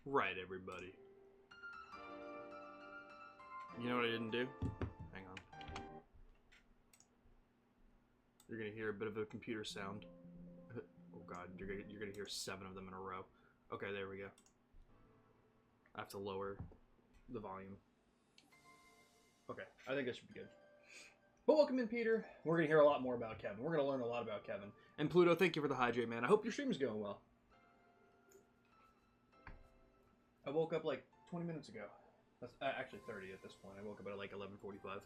Right, everybody. You know what I didn't do? Hang on. You're gonna hear a bit of a computer sound. Oh god, you're gonna hear 7 of them in a row. Okay, there we go. I have to lower the volume. Okay, I think that should be good. But welcome in, Peter. We're gonna hear a lot more about Kevin. We're gonna learn a lot about Kevin. And Pluto, thank you for the hydrate, man. I hope your stream is going well. I woke up like 20 minutes ago. That's actually 30 at this point. I woke up at like 11:45,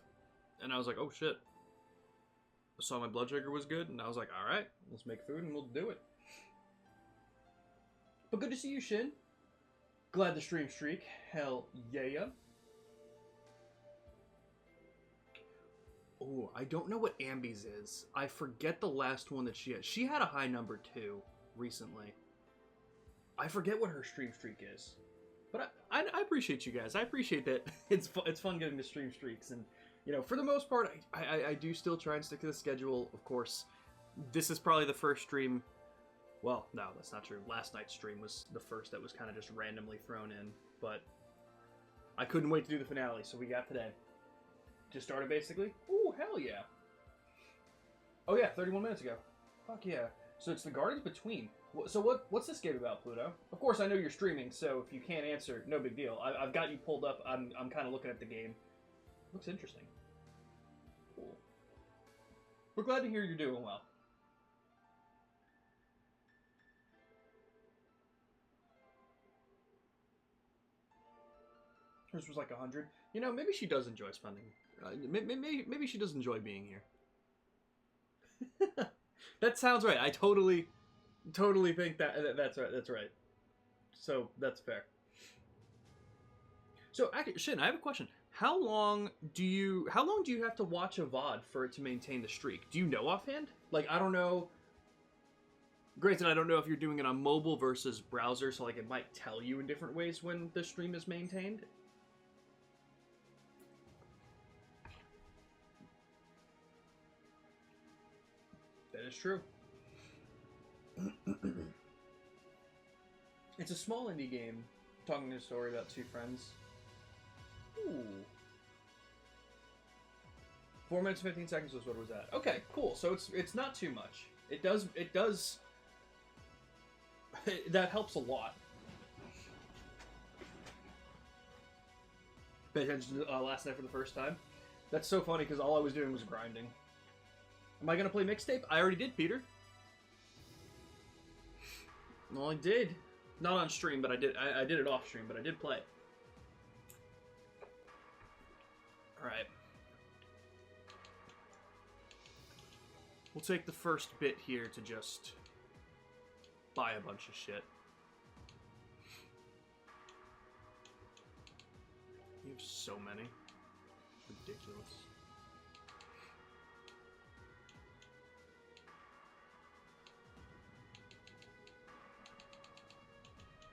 and I was like, "Oh shit!" I saw my blood sugar was good, and I was like, "All right, let's make food and we'll do it." But good to see you, Shin. Glad the stream streak. Hell yeah. Oh, I don't know what Ambi's is. I forget the last one that she had. She had a high number too recently. I forget what her stream streak is. But I appreciate you guys. I appreciate that it's fun getting the stream streaks. And, you know, for the most part, I do still try and stick to the schedule. Of course, this is probably the first stream. Well, no, that's not true. Last night's stream was the first that was kind of just randomly thrown in. But I couldn't wait to do the finale, so we got today. Just started, basically. Ooh, hell yeah. Oh, yeah, 31 minutes ago. Fuck yeah. So it's the Gardens Between. So what's this game about, Pluto? Of course, I know you're streaming, so if you can't answer, no big deal. I've got you pulled up. I'm kind of looking at the game. Looks interesting. Cool. We're glad to hear you're doing well. Hers was like 100. You know, maybe she does enjoy spending. Maybe she does enjoy being here. That sounds right. I totally think that's right. That's right. So that's fair. So, actually, Shin, I have a question. How long do you have to watch a VOD for it to maintain the streak? Do you know offhand? Like, I don't know. Granted, I don't know if you're doing it on mobile versus browser, so like it might tell you in different ways when the stream is maintained. That is true. It's a small indie game, talking a story about 2 friends. Ooh. 4 minutes and 15 seconds was what it was at. Okay, cool. So it's not too much. It does that helps a lot. Pay attention to last night for the first time. That's so funny because all I was doing was grinding. Am I gonna play mixtape? I already did, Peter. Well, I did. Not on stream, but I did it off stream, but I did play. Alright. We'll take the first bit here to just buy a bunch of shit. You have so many. Ridiculous.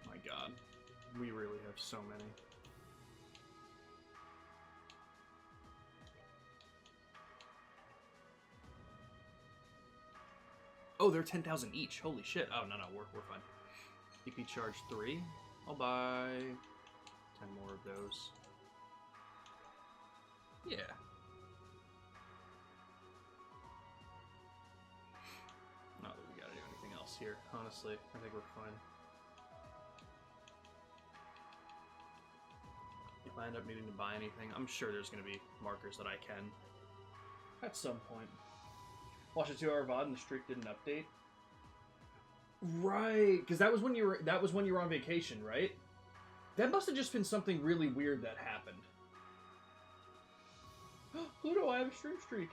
My god. We really have so many. Oh, they're 10,000 each. Holy shit. Oh, no, we're fine. EP charge 3. I'll buy 10 more of those. Yeah. Not that we gotta do anything else here, honestly. I think we're fine. If I end up needing to buy anything, I'm sure there's gonna be markers that I can. At some point. Watch a 2-hour VOD and the streak didn't update. Right, because that was when you were on vacation, right? That must have just been something really weird that happened. Pluto, I have a stream streak.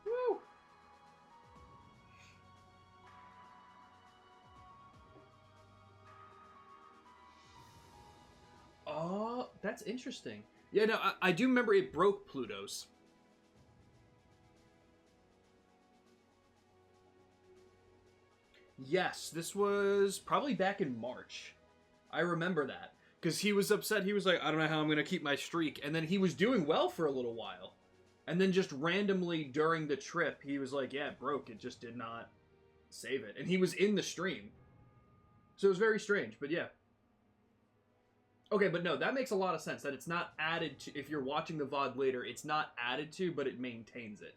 Woo! Oh, that's interesting. Yeah, no, I do remember it broke Pluto's. Yes, this was probably back in March. I remember that. Because he was upset. He was like, I don't know how I'm going to keep my streak. And then he was doing well for a little while. And then just randomly during the trip, he was like, yeah, it broke. It just did not save it. And he was in the stream. So it was very strange, but yeah. Okay, but no, that makes a lot of sense. That it's not added to. If you're watching the VOD later, it's not added to, but it maintains it.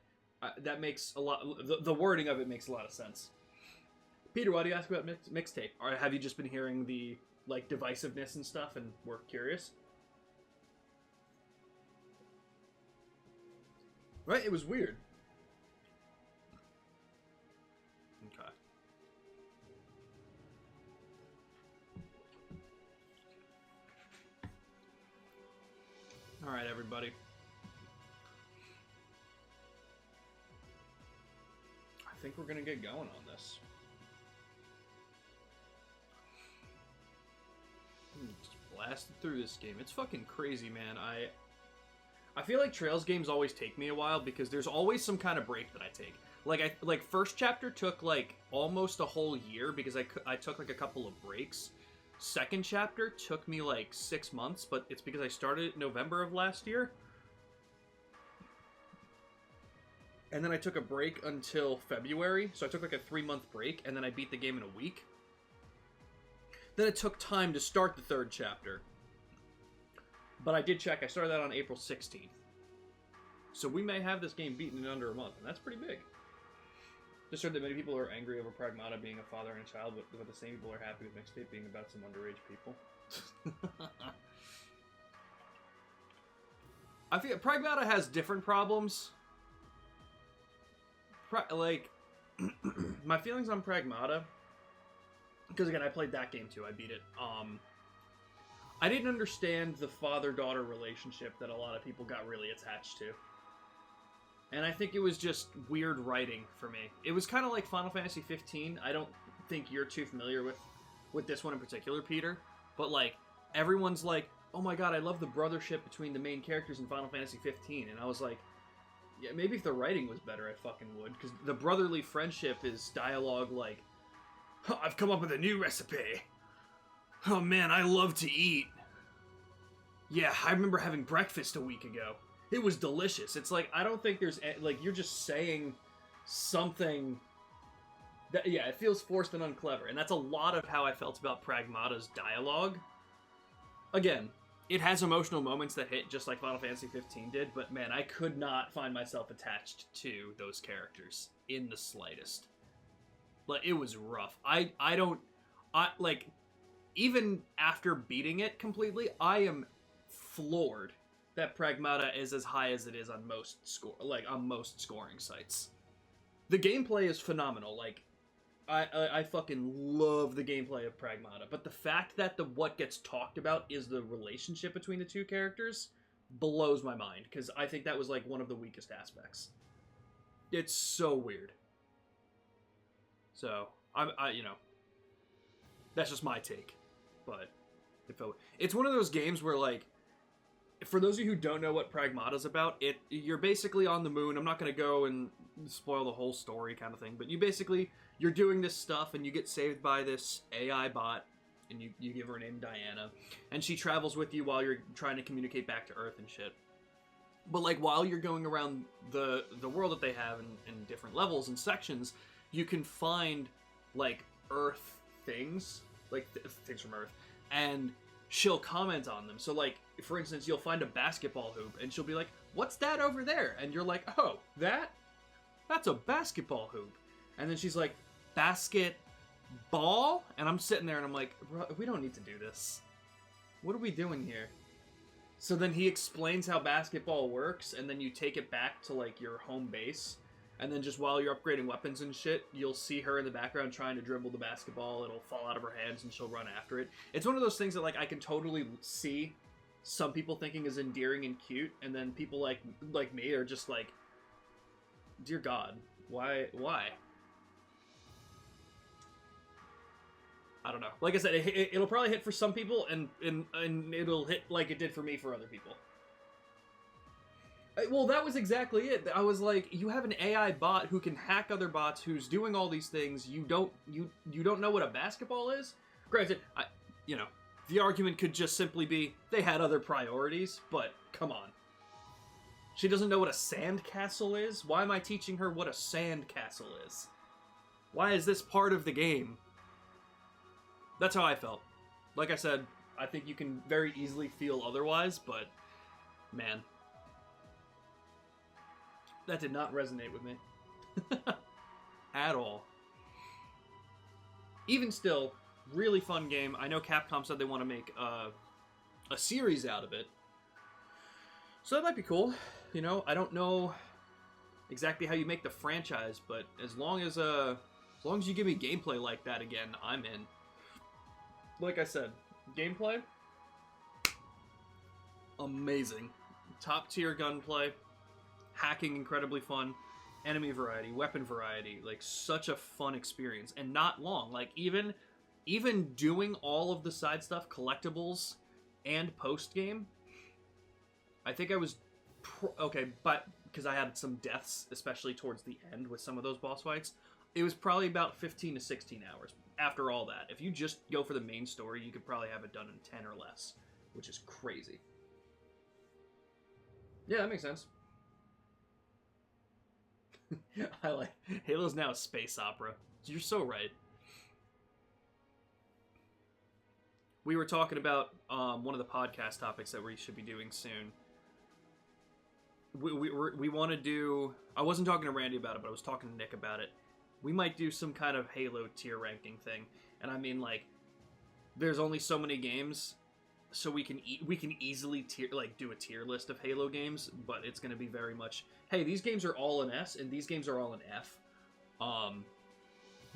That makes a lot. The wording of it makes a lot of sense. Peter, why do you ask about mixtape? Or have you just been hearing the like divisiveness and stuff, and we're curious? Right, it was weird. Okay. All right, everybody. I think we're gonna get going on this. Just blasted through this game. It's fucking crazy, man. I feel like Trails games always take me a while because there's always some kind of break that I take. Like first chapter took like almost a whole year because I took like a couple of breaks. Second chapter took me like 6 months, but it's because I started in November of last year. And then I took a break until February, so I took like a 3-month break, and then I beat the game in a week. Then it took time to start the third chapter. But I did check, I started that on April 16th. So we may have this game beaten in under a month, and that's pretty big. Just heard that many people are angry over Pragmata being a father and a child, but the same people are happy with Mixtape being about some underage people. I feel Pragmata has different problems. My feelings on Pragmata, because again, I played that game too, I beat it. I didn't understand the father-daughter relationship that a lot of people got really attached to. And I think it was just weird writing for me. It was kind of like Final Fantasy 15. I don't think you're too familiar with this one in particular, Peter. But like, everyone's like, oh my god, I love the brothership between the main characters in Final Fantasy 15. And I was like, yeah, maybe if the writing was better, I fucking would. Because the brotherly friendship is dialogue like, oh, I've come up with a new recipe. Oh man, I love to eat. Yeah, I remember having breakfast a week ago. It was delicious. It's like, I don't think there's, like, you're just saying something that, yeah, it feels forced and unclever. And that's a lot of how I felt about Pragmata's dialogue. Again, it has emotional moments that hit just like Final Fantasy 15 did, but man, I could not find myself attached to those characters in the slightest. Like, it was rough. Like, even after beating it completely, I am floored that Pragmata is as high as it is on most scoring sites. The gameplay is phenomenal. Like, I fucking love the gameplay of Pragmata, but the fact that what gets talked about is the relationship between the two characters blows my mind, because I think that was like one of the weakest aspects. It's so weird. So I you know, that's just my take, but it's one of those games where, like, for those of you who don't know what Pragmata's about, you're basically on the moon. I'm not going to go and spoil the whole story kind of thing, but you're doing this stuff, and you get saved by this AI bot, and you give her a name, Diana, and she travels with you while you're trying to communicate back to Earth and shit. But, like, while you're going around the world that they have in different levels and sections, you can find, like, Earth things, like, things from Earth, and she'll comment on them. So, like, for instance, you'll find a basketball hoop, and she'll be like, what's that over there? And you're like, oh, that's a basketball hoop. And then she's like, basketball? And I'm sitting there, and I'm like, bro, we don't need to do this. What are we doing here? So then he explains how basketball works, and then you take it back to, like, your home base. And then just while you're upgrading weapons and shit, you'll see her in the background trying to dribble the basketball. It'll fall out of her hands, and she'll run after it. It's one of those things that, like, I can totally see some people thinking is endearing and cute, and then people like me are just like, dear God, why? I don't know. Like I said, it'll probably hit for some people, and it'll hit like it did for me for other people. Well, that was exactly it. I was like, you have an AI bot who can hack other bots, who's doing all these things. You don't know what a basketball is? Granted, the argument could just simply be they had other priorities, but come on. She doesn't know what a sandcastle is? Why am I teaching her what a sandcastle is? Why is this part of the game? That's how I felt. Like I said, I think you can very easily feel otherwise, but man, that did not resonate with me at all. Even still, really fun game. I know Capcom said they want to make a series out of it, so that might be cool. You know, I don't know exactly how you make the franchise, but as long as you give me gameplay like that again, I'm in. Like I said, gameplay, amazing. Top tier gunplay, hacking incredibly fun, enemy variety, weapon variety, like such a fun experience and not long. Like even doing all of the side stuff, collectibles and post game, I think I was okay, but because I had some deaths, especially towards the end with some of those boss fights, it was probably about 15 to 16 hours. After all that, if you just go for the main story, you could probably have it done in 10 or less, which is crazy. Yeah, that makes sense. I like Halo's now a space opera. You're so right. We were talking about one of the podcast topics that we should be doing soon. We want to do... I wasn't talking to Randy about it, but I was talking to Nick about it. We might do some kind of Halo tier ranking thing. And I mean, like, there's only so many games, so we can easily do a tier list of Halo games, but it's going to be very much, hey, these games are all in S, and these games are all in F.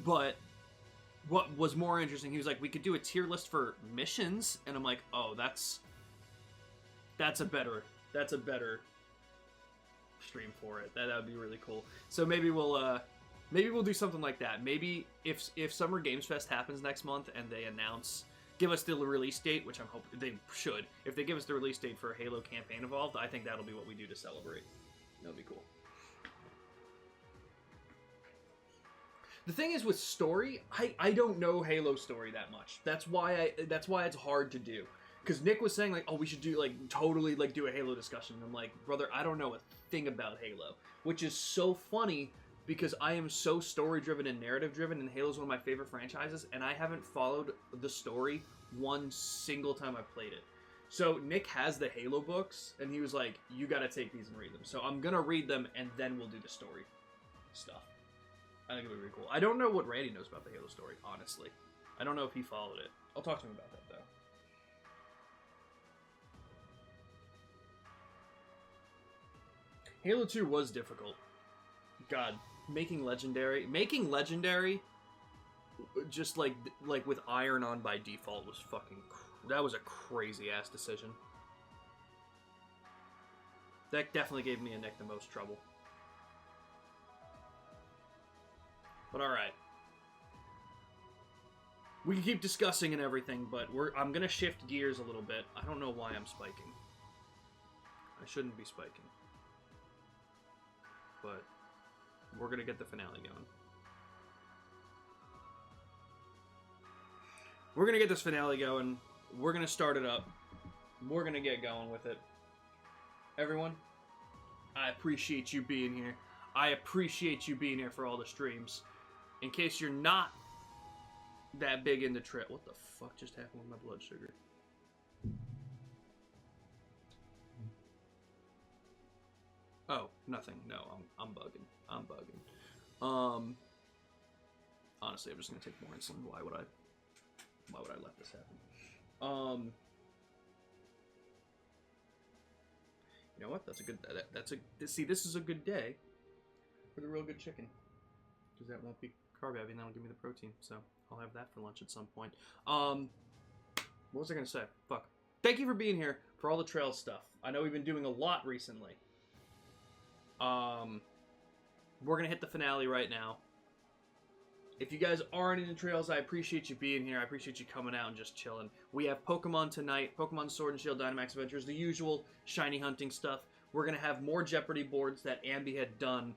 But what was more interesting, he was like, we could do a tier list for missions, and I'm like, oh, that's a better stream for it. That would be really cool. So maybe we'll do something like that. Maybe if Summer Games Fest happens next month and they give us the release date, which I'm hoping they should. If they give us the release date for Halo Campaign Evolved, I think that'll be what we do to celebrate. That'll be cool. The thing is with story, I don't know Halo story that much. That's why it's hard to do. Because Nick was saying, like, oh, we should do, like, totally, like, do a Halo discussion. And I'm like, brother, I don't know a thing about Halo. Which is so funny, because I am so story-driven and narrative-driven, and Halo's one of my favorite franchises, and I haven't followed the story one single time I've played it. So Nick has the Halo books, and he was like, you gotta take these and read them. So I'm gonna read them, and then we'll do the story stuff. I think it'll be really cool. I don't know what Randy knows about the Halo story, honestly. I don't know if he followed it. I'll talk to him about that, though. Halo 2 was difficult. God, making Legendary, just like with Iron on by default was that was a crazy ass decision. That definitely gave me and Nick the most trouble. But alright. We can keep discussing and everything, but I'm gonna shift gears a little bit. I don't know why I'm spiking. I shouldn't be spiking. But we're going to get the finale going. We're going to get this finale going. We're going to start it up. We're going to get going with it. Everyone, I appreciate you being here. I appreciate you being here for all the streams. In case you're not that big into what the fuck just happened with my blood sugar? Oh, nothing. No, I'm bugging. Honestly, I'm just gonna take more insulin. Why would I let this happen? You know what? See, this is a good day for the real good chicken. Because that won't be carb heavy and that'll give me the protein. So I'll have that for lunch at some point. What was I gonna say? Fuck. Thank you for being here for all the trail stuff. I know we've been doing a lot recently. We're gonna hit the finale right now. If you guys aren't into Trails, I appreciate you being here. I appreciate you coming out and just chilling. We have Pokemon tonight, Pokemon Sword and Shield Dynamax Adventures, the usual shiny hunting stuff. We're gonna have more Jeopardy boards that Ambi had done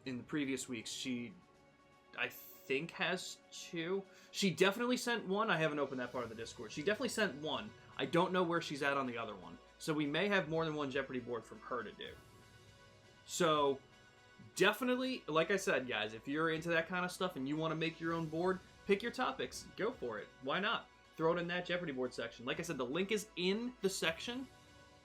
in the previous weeks. She, I think, has 2. She definitely sent one. I haven't opened that part of the Discord. She definitely sent one. I don't know where she's at on the other one. So we may have more than one Jeopardy board from her to do. So, definitely, like I said, guys, if you're into that kind of stuff and you want to make your own board, Pick your topics. Go for it. Why not? Throw it in that Jeopardy board section. Like I said, the link is in the section,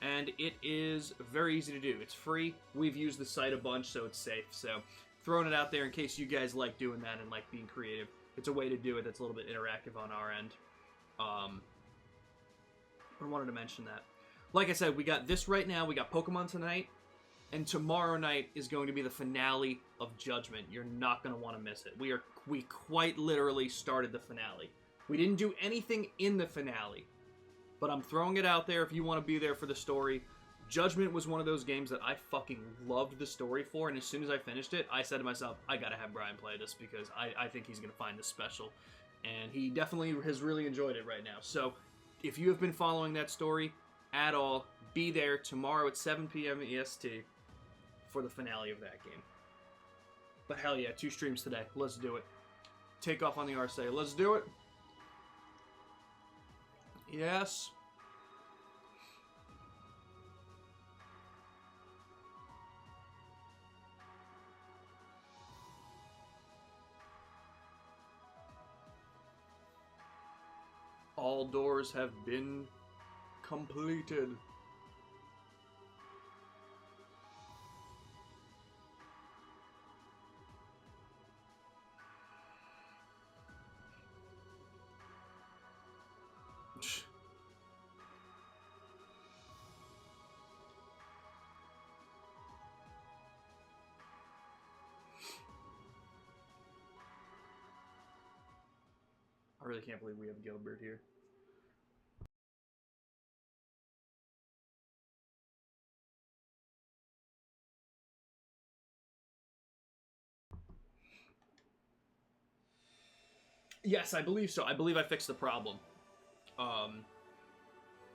and it is very easy to do. It's free. We've used the site a bunch, so it's safe. So throwing it out there in case you guys like doing that and like being creative. It's a way to do it that's a little bit interactive on our end. I wanted to mention that. Like I said, we got this right now. We got Pokemon tonight. And tomorrow night is going to be the finale of Judgment. You're not going to want to miss it. We quite literally started the finale. We didn't do anything in the finale. But I'm throwing it out there if you want to be there for the story. Judgment was one of those games that I fucking loved the story for. And as soon as I finished it, I said to myself, I got to have Brian play this because I think he's going to find this special. And he definitely has really enjoyed it right now. So if you have been following that story at all, be there tomorrow at 7 p.m. EST for the finale of that game. But hell yeah, 2 streams today. Let's do it. Take off on the RSA. Let's do it. Yes. All doors have been completed. I really can't believe we have Gilbert here. Yes, I believe so. I believe I fixed the problem.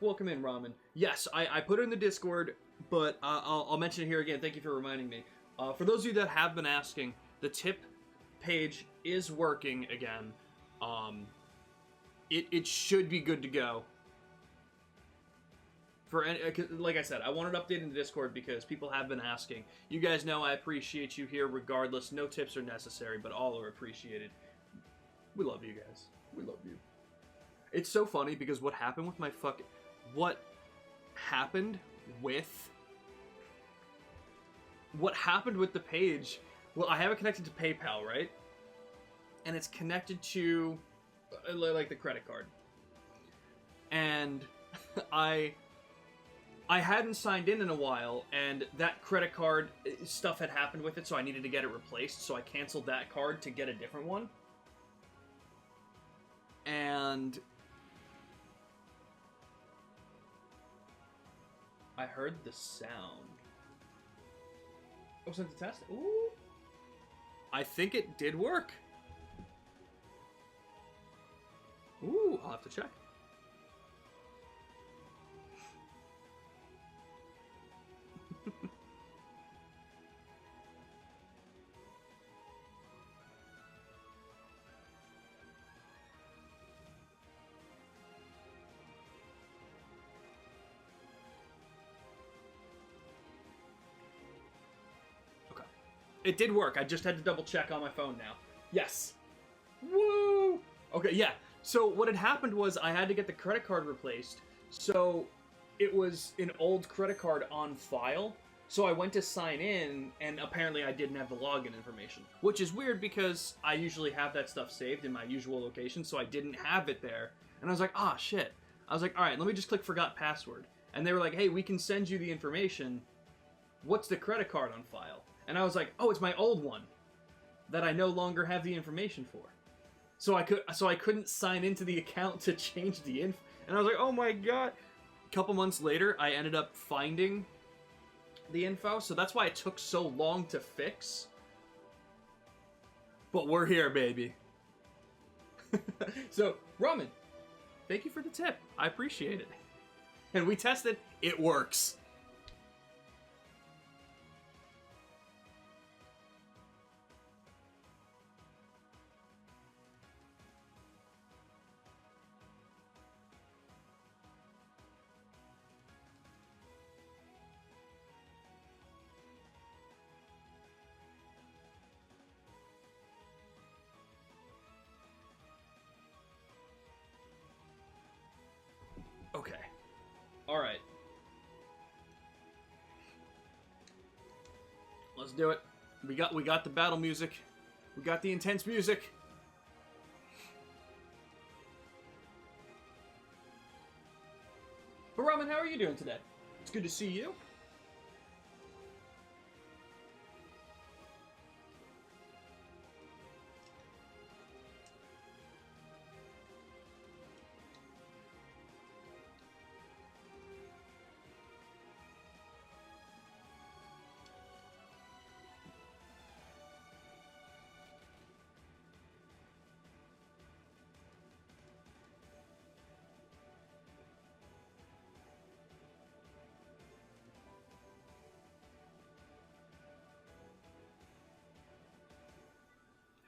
Welcome in, Ramen. Yes, I put it in the Discord, but I'll mention it here again. Thank you for reminding me. For those of you that have been asking, the tip page is working again. It should be good to go. Like I said, I wanted to update in the Discord because people have been asking. You guys know I appreciate you here regardless. No tips are necessary, but all are appreciated. We love you guys. We love you. It's so funny because what happened with the page, well, I have it connected to PayPal, right? And it's connected to like the credit card. And I hadn't signed in a while, and that credit card stuff had happened with it, so I needed to get it replaced, so I canceled that card to get a different one. And I heard the sound. Oh, sent to test it. Ooh. I think it did work. Ooh, I'll have to check. It did work. I just had to double check on my phone now. Yes. Woo! Okay, yeah. So what had happened was I had to get the credit card replaced. So it was an old credit card on file. So I went to sign in, and apparently I didn't have the login information. Which is weird because I usually have that stuff saved in my usual location, so I didn't have it there. And I was like, ah, shit. I was like, alright, let me just click forgot password. And they were like, hey, we can send you the information. What's the credit card on file? And I was like, oh, it's my old one that I no longer have the information for. So I couldn't sign into the account to change the info. And I was like, oh my god. A couple months later, I ended up finding the info, so that's why it took so long to fix. But we're here, baby. So, Ramen, thank you for the tip. I appreciate it. And we tested, it works. All right. Let's do it. We got the battle music. We got the intense music. But Ramen, how are you doing today? It's good to see you.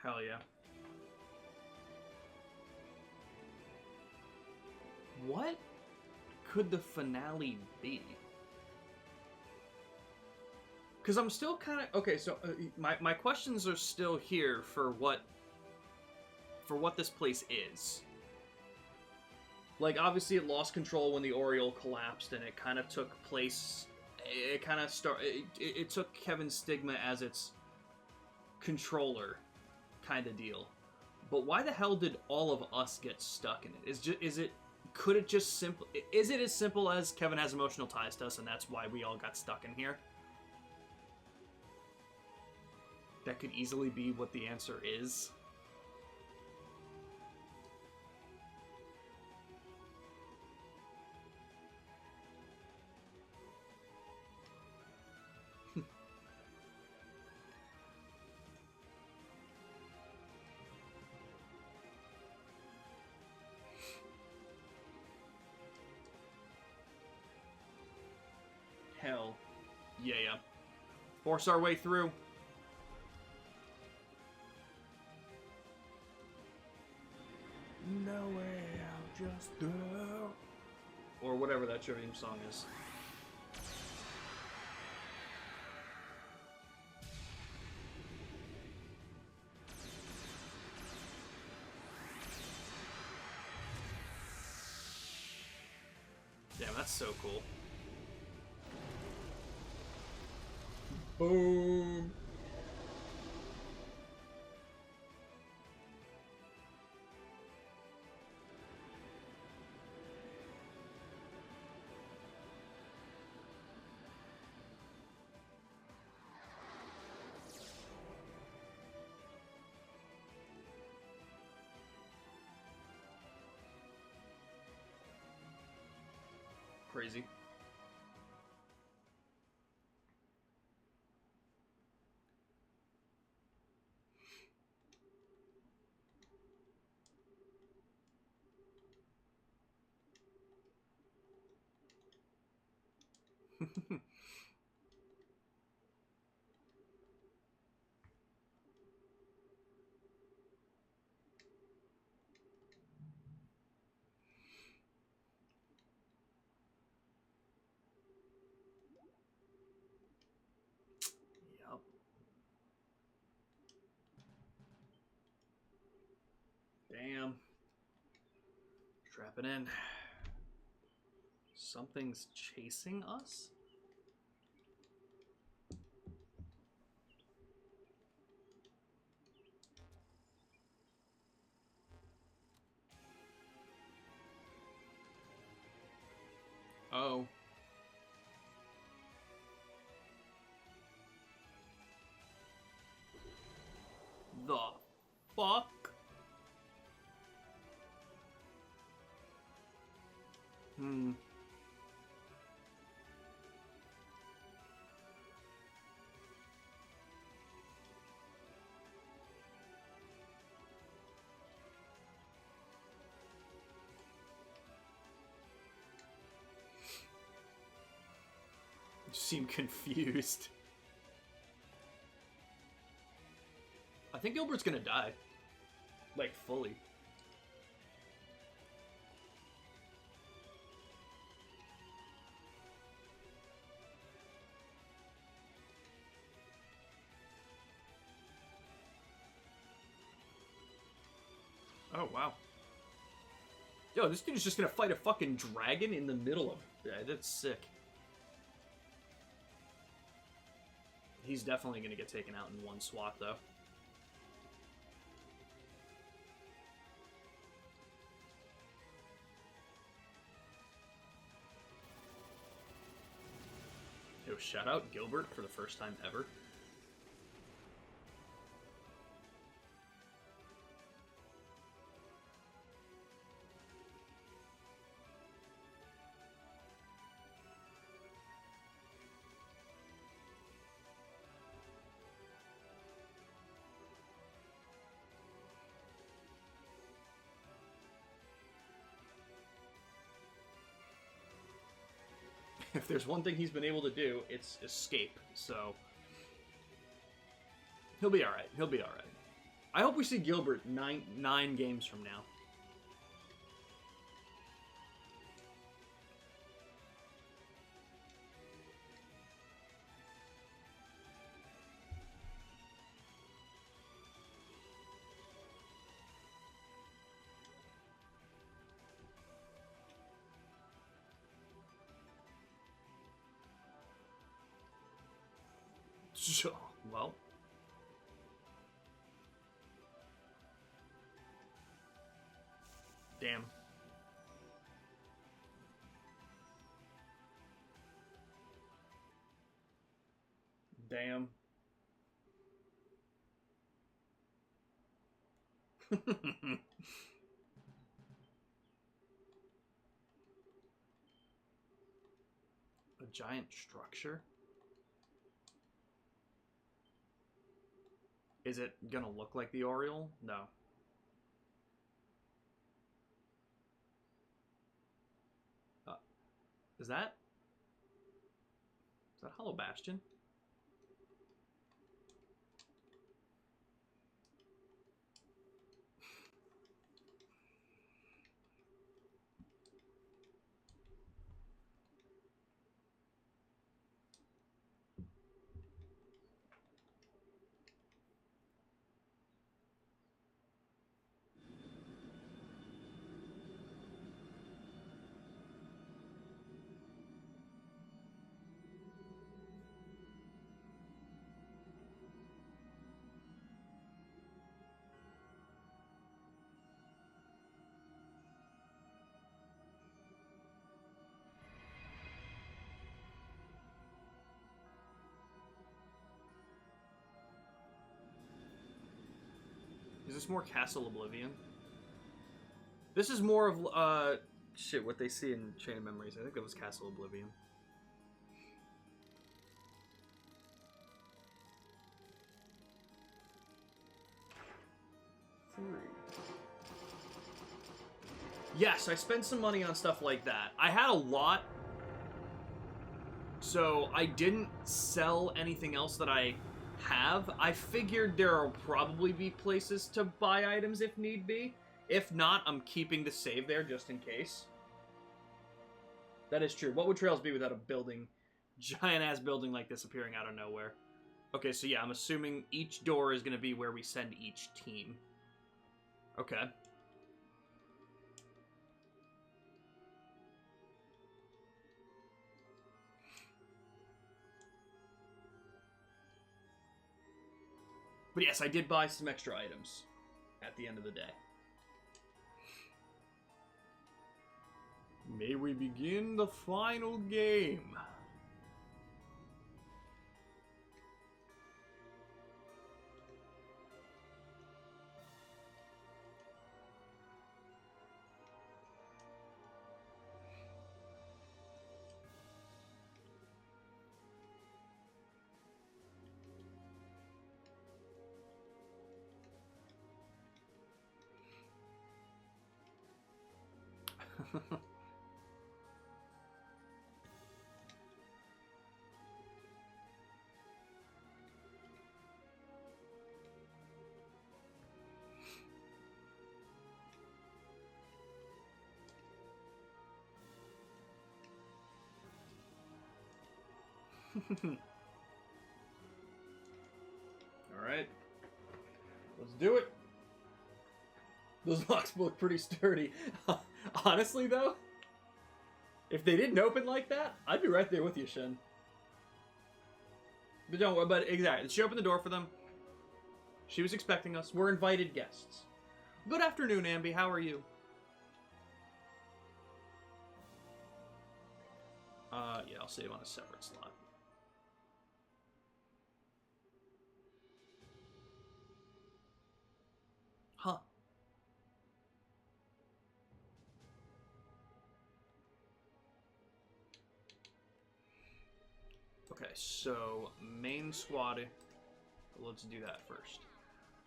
Hell yeah. What could the finale be? Because I'm still kind of... Okay, so my questions are still here for what this place is. Like, obviously it lost control when the Oriole collapsed, and it kind of took place... It kind of it took Kevin's stigma as its controller kind of deal. But why the hell did all of us get stuck in it? Could it just simple? Is it as simple as Kevin has emotional ties to us, and that's why we all got stuck in here? That could easily be what the answer is. Hell, yeah. Force our way through. No way, I'll just do. Or whatever that Trivium song is. Damn, that's so cool. Boom. Crazy. Yup. Damn. Strap it in. Something's chasing us? Oh. The fuck? You seem confused. I think Gilbert's gonna die. Like, fully. Oh, wow. Yo, this dude is just gonna fight a fucking dragon in the middle of... Yeah, that's sick. He's definitely gonna get taken out in one swat, though. Yo, shout out Gilbert for the first time ever. If there's one thing he's been able to do, it's escape, so... He'll be alright. He'll be alright. I hope we see Gilbert nine games from now. Well... Damn. Damn. A giant structure? Is it gonna look like the Oriole? No. Is that Hollow Bastion? Is this more Castle Oblivion? This is more of, shit, what they see in Chain of Memories. I think that was Castle Oblivion. Yes, I spent some money on stuff like that. I had a lot, so I didn't sell anything else that I have. I figured there will probably be places to buy items if need be. If not, I'm keeping the save there just in case. That is true. What would Trails be without a building, giant-ass building like this appearing out of nowhere? Okay, so yeah, I'm assuming each door is going to be where we send each team. Okay. But yes, I did buy some extra items at the end of the day. May we begin the final game. Alright. Let's do it. Those locks look pretty sturdy. Honestly, though, if they didn't open like that, I'd be right there with you, Shin. But don't worry, but exactly. She opened the door for them. She was expecting us. We're invited guests. Good afternoon, Ambi. How are you? Yeah, I'll save on a separate slot. Huh. Okay, so main squad. Let's do that first.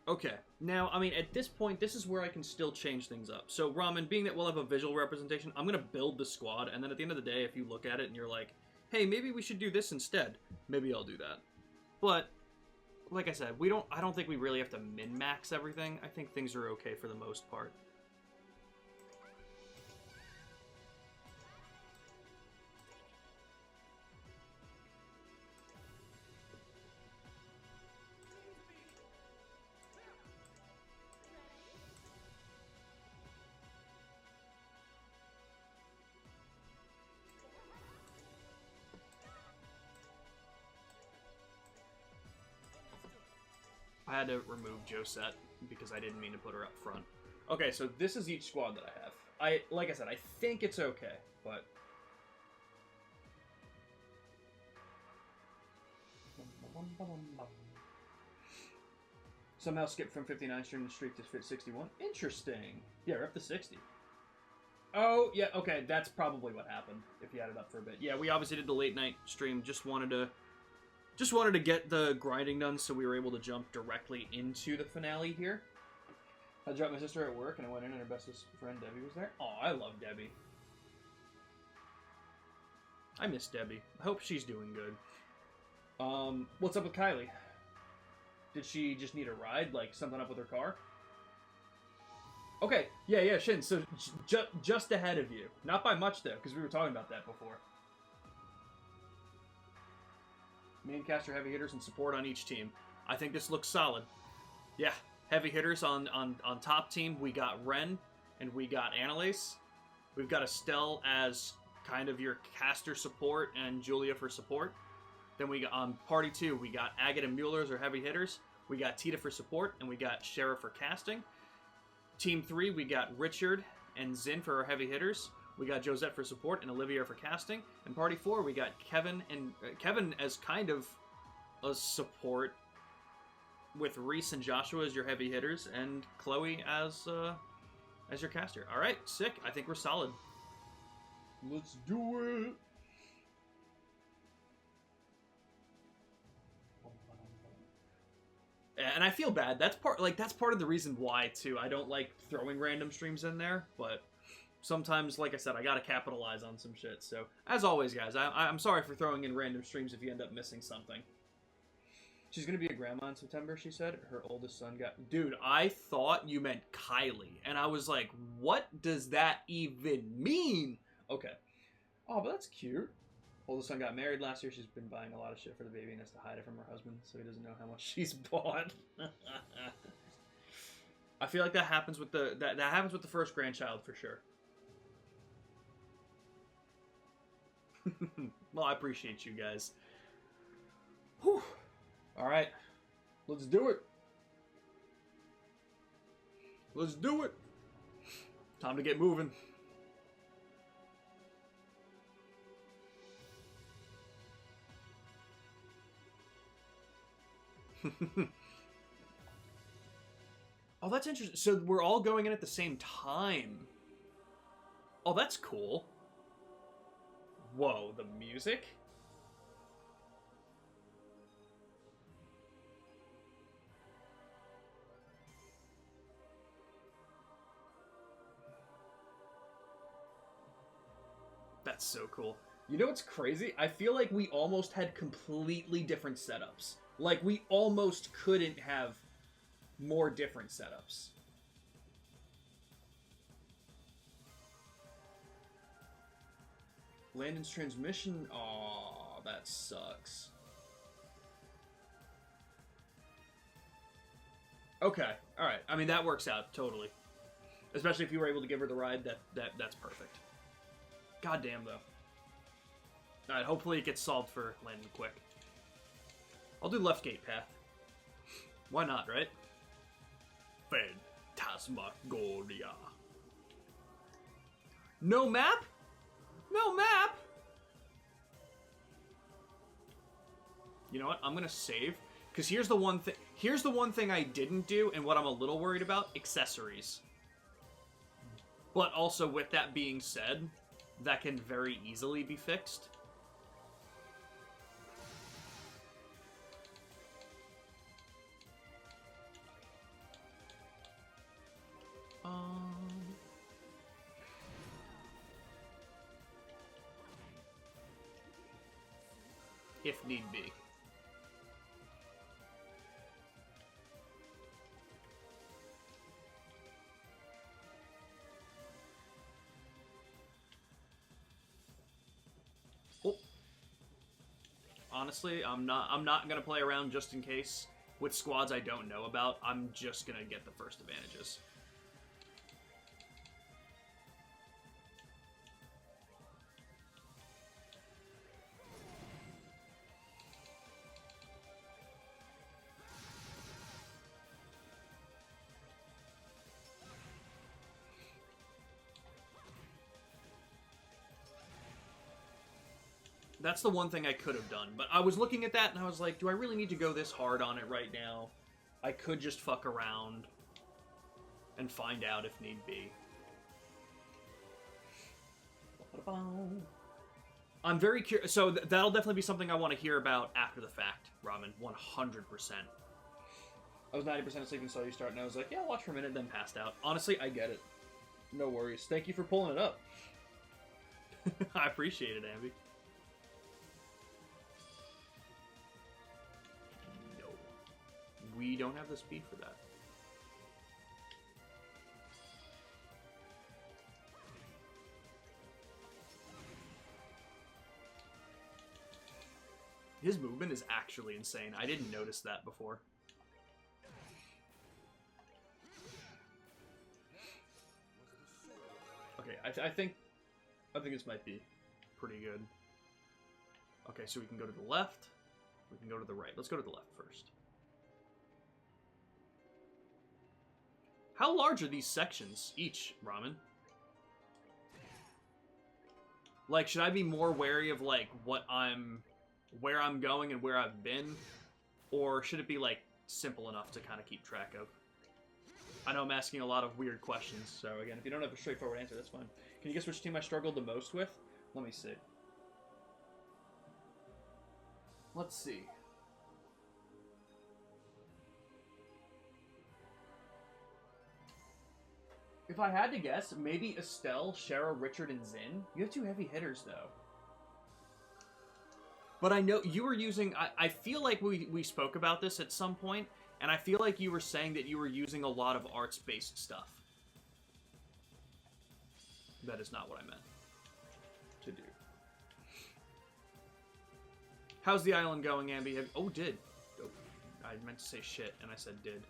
Okay, now, I mean, at this point, this is where I can still change things up. So, Ramen, being that we'll have a visual representation, I'm going to build the squad, and then at the end of the day, if you look at it and you're like, hey, maybe we should do this instead, maybe I'll do that. But, like I said, I don't think we really have to min-max everything. I think things are okay for the most part. I had to remove Josette because I didn't mean to put her up front. Okay, so this is each squad that I have. Like I said, I think it's okay, but... Somehow skipped from 59 streak to 61. Interesting. Yeah, we're up to 60. Oh, yeah, okay, that's probably what happened, if you had it up for a bit. Yeah, we obviously did the late night stream, just wanted to get the grinding done so we were able to jump directly into the finale here. I dropped my sister at work and I went in and her bestest friend Debbie was there. Oh, I love Debbie. I miss Debbie. I hope she's doing good. What's up with Kylie? Did she just need a ride? Like, something up with her car? Okay, yeah, Shin, so just ahead of you. Not by much, though, because we were talking about that before. Main caster, heavy hitters, and support on each team. I think this looks solid. Yeah, heavy hitters on top team. We got Ren, and we got Annalise. We've got Estelle as kind of your caster support, and Julia for support. Then we got on party 2, we got Agate and Mueller as our heavy hitters. We got Tita for support, and we got Sheriff for casting. Team 3, we got Richard and Zin for our heavy hitters. We got Josette for support and Olivia for casting. And party 4, we got Kevin as kind of a support with Reese and Joshua as your heavy hitters, and Chloe as your caster. All right, sick. I think we're solid. Let's do it. And I feel bad. That's part of the reason why too. I don't like throwing random streams in there, but sometimes, like I said, I gotta capitalize on some shit. So, as always, guys, I'm sorry for throwing in random streams if you end up missing something. She's gonna be a grandma in September, she said. Her oldest son got... Dude, I thought you meant Kylie. And I was like, what does that even mean? Okay. Oh, but that's cute. Oldest son got married last year. She's been buying a lot of shit for the baby and has to hide it from her husband, so he doesn't know how much she's bought. I feel like that happens with that happens with the first grandchild for sure. Well, I appreciate you guys. Whew. All right, let's do it. Let's do it. Time to get moving. Oh, that's interesting. So we're all going in at the same time. Oh, that's cool. Whoa, the music? That's so cool. You know what's crazy? I feel like we almost had completely different setups. Like, we almost couldn't have more different setups. Landon's transmission? Aw, that sucks. Okay, alright. I mean, that works out, totally. Especially if you were able to give her the ride, that's perfect. God damn, though. Alright, hopefully it gets solved for Landon quick. I'll do left gate path. Why not, right? Phantasmagoria. No map? No map? You know what? I'm gonna save. Because here's the one thing I didn't do, and what I'm a little worried about, accessories. But also, with that being said, that can very easily be fixed. If need be. Oh. Honestly, I'm not gonna play around just in case with squads I don't know about. I'm just gonna get the first advantages. That's the one thing I could have done. But I was looking at that and I was like, do I really need to go this hard on it right now? I could just fuck around and find out if need be. I'm very curious. So that'll definitely be something I want to hear about after the fact, Ramen. 100%. I was 90% asleep and saw you start, and I was like, yeah, watch for a minute, then passed out. Honestly, I get it. No worries. Thank you for pulling it up. I appreciate it, Ambi. We don't have the speed for that. His movement is actually insane. I didn't notice that before. Okay, I think this might be pretty good. Okay, so we can go to the left. We can go to the right. Let's go to the left first. How large are these sections each, Ramen? Like, should I be more wary of, like, where I'm going and where I've been? Or should it be, like, simple enough to kind of keep track of? I know I'm asking a lot of weird questions, so again, if you don't have a straightforward answer, that's fine. Can you guess which team I struggled the most with? Let me see. Let's see. If I had to guess, maybe Estelle, Shara, Richard, and Zin. You have two heavy hitters, though. But I know you were using... I feel like we spoke about this at some point, and I feel like you were saying that you were using a lot of arts-based stuff. That is not what I meant to do. How's the island going, Ambi? Oh, did. Oh, I meant to say shit, and I said did.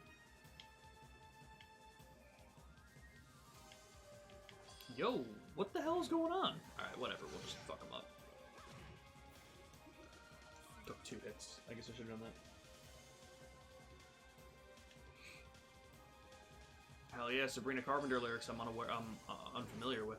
Yo, what the hell is going on? Alright, whatever, we'll just fuck him up. Took 2 hits. I guess I should have done that. Hell yeah, Sabrina Carpenter lyrics I'm unfamiliar with.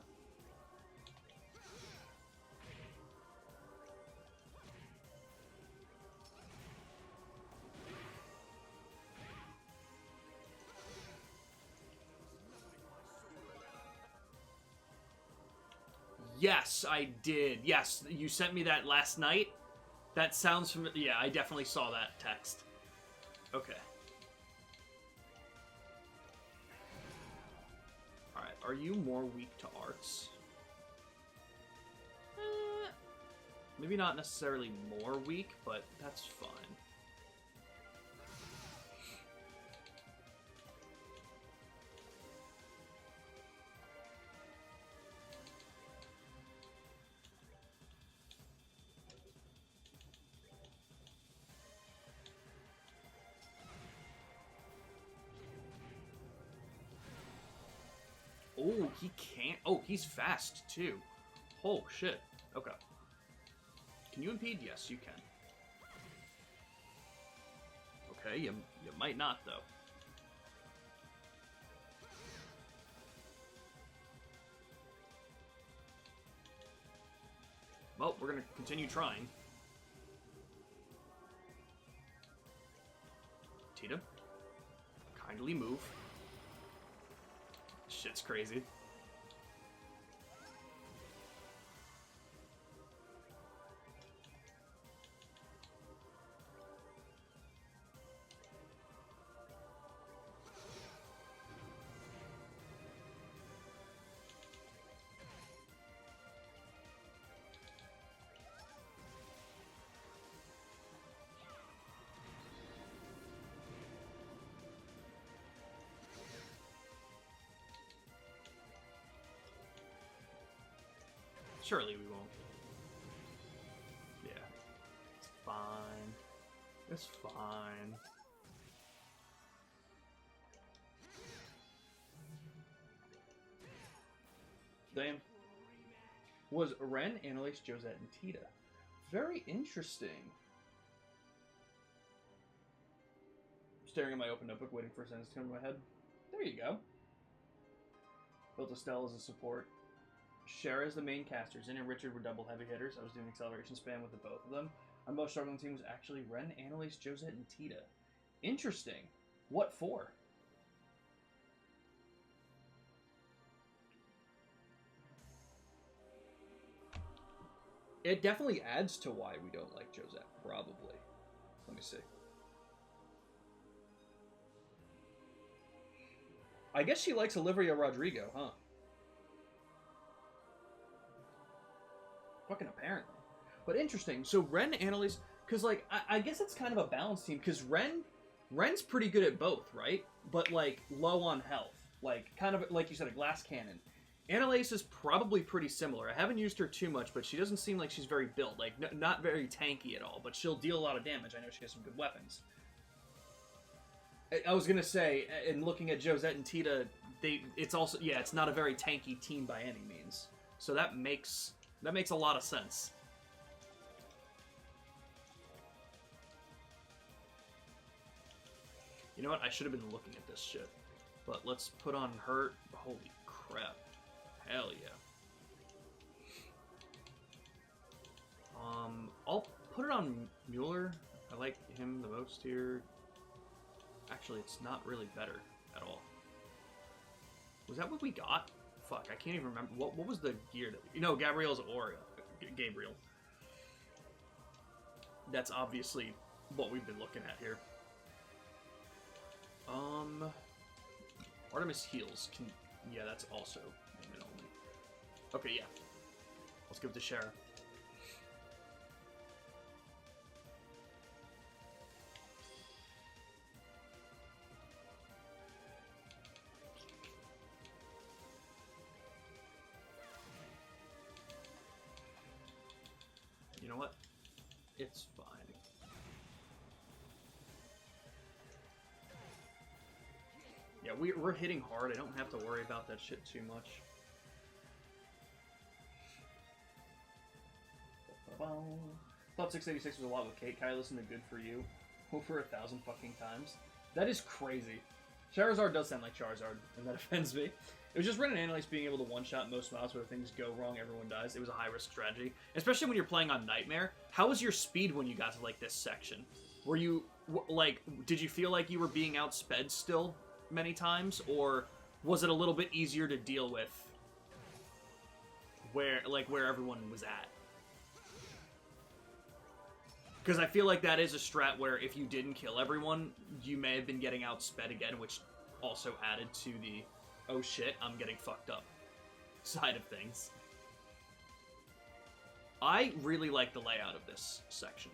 Yes, I did. Yes, you sent me that last night. That sounds familiar. Yeah, I definitely saw that text. Okay. Alright, are you more weak to arts? Maybe not necessarily more weak, but that's fine. Oh, he can't. Oh, he's fast too. Oh shit. Okay. Can you impede? Yes, you can. Okay, you might not though. Well, we're gonna continue trying. Tita, kindly move. Shit's crazy. Surely we won't. Yeah. It's fine. It's fine. Damn. Was Ren, Annalise, Josette, and Tita. Very interesting. Staring at my open notebook, waiting for a sentence to come to my head. There you go. Built Estelle as a support. Shara is the main caster. Zin and Richard were double heavy hitters. I was doing acceleration spam with the both of them. My most struggling team was actually Ren, Annalise, Josette, and Tita. Interesting. What for? It definitely adds to why we don't like Josette, probably. Let me see. I guess she likes Olivia Rodrigo, huh? Fucking apparently. But interesting. So Ren, Annalise, because like I guess it's kind of a balanced team because Ren's pretty good at both, right? But like low on health, like kind of like you said, a glass cannon. Annalise is probably pretty similar. I haven't used her too much, but she doesn't seem like she's very built, like not very tanky at all. But she'll deal a lot of damage. I know she has some good weapons. I was gonna say, in looking at Josette and Tita, it's also it's not a very tanky team by any means. So that makes a lot of sense. You know what? I should have been looking at this shit. But let's put on her. Holy crap. Hell yeah. I'll put it on Mueller. I like him the most here. Actually, it's not really better at all. Was that what we got? Fuck, I can't even remember. What was the gear that we... No, Gabriel's Aura. Gabriel. That's obviously what we've been looking at here. Artemis heals. Yeah, that's also movement only. Okay, yeah. Let's give it to Shara. You know what? It's fine. Yeah, we're hitting hard. I don't have to worry about that shit too much. Thought 686 was a lot with Kate. Kai listened to Good For You over 1,000 fucking times. That is crazy. Charizard does sound like Charizard, and that offends me. It was just Ren and Annalise being able to one-shot most spots where things go wrong, everyone dies. It was a high-risk strategy. Especially when you're playing on Nightmare. How was your speed when you got to, like, this section? Were you, like, did you feel like you were being outsped still many times? Or was it a little bit easier to deal with where everyone was at? Because I feel like that is a strat where if you didn't kill everyone, you may have been getting outsped again, which also added to the, oh shit, I'm getting fucked up side of things. I really like the layout of this section.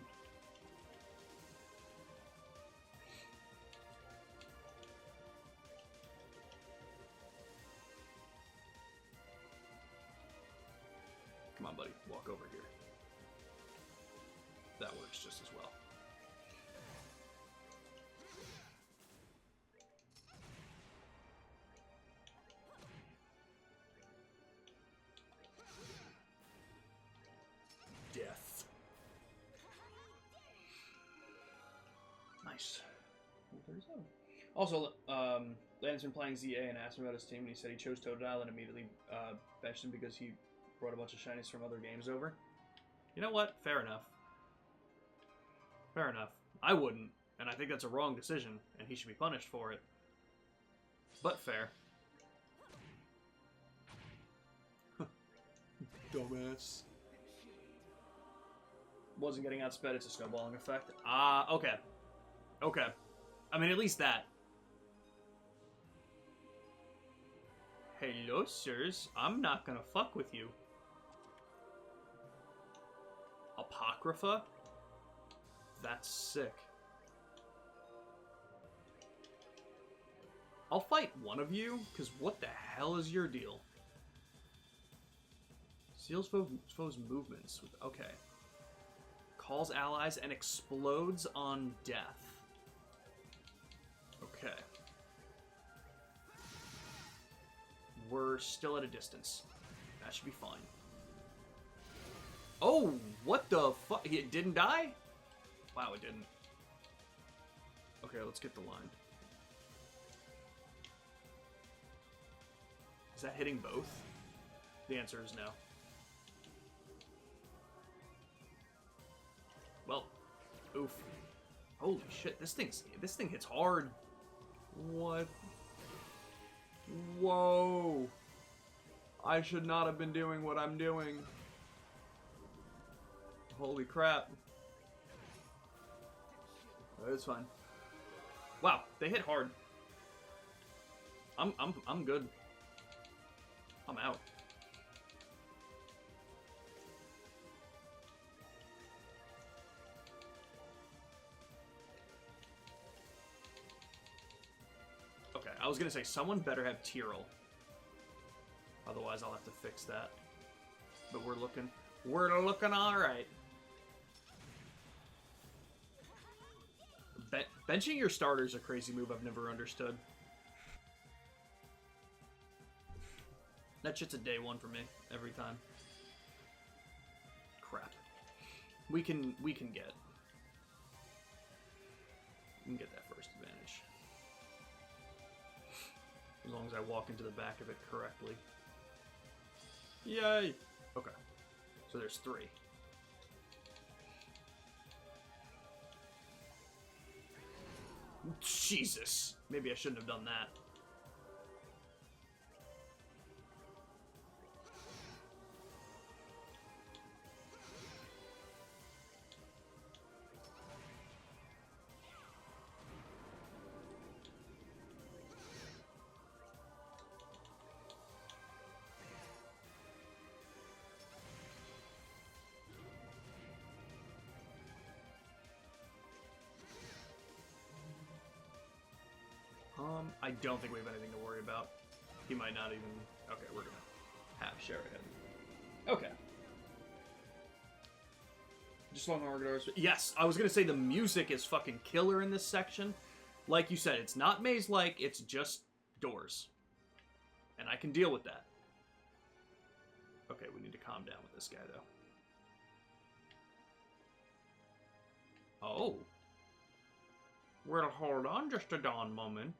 Come on, buddy, walk over here. That works just as well. Nice. 137. Also, Landon's been playing ZA and asked him about his team, and he said he chose Totodile and immediately benched him because he brought a bunch of shinies from other games over. You know what? Fair enough. Fair enough. I wouldn't, and I think that's a wrong decision, and he should be punished for it. But fair. Dumbass. Wasn't getting outsped, it's a snowballing effect. Okay. Okay. I mean, at least that. Hello, sirs. I'm not gonna fuck with you. Apocrypha? That's sick. I'll fight one of you, because what the hell is your deal? Seals foes movements. Okay. Calls allies and explodes on death. Okay. We're still at a distance. That should be fine. Oh, what the fuck? It didn't die? Wow, it didn't. Okay, let's get the line. Is that hitting both? The answer is no. Well, oof. Holy shit, this thing hits hard. What? Whoa. I should not have been doing what I'm doing. Holy crap. It's fine. Wow, they hit hard. I'm good. I'm out. Okay, I was gonna say someone better have Tyrell. Otherwise, I'll have to fix that. But we're looking all right. Benching your starter is a crazy move I've never understood. That shit's a day one for me every time. Crap. We can get that first advantage. As long as I walk into the back of it correctly. Yay! Okay. So there's 3. Jesus! Maybe I shouldn't have done that. I don't think we have anything to worry about. He might not even... Okay, we're gonna have share ahead. Okay. Just long Argadars. Yes, I was gonna say the music is fucking killer in this section. Like you said, it's not maze-like, it's just doors. And I can deal with that. Okay, we need to calm down with this guy, though. Oh. Well, hold on just a darn moment.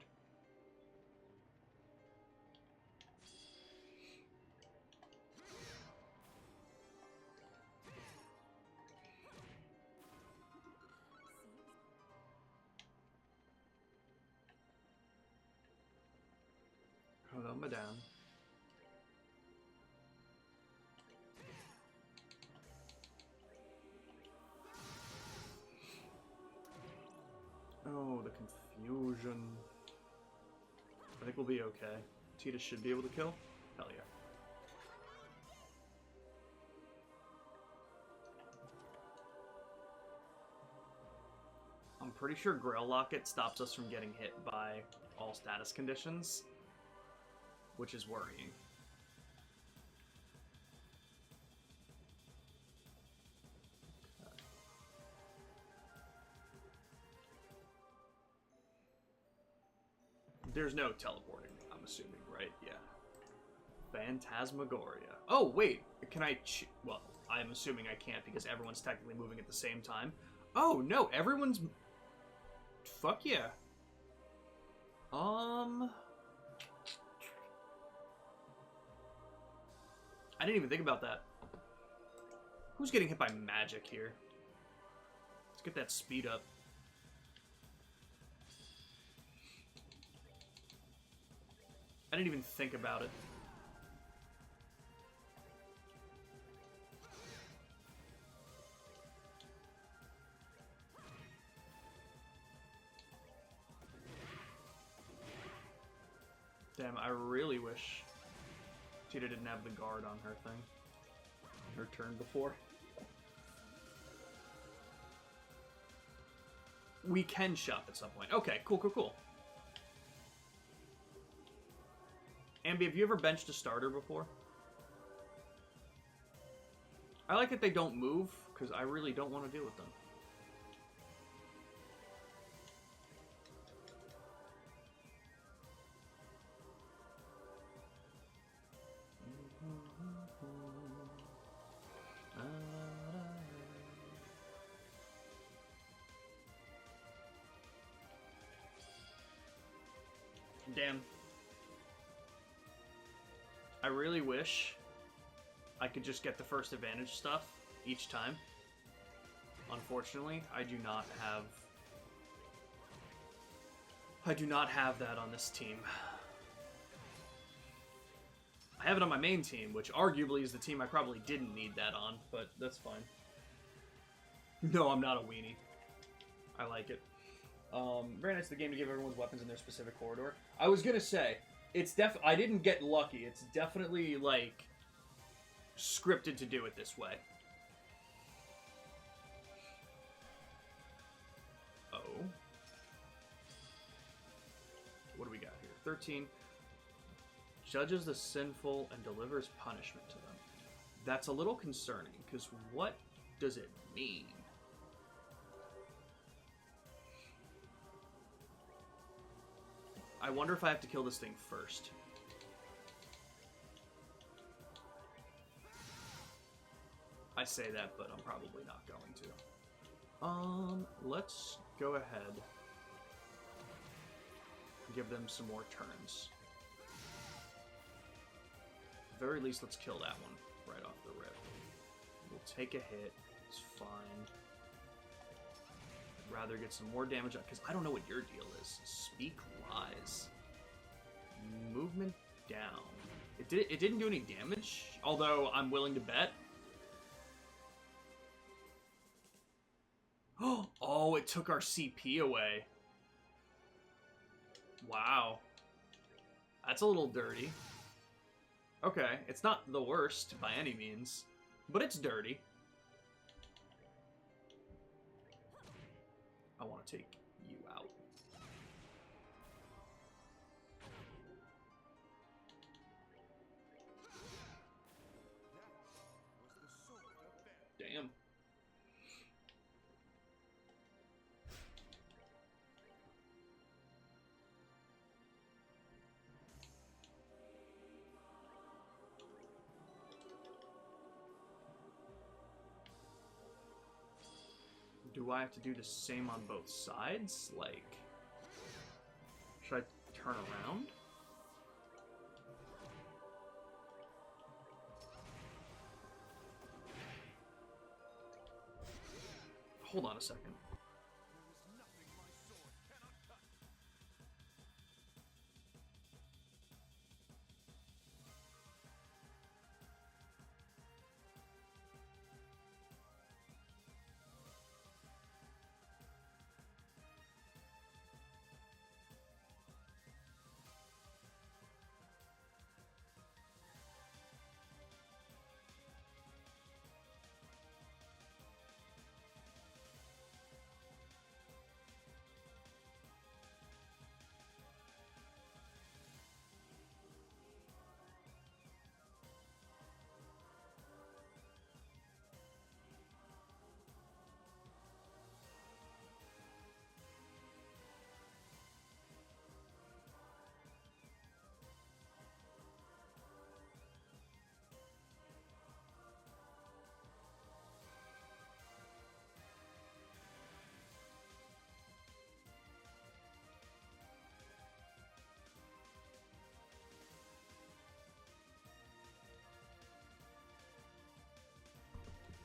Hello, madame. Oh, the confusion. I think we'll be okay. Tita should be able to kill. Hell yeah. I'm pretty sure Grail Locket stops us from getting hit by all status conditions, which is worrying. There's no teleporting, I'm assuming, right? Yeah. Phantasmagoria. Oh, wait. Can I... Well, I'm assuming I can't because everyone's technically moving at the same time. Oh, no. Everyone's... Fuck yeah. I didn't even think about that. Who's getting hit by magic here? Let's get that speed up. I didn't even think about it. Damn, I really wish Tita didn't have the guard on her thing. Her turn before. We can shop at some point. Okay, cool, cool, cool. Ambi, have you ever benched a starter before? I like that they don't move, because I really don't want to deal with them. Damn. I really wish I could just get the first advantage stuff each time. Unfortunately, I do not have that on this team. I have it on my main team, which arguably is the team I probably didn't need that on, but that's fine. No, I'm not a weenie. I like it. Very nice of the game to give everyone's weapons in their specific corridor. I was gonna say, it's I didn't get lucky. It's definitely, like, scripted to do it this way. Oh. What do we got here? 13. Judges the sinful and delivers punishment to them. That's a little concerning, because what does it mean? I wonder if I have to kill this thing first. I say that, but I'm probably not going to. Let's go ahead and give them some more turns. At the very least, let's kill that one right off the rip. We'll take a hit. It's fine. I'd rather get some more damage up, because I don't know what your deal is. Speak lies. Movement down. It didn't do any damage, although I'm willing to bet. Oh, it took our CP away. Wow. That's a little dirty. Okay, it's not the worst by any means, but it's dirty. I want to take you out. Damn. Do I have to do the same on both sides? Like, should I turn around? Hold on a second.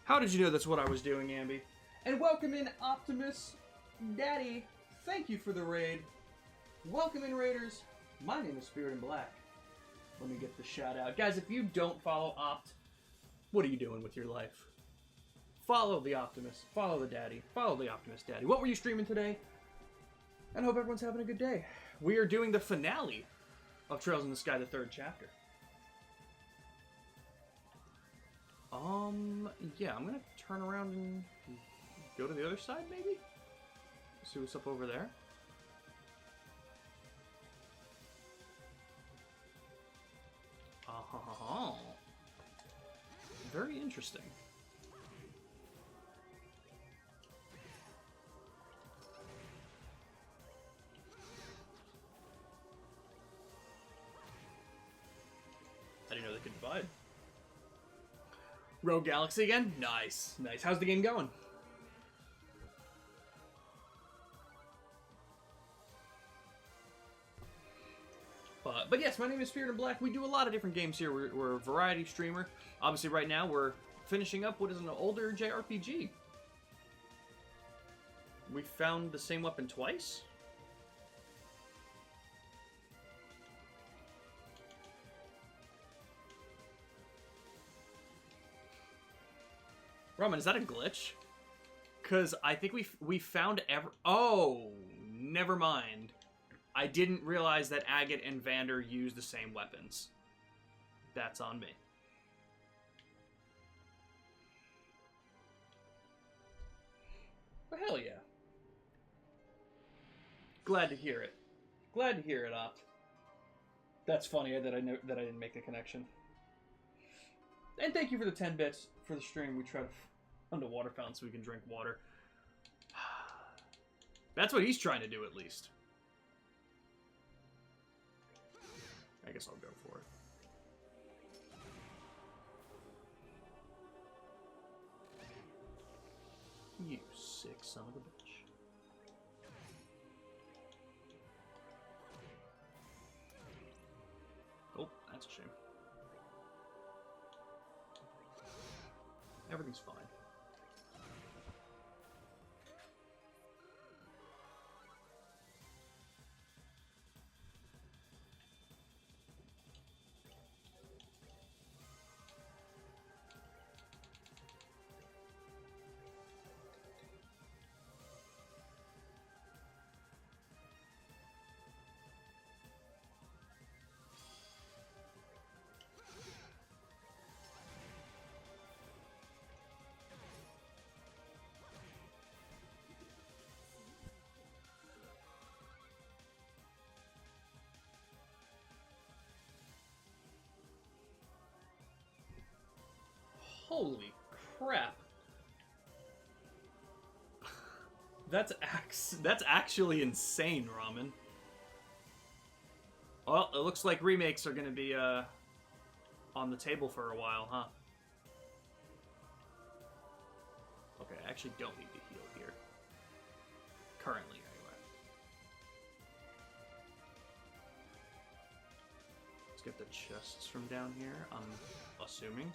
How did you know that's what I was doing, Ambi? And welcome in, Optimus. Daddy, thank you for the raid. Welcome in, Raiders. My name is Spirit in Black. Let me get the shout out. Guys, if you don't follow Opt, what are you doing with your life? Follow the Optimus. Follow the Daddy. Follow the Optimus Daddy. What were you streaming today? And I hope everyone's having a good day. We are doing the finale of Trails in the Sky, the 3rd chapter. Yeah, I'm gonna turn around and go to the other side, maybe? See what's up over there. Oh, very interesting. I didn't know they could divide. Rogue Galaxy again? Nice, nice. How's the game going? But yes, my name is Spirit in Black. We do a lot of different games here. We're a variety streamer. Obviously, right now we're finishing up what is an older JRPG. We found the same weapon twice. Roman, is that a glitch? Because I think we found Oh, never mind. I didn't realize that Agate and Vander use the same weapons. That's on me. But hell yeah. Glad to hear it. Glad to hear it, Opt. That's funny that I didn't make the connection. And thank you for the 10 bits for the stream. We try to fund a water fountain so we can drink water. That's what he's trying to do, at least. I guess I'll go for it. You sick son of a bitch. Oh, that's a shame. Everything's fine. Holy crap. That's actually insane, Ramen. Well, it looks like remakes are going to be on the table for a while, huh? Okay, I actually don't need to heal here. Currently, anyway. Let's get the chests from down here, I'm assuming.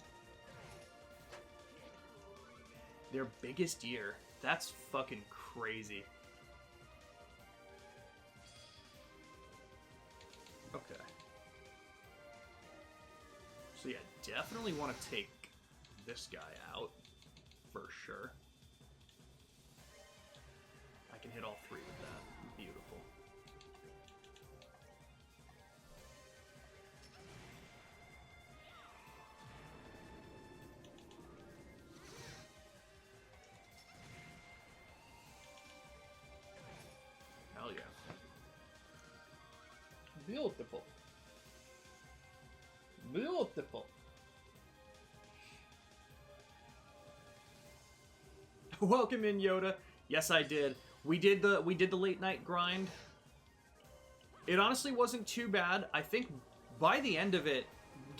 Their biggest year. That's fucking crazy. Okay. So yeah, definitely want to take this guy out. For sure. I can hit all three with that. Beautiful. Hell yeah. Beautiful. Beautiful. Welcome in, Yoda. Yes, I did. We did the late night grind. It honestly wasn't too bad. I think by the end of it,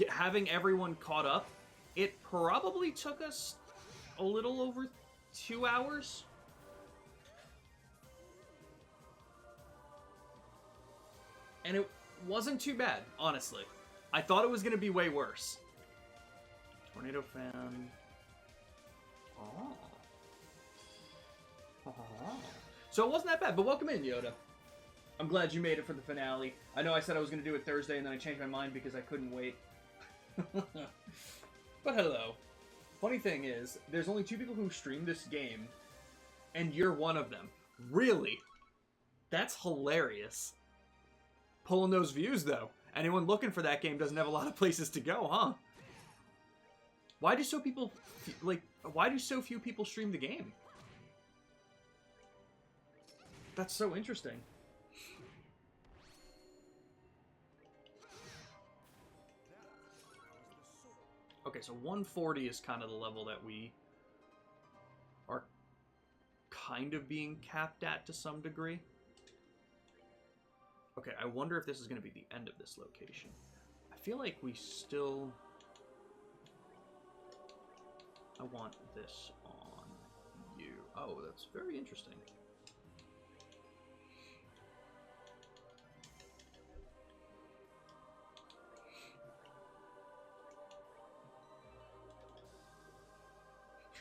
having everyone caught up, it probably took us a little over 2 hours. And it wasn't too bad, honestly. I thought it was going to be way worse. Tornado fan. So it wasn't that bad, but welcome in, Yoda. I'm glad you made it for the finale. I know I said I was going to do it Thursday, and then I changed my mind because I couldn't wait. But hello. Funny thing is, there's only 2 people who stream this game, and you're one of them. Really? That's hilarious. Pulling those views, though. Anyone looking for that game doesn't have a lot of places to go, huh? Why do so few people stream the game? That's so interesting. Okay, so 140 is kind of the level that we are kind of being capped at to some degree. Okay, I wonder if this is going to be the end of this location. I feel like we still... I want this on you. Oh, that's very interesting.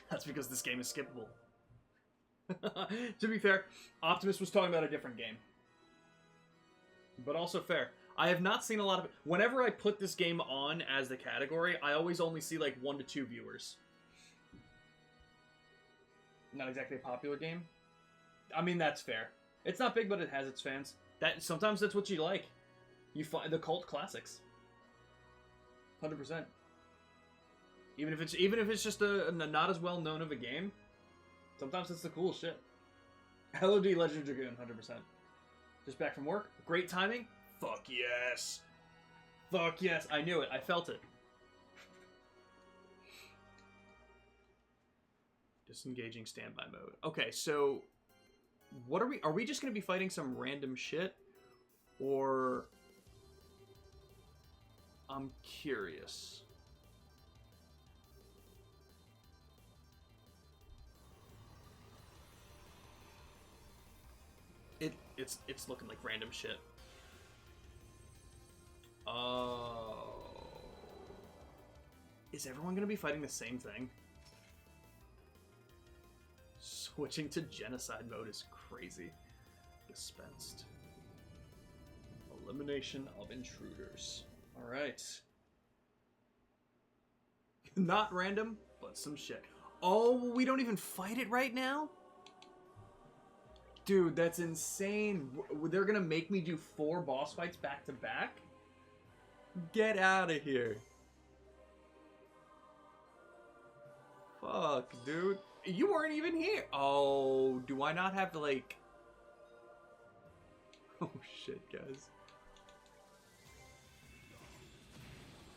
That's because this game is skippable. To be fair, Optimus was talking about a different game. But also fair. I have not seen a lot of it. Whenever I put this game on as the category, I always only see like 1 to 2 viewers. Not exactly a popular game. I mean, that's fair. It's not big, but it has its fans. Sometimes that's what you like. You find the cult classics. 100%. Even if it's just a not as well known of a game, sometimes it's the cool shit. LOD Legend Dragoon, 100%. Just back from work. Great timing. Fuck yes. Fuck yes. I knew it. I felt it. Disengaging standby mode. Okay, so what are we just going to be fighting some random shit? Or I'm curious. It's looking like random shit. Oh. Is everyone going to be fighting the same thing? Switching to genocide mode is crazy. Dispensed. Elimination of intruders. Alright. Not random, but some shit. Oh, we don't even fight it right now? Dude, that's insane. They're gonna make me do 4 boss fights back to back? Get out of here. Fuck, dude. You weren't even here. Oh, do I not have to, like... Oh, shit, guys.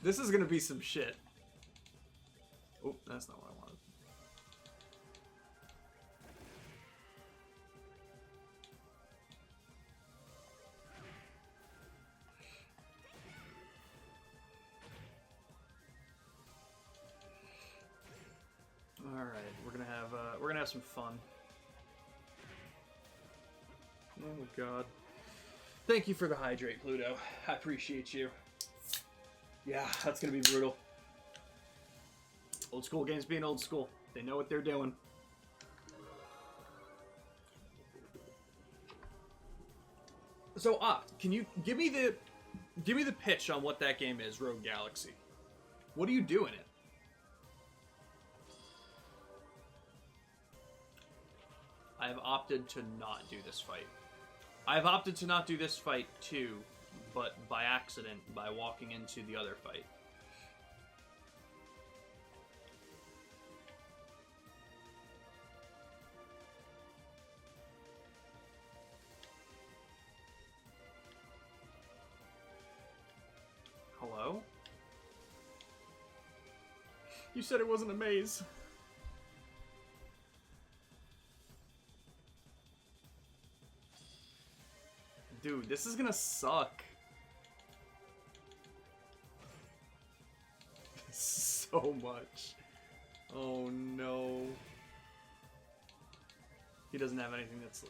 This is gonna be some shit. Oh, that's not what I wanted. All right, we're gonna have some fun. Oh god! Thank you for the hydrate, Pluto. I appreciate you. Yeah, that's gonna be brutal. Old school games being old school. They know what they're doing. So, can you give me the pitch on what that game is, Rogue Galaxy? What do you do in it? I have opted to not do this fight. I have opted to not do this fight too, but by accident, by walking into the other fight. Hello? You said it wasn't a maze. Dude, this is gonna suck. So much. Oh no. He doesn't have anything that's...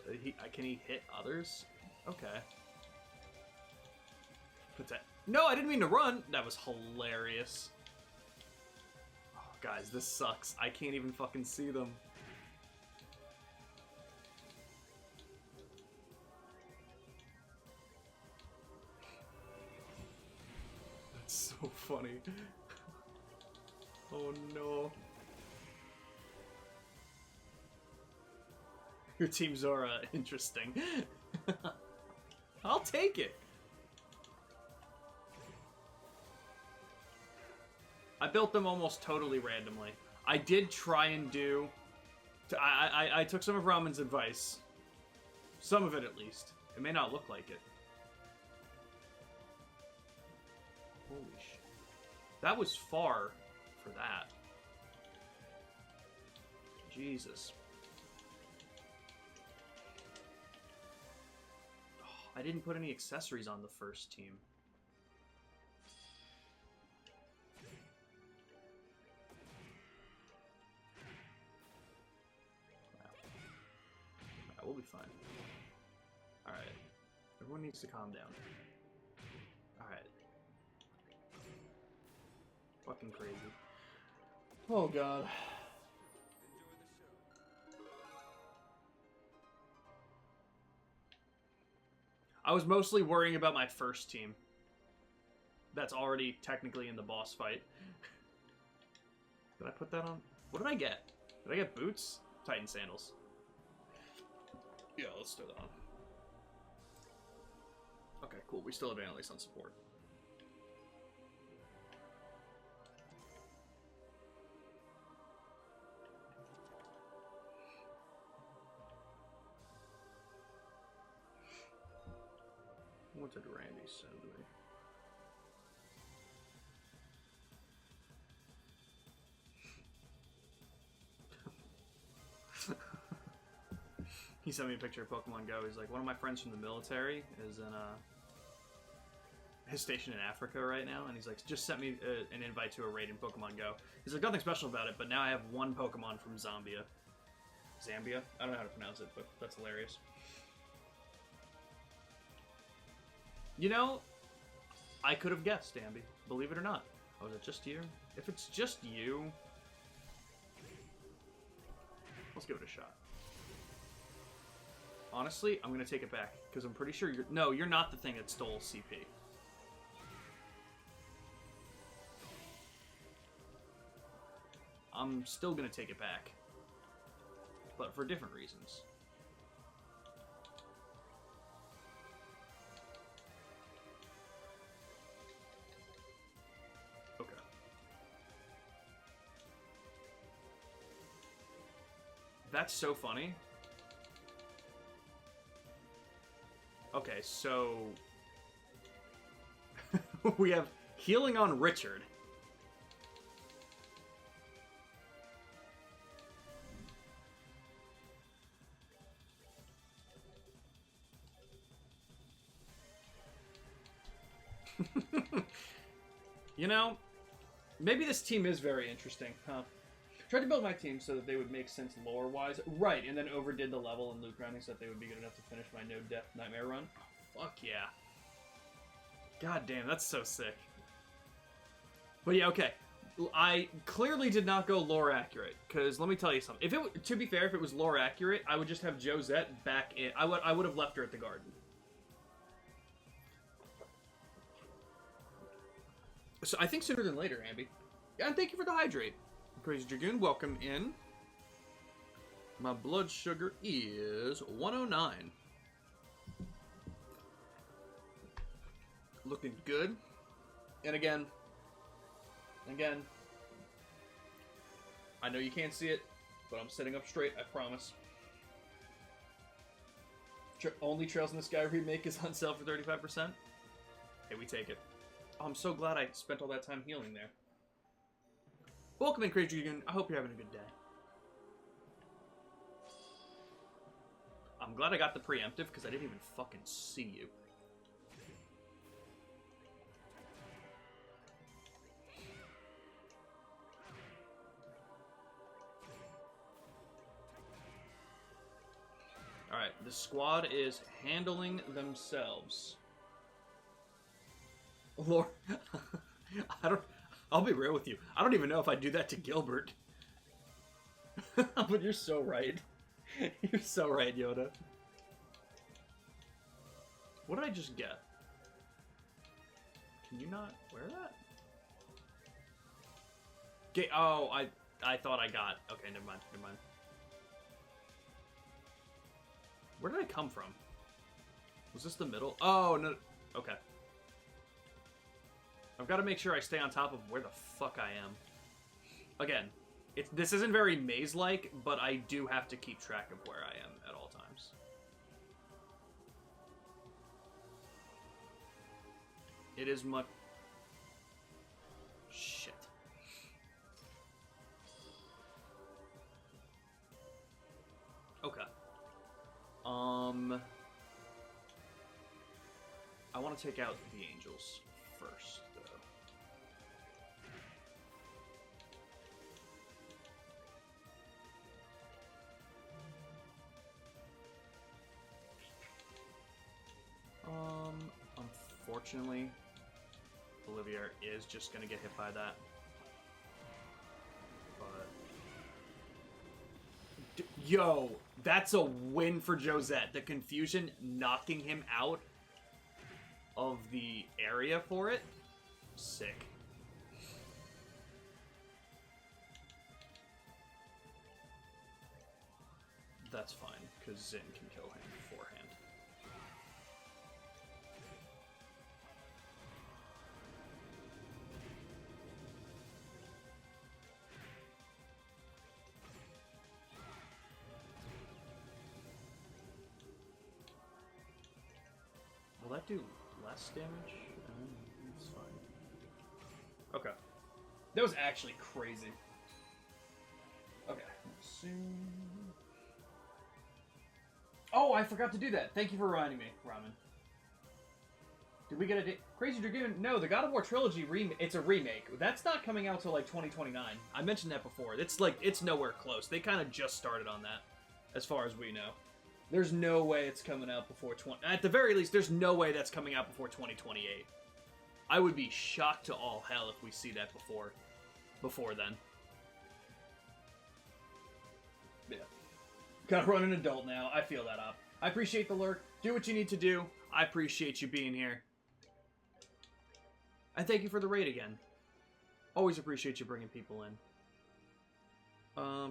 Can he hit others? Okay. Put that... No, I didn't mean to run! That was hilarious. Oh Guys, this sucks. I can't even fucking see them. That's so funny. Oh no. Your teams are interesting. I'll take it. I built them almost totally randomly. I did try and do... I took some of Ramen's advice. Some of it, at least. It may not look like it. Holy shit. That was far for that. Jesus. Oh, I didn't put any accessories on the first team. We'll be fine. Alright. Everyone needs to calm down. Alright. Fucking crazy. Oh god. I was mostly worrying about my first team. That's already technically in the boss fight. Did I put that on? What did I get? Did I get boots? Titan sandals. Yeah, let's throw that on. Okay, cool. We still have Annalise on support. What did Randy send me? He sent me a picture of Pokemon Go. He's like, one of my friends from the military is in his station in Africa right now, and he's like, just sent me an invite to a raid in Pokemon Go. He's like, nothing special about it, but now I have one Pokemon from Zambia. Zambia? I don't know how to pronounce it, but that's hilarious. You know, I could have guessed, Ambi. Believe it or not. Oh, is it just you? If it's just you, let's give it a shot. Honestly, I'm going to take it back, because I'm pretty sure you're... No, you're not the thing that stole CP. I'm still going to take it back. But for different reasons. Okay. That's so funny. Okay, so... we have healing on Richard. You know, maybe this team is very interesting, huh? Tried to build my team so that they would make sense lore-wise. Right, and then overdid the level and loot grinding so that they would be good enough to finish my no-death nightmare run. Fuck yeah. God damn, that's so sick. But yeah, okay. I clearly did not go lore accurate, because let me tell you something. If it, to be fair, if it was lore accurate, I would just have Josette back in. I would have left her at the garden. So I think sooner than later, Ambi. Yeah, and thank you for the hydrate. Crazy Dragoon, welcome in. My blood sugar is 109. Looking good. And again, I know you can't see it, but I'm sitting up straight, I promise. Only Trails in the Sky remake is on sale for 35%. Hey, we take it. Oh, I'm so glad I spent all that time healing there. Welcome in, Crazy Dragoon. I hope you're having a good day. I'm glad I got the preemptive, because I didn't even fucking see you. Alright, the squad is handling themselves. Lord, I I'll be real with you. I don't even know if I'd do that to Gilbert. But you're so right. You're so right, Yoda. What did I just get? Can you not wear that? Oh, I thought I got... Okay, never mind, never mind. Where did I come from? Was this the middle? Oh, no. Okay. I've got to make sure I stay on top of where the fuck I am. Again, this isn't very maze-like, but I do have to keep track of where I am at all times. It is much... Shit. Okay. I want to take out the angels first, though. Unfortunately, Olivia is just gonna get hit by that. But yo, that's a win for Josette. The confusion knocking him out of the area for it. Sick. That's fine, because Zin can kill him beforehand. Will that do less damage? It's fine. Okay. That was actually crazy. Okay. Let's see. Oh, I forgot to do that. Thank you for reminding me, Ramen. Did we get a Crazy Dragoon? No, the God of War trilogy it's a remake. That's not coming out till like 2029. I mentioned that before. It's nowhere close. They kind of just started on that, as far as we know. There's no way it's coming out before at the very least, there's no way that's coming out before 2028. I would be shocked to all hell if we see that before then. Yeah. Gotta run an adult now. I feel that up. I appreciate the lurk. Do what you need to do. I appreciate you being here. And thank you for the raid again. Always appreciate you bringing people in.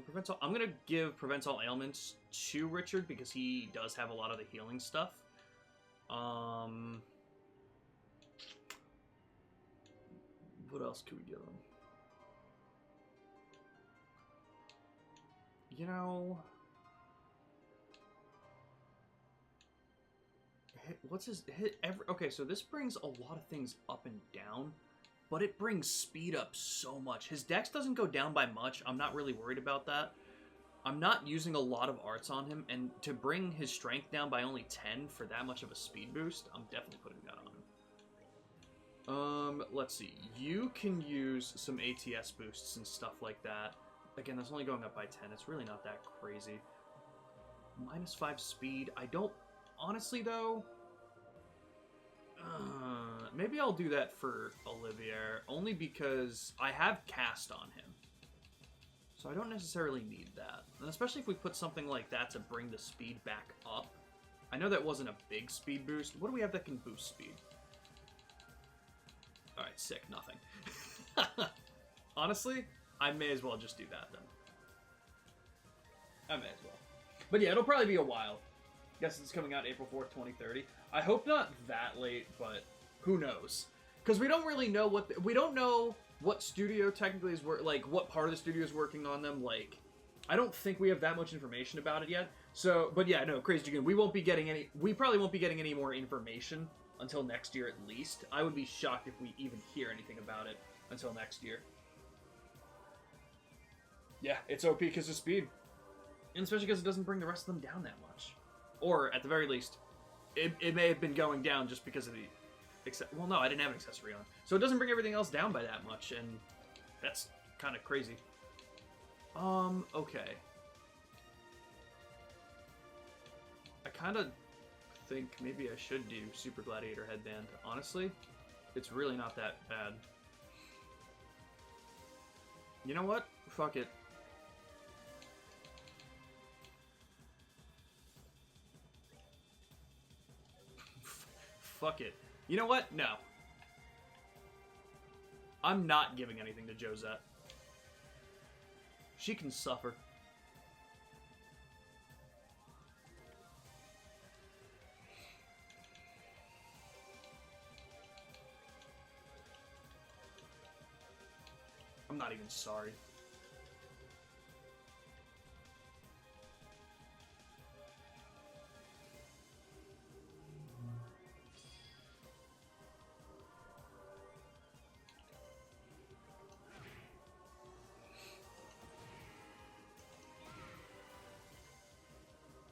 Prevents all, I'm gonna give Prevents All Ailments to Richard because he does have a lot of the healing stuff. What else could we give him? You know, what's his okay, so this brings a lot of things up and down, but it brings speed up so much. His dex doesn't go down by much. I'm not really worried about that. I'm not using a lot of arts on him, and to bring his strength down by only 10 for that much of a speed boost, I'm definitely putting that on him. Let's see. You can use some ATS boosts and stuff like that. Again, that's only going up by 10. It's really not that crazy. -5 speed. I don't... Honestly, though... maybe I'll do that for Olivier, only because I have cast on him. So I don't necessarily need that. And especially if we put something like that to bring the speed back up. I know that wasn't a big speed boost. What do we have that can boost speed? Alright, sick. Nothing. Honestly, I may as well just do that then. I may as well. But yeah, it'll probably be a while. Guess it's coming out April 4th, 2030. I hope not that late, but who knows? Because we don't really know we don't know what studio technically is like what part of the studio is working on them. Like, I don't think we have that much information about it yet. So, but yeah, no, Crazy Dragoon. We probably won't be getting any more information until next year at least. I would be shocked if we even hear anything about it until next year. Yeah, it's OP because of speed. And especially because it doesn't bring the rest of them down that much. Or, at the very least, it may have been going down just because of the... Well, no, I didn't have an accessory on. So it doesn't bring everything else down by that much, and that's kind of crazy. Okay. I kind of think maybe I should do Super Gladiator Headband. Honestly, it's really not that bad. You know what? Fuck it. Fuck it. You know what? No. I'm not giving anything to Josette. She can suffer. I'm not even sorry.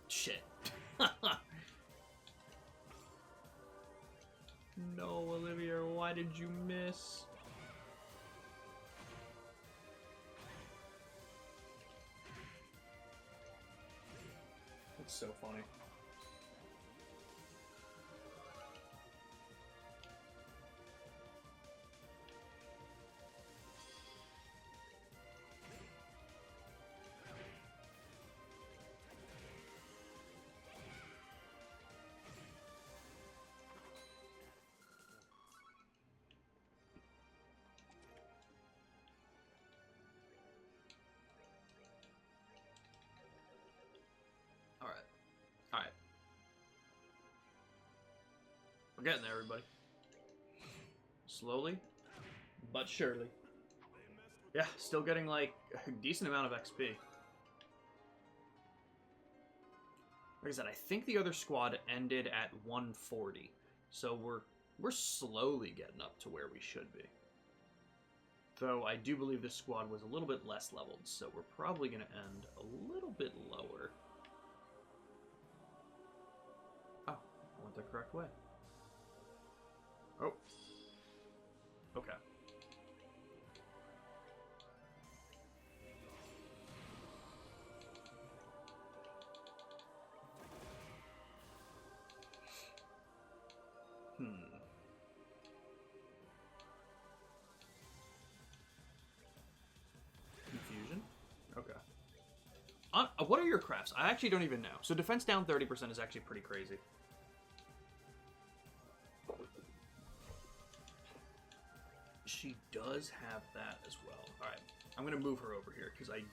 Shit. No, Olivia, why did you miss? That's so funny. Alright. Alright. We're getting there, everybody. Slowly, but surely. Yeah, still getting, like, a decent amount of XP. Like I said, I think the other squad ended at 140. So we're slowly getting up to where we should be. Though I do believe this squad was a little bit less leveled, so we're probably going to end a little bit lower. Oh, I went the correct way. Oh. Okay. Confusion? Okay. What are your crafts? I actually don't even know. So defense down 30% is actually pretty crazy. She does have that as well. Alright. I'm going to move her over here because I...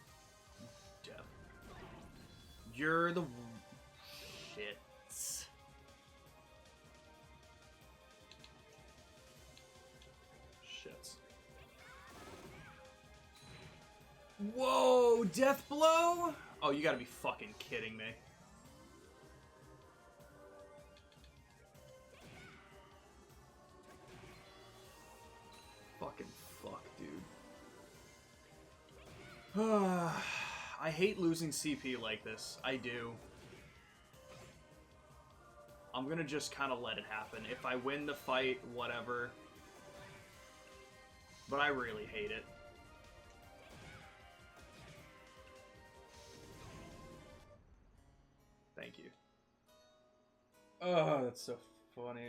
You're the... Shit. Shits. Whoa! Death blow? Oh, you gotta be fucking kidding me. Fucking fuck, dude. I hate losing CP like this. I do. I'm gonna just kind of let it happen. If I win the fight, whatever. But I really hate it. Thank you. Oh, that's so funny.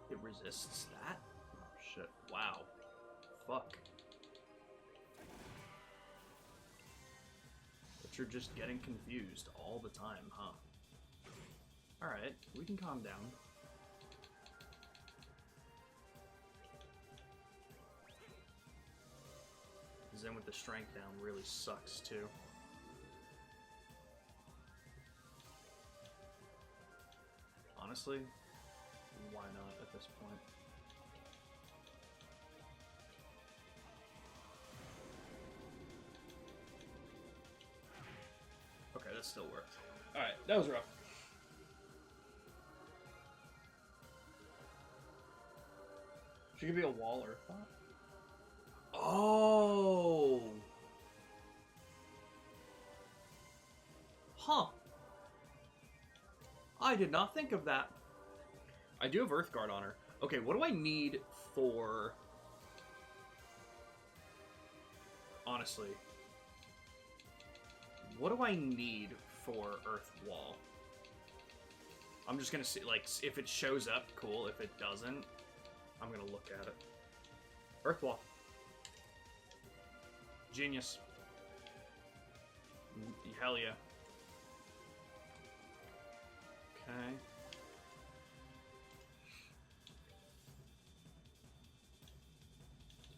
It resists that? Oh, shit. Wow. Fuck. But you're just getting confused all the time, huh? Alright, we can calm down. Zen with the strength down really sucks, too. Honestly, why not at this point? Okay, that still worked. Alright, that was rough. She could be a waller. Oh! Huh. I did not think of that. I do have Earthguard on her. Okay, what do I need for... Honestly. What do I need for Earth Wall? I'm just gonna see, like, if it shows up, cool. If it doesn't, I'm gonna look at it. Earth Wall. Genius. Hell yeah. Okay.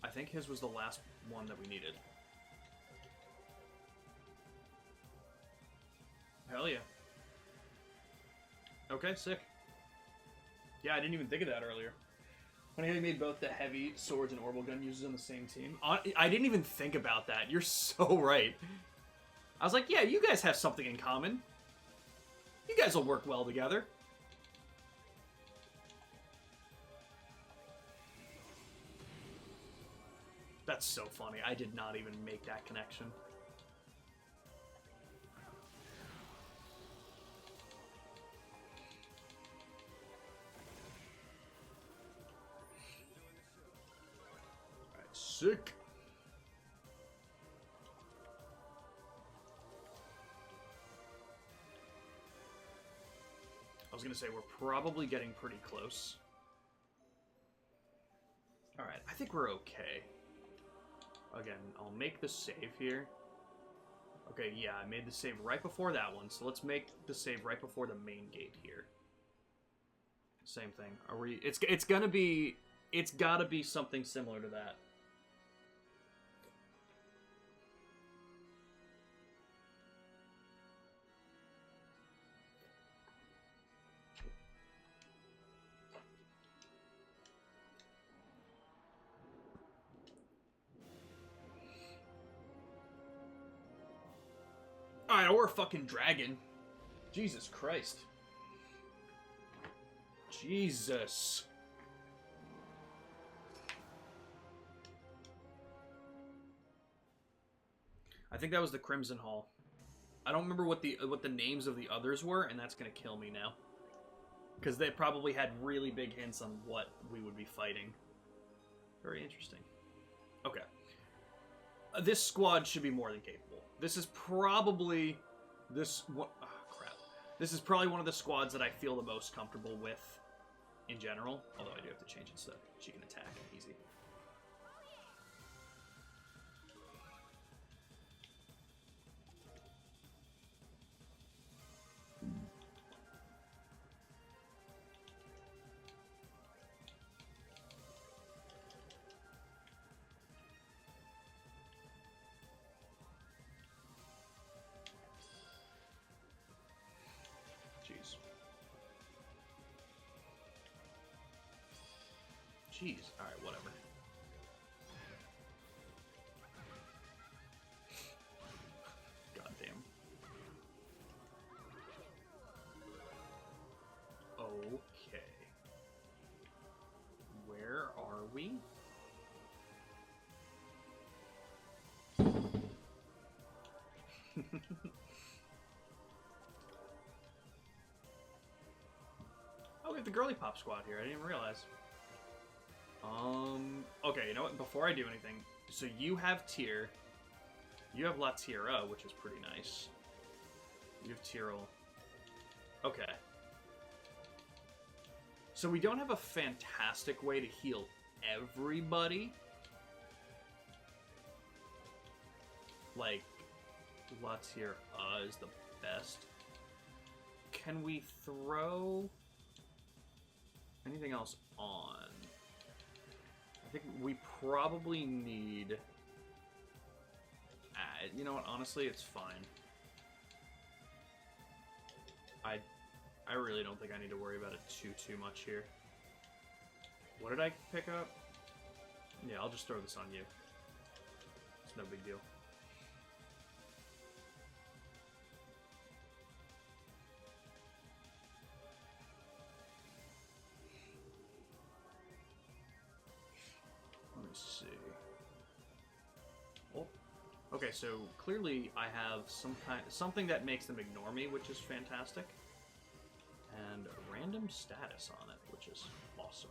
I think his was the last one that we needed. Hell yeah. Okay, sick. Yeah, I didn't even think of that earlier. When I made both the heavy swords and orbital gun users on the same team. I didn't even think about that. You're so right. I was like, yeah, you guys have something in common. You guys will work well together. That's so funny. I did not even make that connection. Alright, sick. I was gonna say, we're probably getting pretty close. Alright, I think we're okay. Again, I'll make the save here. Okay, yeah, I made the save right before that one, so let's make the save right before the main gate here. Same thing. Are we... It's gotta be something similar to that. Alright, or a fucking dragon. Jesus Christ. Jesus. I think that was the Crimson Hall. I don't remember what the names of the others were, and that's gonna kill me now. Because they probably had really big hints on what we would be fighting. Very interesting. Okay. This squad should be more than capable. This is probably... Oh, crap. This is probably one of the squads that I feel the most comfortable with in general. Although I do have to change it so that she can attack easy. Jeez. Alright, whatever. Goddamn. Okay. Where are we? Oh, we have the Girly Pop squad here. I didn't even realize. Okay, you know what? Before I do anything, so you have Tyr. You have La Tierra, which is pretty nice. You have Tyrell. Okay. So we don't have a fantastic way to heal everybody. Like, La Tierra is the best. Can we throw anything else on? I think we probably need... you know what? Honestly, it's fine. I really don't think I need to worry about it too much here. What did I pick up? Yeah, I'll just throw this on you. It's no big deal. Let me see. Oh. Okay, so clearly I have something that makes them ignore me, which is fantastic. And a random status on it, which is awesome.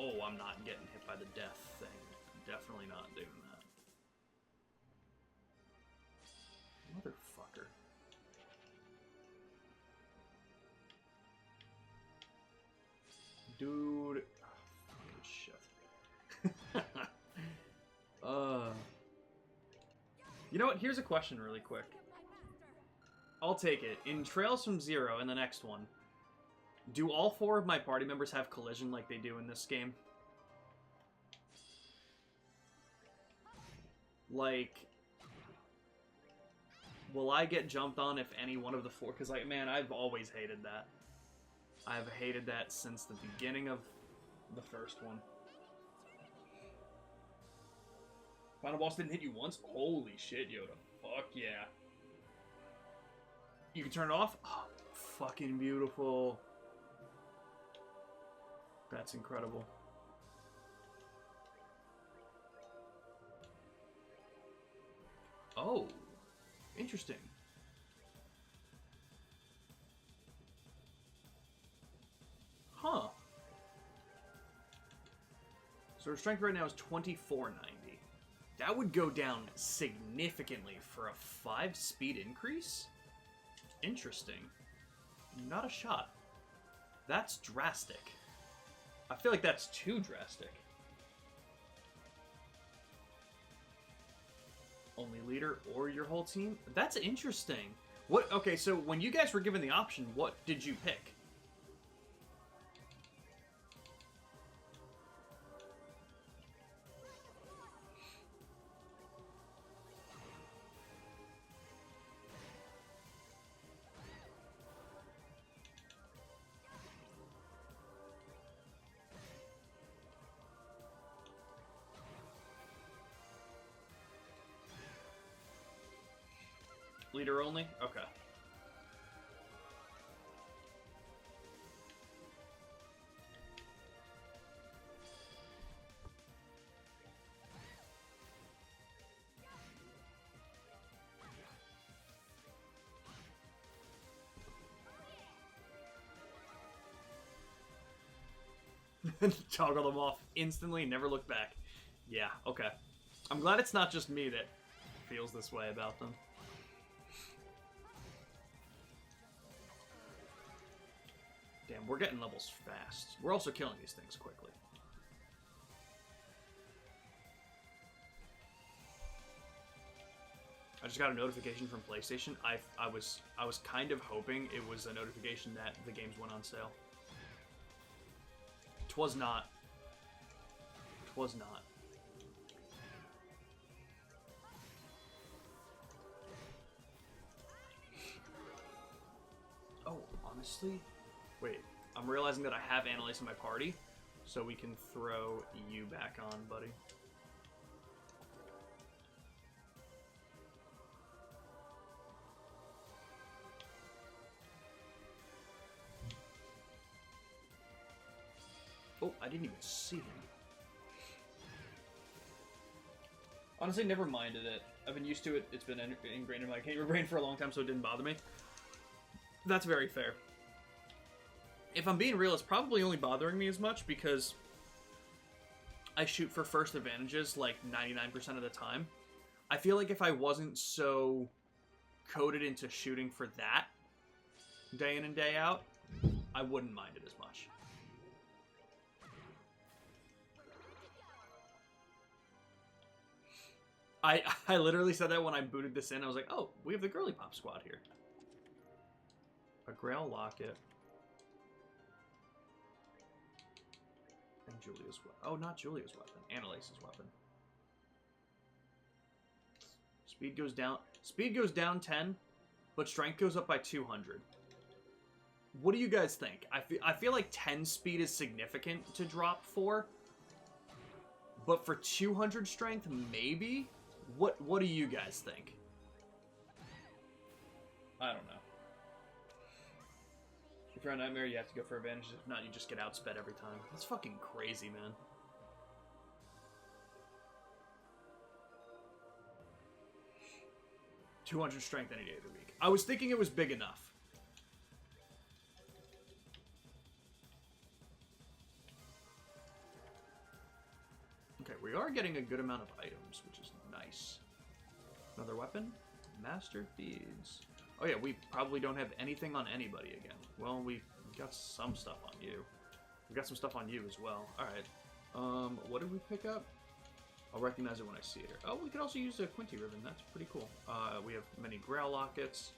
Oh, I'm not getting hit by the death thing. Definitely not doing that. Motherfucker. Dude. Oh, fucking shit. You know what? Here's a question really quick. I'll take it. In Trails from Zero, in the next one, do all 4 of my party members have collision like they do in this game? Like, will I get jumped on if any one of the 4? Because, like, man, I've always hated that. I've hated that since the beginning of the first one. Final boss didn't hit you once? Holy shit, Yoda. Fuck yeah. You can turn it off? Oh, fucking beautiful. That's incredible. Oh, interesting. Huh. So her strength right now is 2490. That would go down significantly for a 5 speed increase? Interesting. Not a shot. That's drastic. I feel like that's too drastic. Only leader or your whole team? That's interesting. What? Okay, so when you guys were given the option, what did you pick? Leader only? Okay. Toggle them off instantly, never look back. Yeah, okay. I'm glad it's not just me that feels this way about them. Damn, we're getting levels fast. We're also killing these things quickly. I just got a notification from PlayStation. I was kind of hoping it was a notification that the games went on sale. 'Twas not. 'Twas not. Oh, honestly? Wait, I'm realizing that I have Annalise in my party, so we can throw you back on, buddy. Oh, I didn't even see him. Honestly, never minded it. I've been used to it. It's been ingrained in my gamer brain for a long time, so it didn't bother me. That's very fair. If I'm being real, it's probably only bothering me as much because I shoot for first advantages like 99% of the time. I feel like if I wasn't so coded into shooting for that day in and day out, I wouldn't mind it as much. I literally said that when I booted this in. I was like, oh, we have the Girly Pop squad here. A Grail Locket. And Julia's weapon. Oh, not Julia's weapon. Annalise's weapon. Speed goes down. Speed goes down 10, but strength goes up by 200. What do you guys think? I feel like 10 speed is significant to drop for. But for 200 strength, maybe? What do you guys think? I don't know. If you're on Nightmare, you have to go for advantage. If not, you just get outsped every time. That's fucking crazy, man. $200 strength any day of the week. I was thinking it was big enough. are getting a good amount of items, which is nice. Another weapon? Master Thieves. Oh yeah, we probably don't have anything on anybody again. Well, we got some stuff on you. We got some stuff on you as well. Alright. What did we pick up? I'll recognize it when I see it here. Oh, we could also use a Quinty ribbon. That's pretty cool. We have many Grail lockets.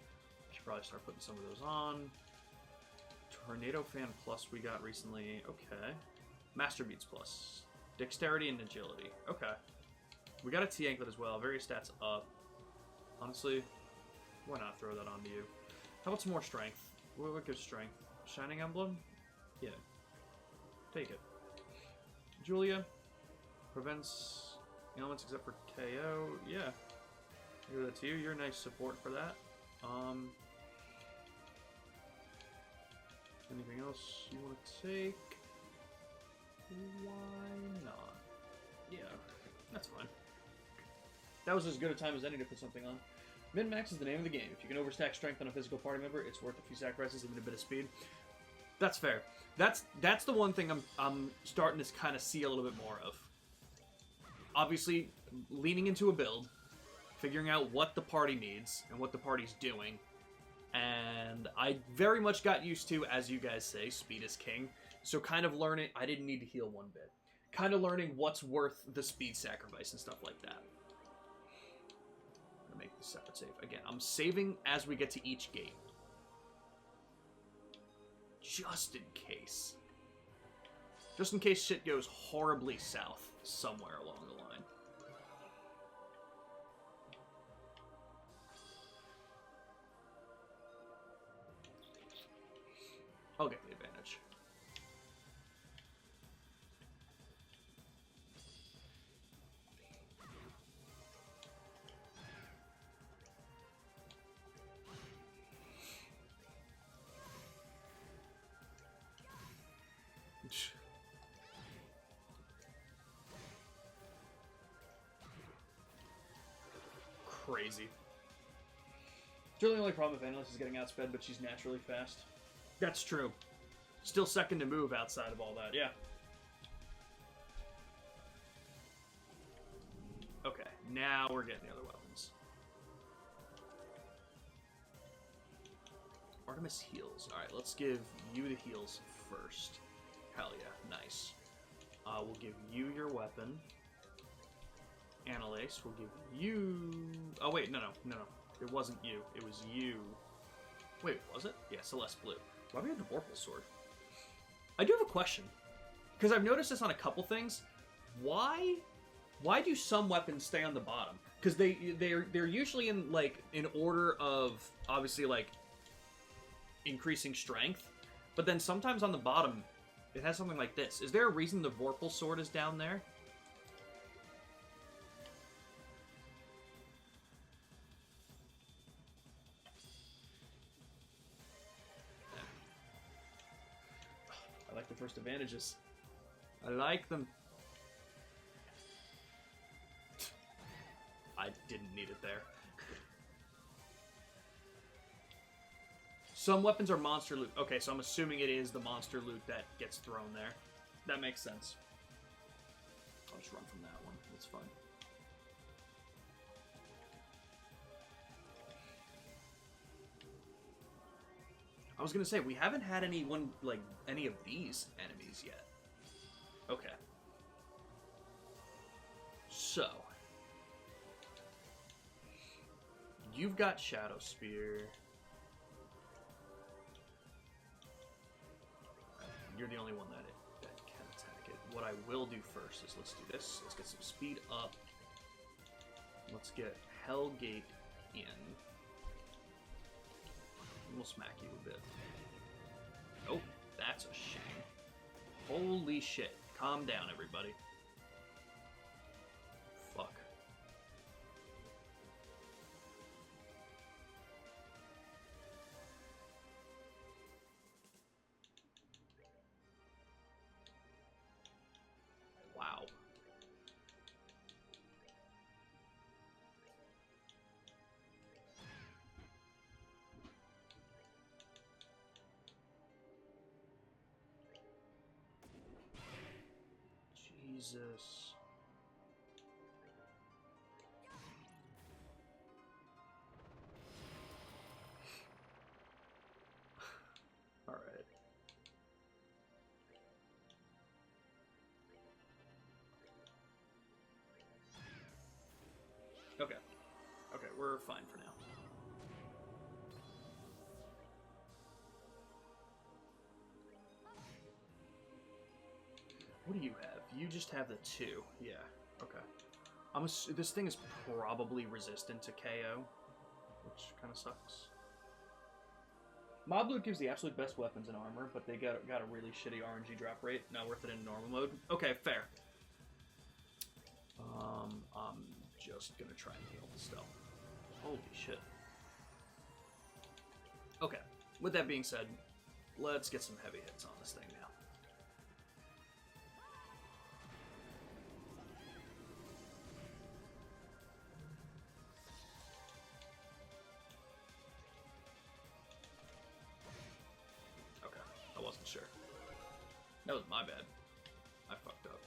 Should probably start putting some of those on. Tornado Fan Plus we got recently. Okay. Master Beats Plus. Dexterity and Agility. Okay. We got a T-Anklet as well. Various stats up. Honestly, why not throw that onto you? How about some more Strength? What gives Strength? Shining Emblem? Yeah. Take it. Julia. Prevents ailments except for KO. Yeah. Give that to you. You're a nice support for that. Anything else you want to take? Why not? Yeah, that's fine. That was as good a time as any to put something on. Min-max is the name of the game. If you can overstack strength on a physical party member, it's worth a few sacrifices, even a bit of speed. That's fair. That's the one thing I'm starting to kind of see a little bit more of. Obviously, leaning into a build, figuring out what the party needs and what the party's doing. And I very much got used to, as you guys say, speed is king. So kind of learning, I didn't need to heal one bit. Kind of learning what's worth the speed sacrifice and stuff like that. I'm going to make this separate save. Again, I'm saving as we get to each gate. Just in case. Just in case shit goes horribly south somewhere along the line. I'll get the advantage. Crazy. Still the only problem with Analyst is getting outsped, but she's naturally fast. That's true. Still second to move outside of all that, yeah. Okay, now we're getting the other weapons. Artemis heals. Alright, let's give you the heals first. Hell yeah, nice. We'll give you your weapon. Annalise, we'll give you... Oh, wait, no. It wasn't you. It was you. Wait, was it? Yeah, Celeste Blue. Why do we have the Vorpal Sword? I do have a question. Because I've noticed this on a couple things. Why do some weapons stay on the bottom? Because they're usually in order of, obviously, like, increasing strength. But then sometimes on the bottom, it has something like this. Is there a reason the Vorpal Sword is down there? I like the first advantages. I like them. I didn't need it there. Some weapons are monster loot. Okay, so I'm assuming it is the monster loot that gets thrown there. That makes sense. I'll just run from that one. That's fine. I was gonna say, we haven't had any of these enemies yet. Okay. So. You've got Shadow Spear. You're the only one that can attack it. What I will do first is let's do this. Let's get some speed up. Let's get Hellgate in. We'll smack you a bit. Oh, that's a shame. Holy shit. Calm down, everybody. Fuck. Wow. Jesus. Okay. Okay, we're fine for now. What do you have? You just have the 2. Yeah. Okay. This thing is probably resistant to KO, which kind of sucks. Mob Loot gives the absolute best weapons and armor, but they got a really shitty RNG drop rate. Not worth it in normal mode. Okay, fair. I'm just gonna try and heal the stealth. Holy shit. Okay, with that being said, let's get some heavy hits on this thing now. Okay, I wasn't sure. That was my bad. I fucked up.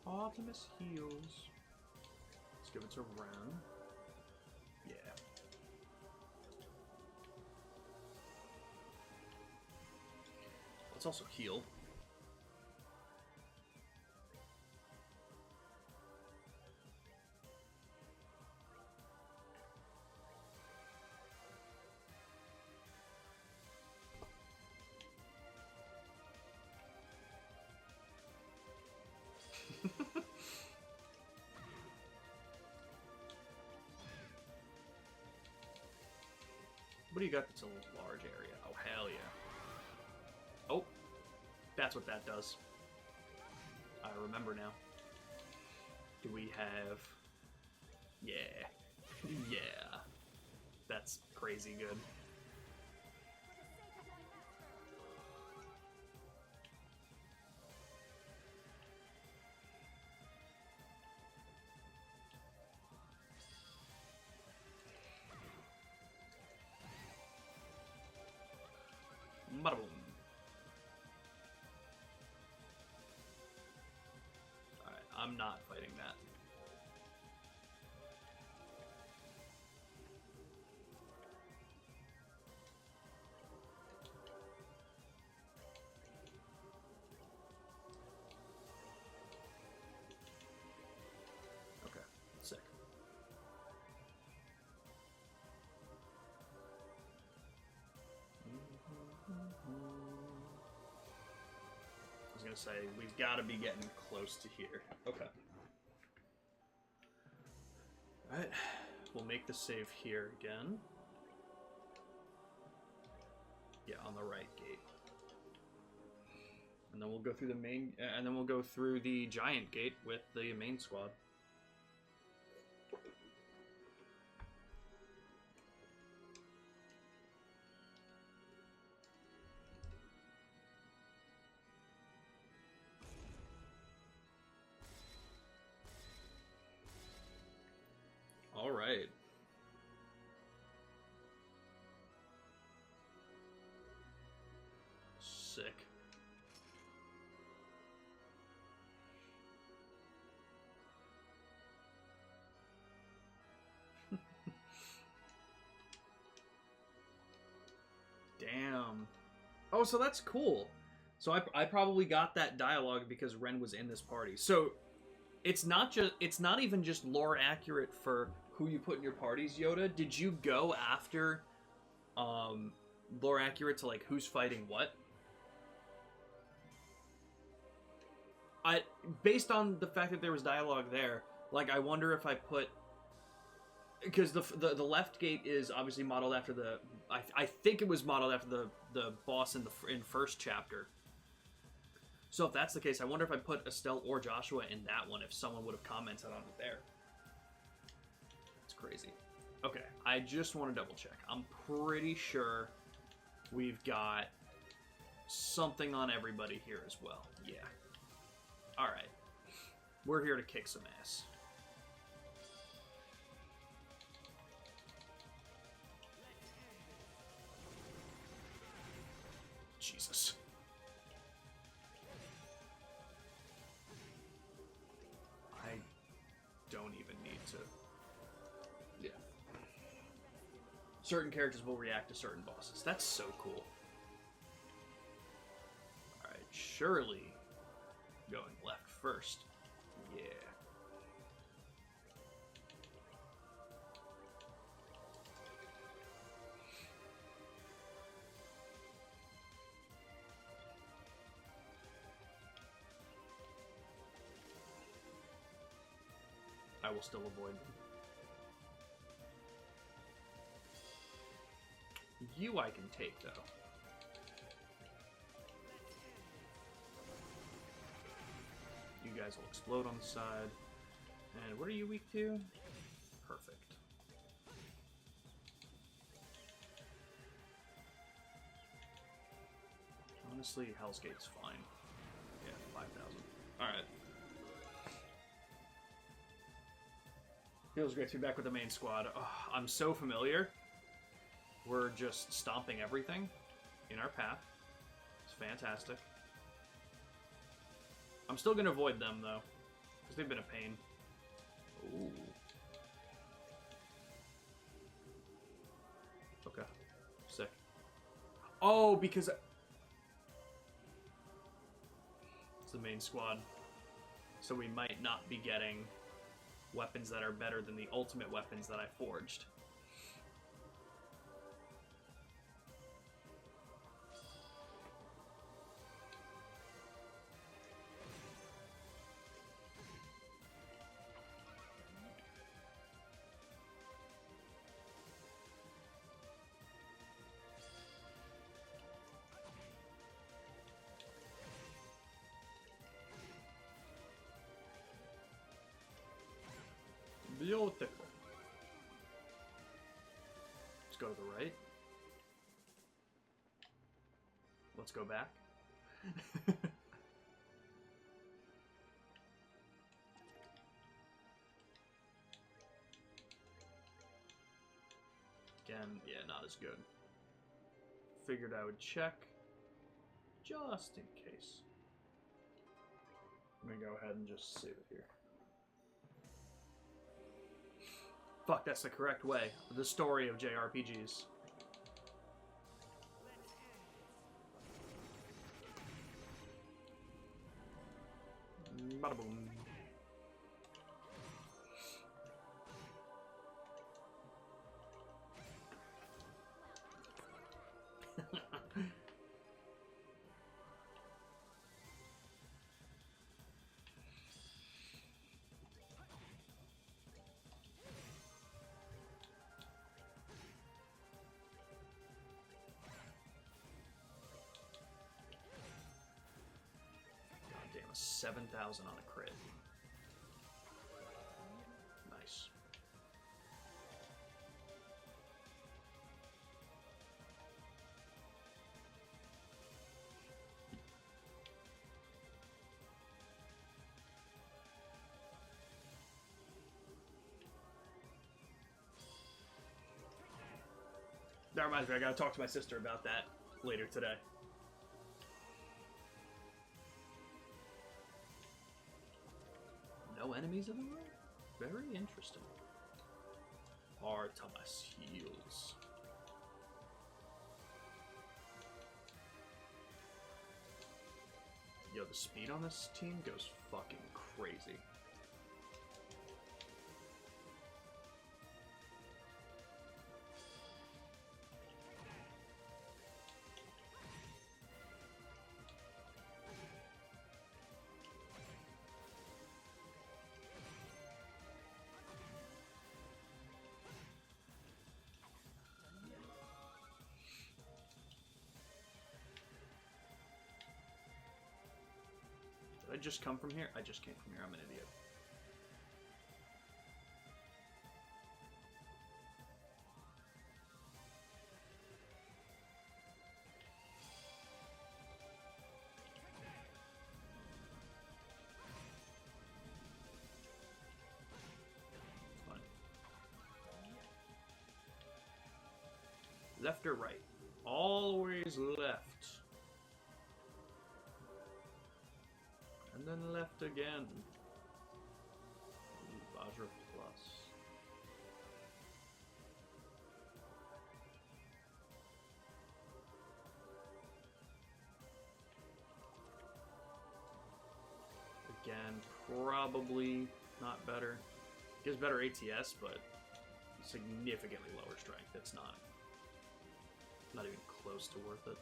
Optimus heals. Let's give it to Ren. Yeah. Let's also heal. What do you got that's a large area? Oh, hell yeah. Oh, that's what that does. I remember now. Do we have... Yeah. Yeah. That's crazy good. Bada boom. Alright, I'm not fighting that. Okay, sick. I was gonna say, we've got to be getting close to here. Okay. Alright, we'll make the save here again. Yeah, on the right gate. And then we'll go through the main, and then we'll go through the giant gate with the main squad. All right. Sick. Damn. Oh, so that's cool. So I probably got that dialogue because Ren was in this party. So it's not even just lore accurate for who you put in your parties, Yoda. Did you go after lore accurate to like who's fighting what? Based on the fact that there was dialogue there, like I wonder if I put, because the left gate is obviously modeled after the I think it was modeled after the boss in first chapter. So if that's the case, I wonder if I put Estelle or Joshua in that one, if someone would have commented on it there. That's crazy. Okay, I just want to double check. I'm pretty sure we've got something on everybody here as well. Yeah. Alright. We're here to kick some ass. Jesus. I don't even need to... Yeah. Certain characters will react to certain bosses. That's so cool. Alright, Shirley going left first. Yeah. I will still avoid them. You I can take, though. You guys will explode on the side. And what are you weak to? Perfect. Honestly, Hell's Gate's fine. Yeah, 5,000. Alright. Feels great to be back with the main squad. Oh, I'm so familiar. We're just stomping everything in our path. It's fantastic. I'm still going to avoid them, though, because they've been a pain. Ooh. Okay. Sick. Oh, because... it's the main squad. So we might not be getting weapons that are better than the ultimate weapons that I forged. Beautiful. Let's go to the right. Let's go back. Again, yeah, not as good. Figured I would check just in case. I'm gonna go ahead and just save it here. Fuck, that's the correct way. The story of JRPGs. Bada boom. Damn, a 7,000 on a crit. Nice. That reminds me, I gotta talk to my sister about that later today. No enemies in the room? Very interesting. Artemis heals. Yo, the speed on this team goes fucking crazy. Did I just come from here? I just came from here. I'm an idiot. Fine. Left or right? Always left. And then left again. Ooh, Vajra Plus. Again, probably not better. Gives better ATS, but significantly lower strength. It's not even close to worth it.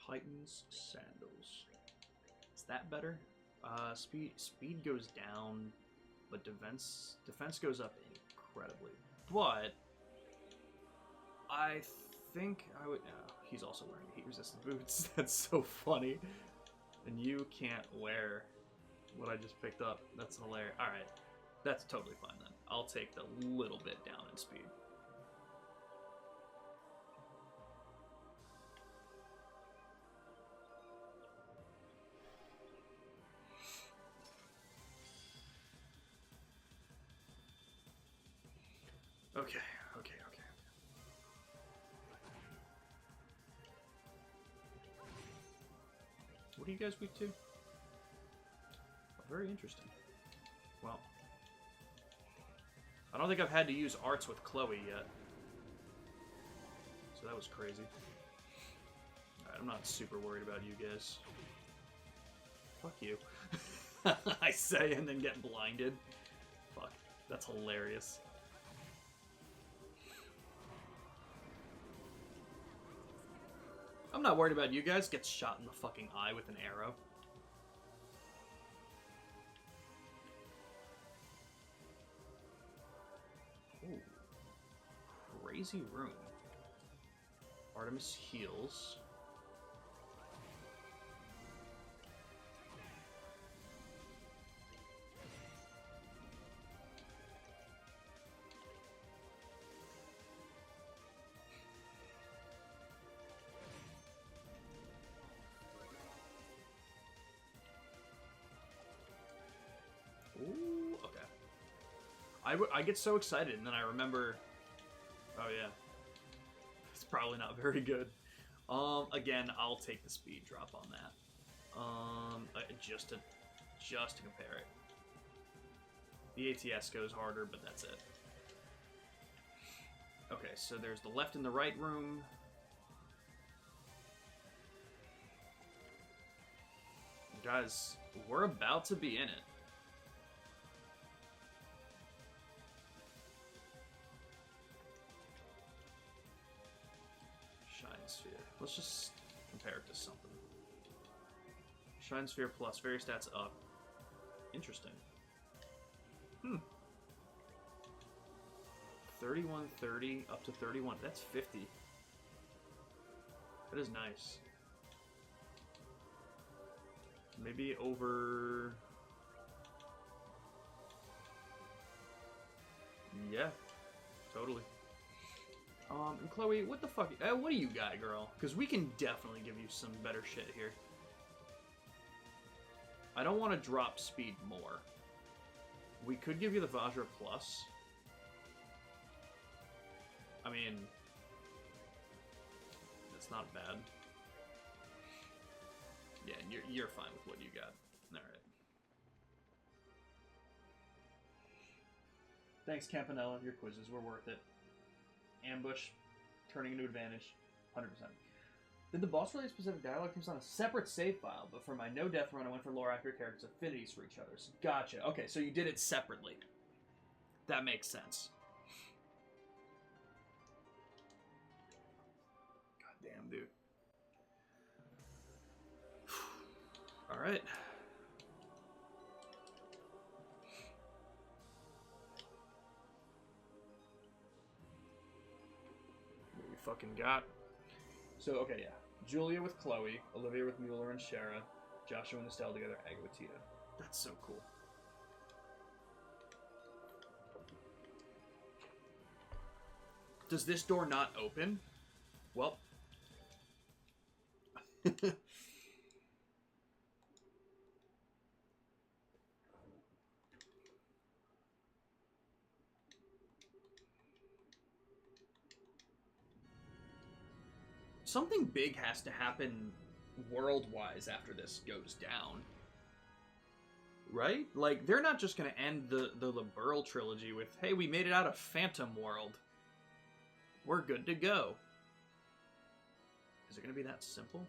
Titan's Sandals. Is that better? Speed goes down, but defense goes up incredibly. But I think I would. He's also wearing heat-resistant boots. That's so funny. And you can't wear what I just picked up. That's hilarious. All right, that's totally fine then. I'll take the little bit down in speed. Okay. What are you guys weak to? Oh, very interesting. Well, I don't think I've had to use arts with Chloe yet. So that was crazy. Alright, I'm not super worried about you guys. Fuck you. I say and then get blinded. Fuck. That's hilarious. I'm not worried about you guys. Gets shot in the fucking eye with an arrow. Ooh. Crazy room. Artemis heals. Ooh, okay. I get so excited, and then I remember... Oh, yeah. It's probably not very good. Again, I'll take the speed drop on that. Just to compare it. The ATS goes harder, but that's it. Okay, so there's the left and the right room. Guys, we're about to be in it. Shine Sphere. Let's just compare it to something. Shine Sphere plus, various stats up. Interesting. 3130 up to 31. That's 50. That is nice. Maybe over... Yeah, totally. And Chloe, what the fuck? What do you got, girl? Because we can definitely give you some better shit here. I don't want to drop speed more. We could give you the Vajra Plus. I mean, it's not bad. Yeah, and you're fine with what you got. All right. Thanks, Campanella. Your quizzes were worth it. Ambush, turning into advantage, 100%. Did the boss relay specific dialogue comes on a separate save file, but for my no death run, I went for lore accurate characters' affinities for each other's. Gotcha. Okay, so you did it separately. That makes sense. God damn, dude. All right. What we fucking got? So, okay, yeah. Julia with Chloe, Olivia with Mueller and Shara, Joshua and Estelle together, Aga with Tita. That's so cool. Does this door not open? Well. Something big has to happen world-wise after this goes down. Right? Like, they're not just going to end the Liberl trilogy with, hey, we made it out of Phantom World. We're good to go. Is it going to be that simple?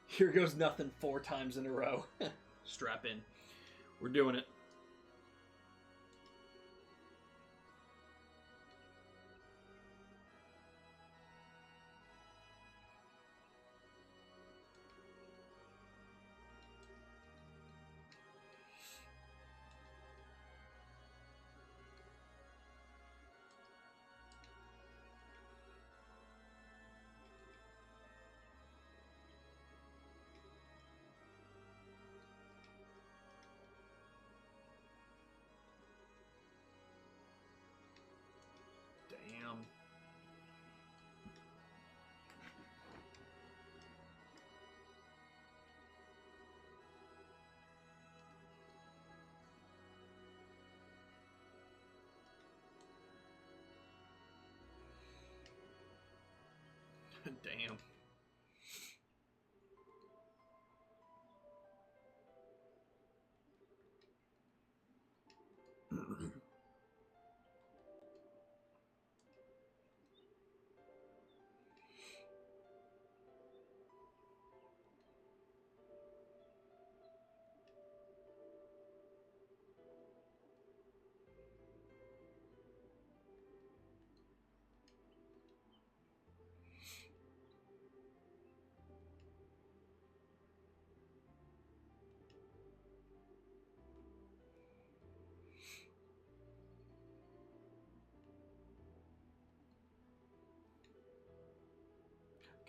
Here goes nothing 4 times in a row. Strap in. We're doing it. Damn.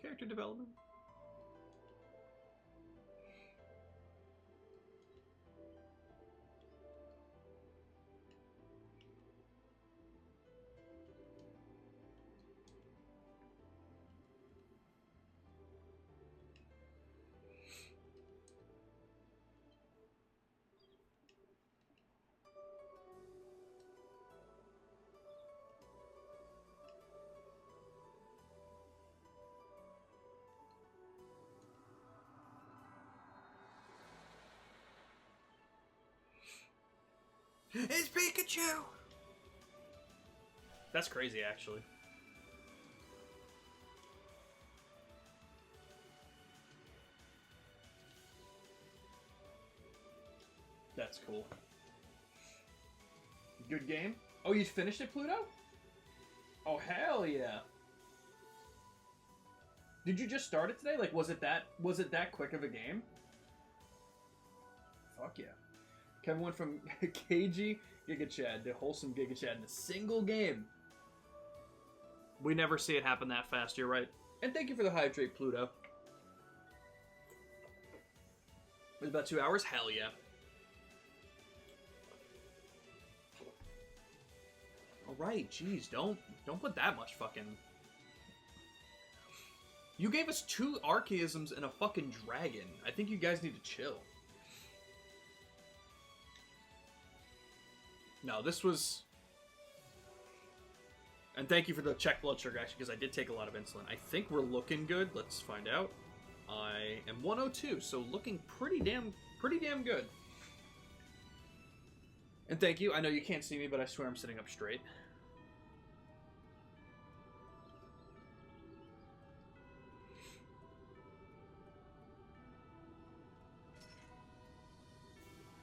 Character development. It's Pikachu! That's crazy, actually. That's cool. Good game? Oh, you finished it, Pluto? Oh, hell yeah. Did you just start it today? Like, was it that quick of a game? Fuck yeah. Kevin went from cagey Giga Chad to wholesome Giga Chad in a single game. We never see it happen that fast, you're right. And thank you for the hydrate, Pluto. It was about 2 hours? Hell yeah. Alright, jeez, don't put that much fucking... You gave us 2 Archaisms and a fucking dragon. I think you guys need to chill. No, this was... And thank you for the check blood sugar, actually, because I did take a lot of insulin. I think we're looking good. Let's find out. I am 102, so looking pretty damn good. And thank you. I know you can't see me, but I swear I'm sitting up straight.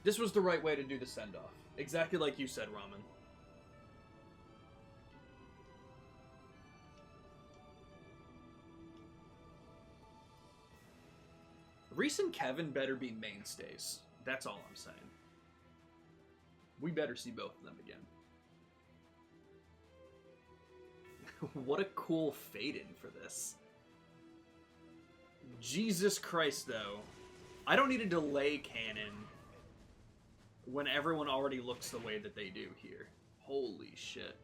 This was the right way to do the send-off. Exactly like you said, Ramen. Reese and Kevin better be mainstays. That's all I'm saying. We better see both of them again. What a cool fade-in for this. Jesus Christ, though. I don't need a delay cannon when everyone already looks the way that they do here. Holy shit.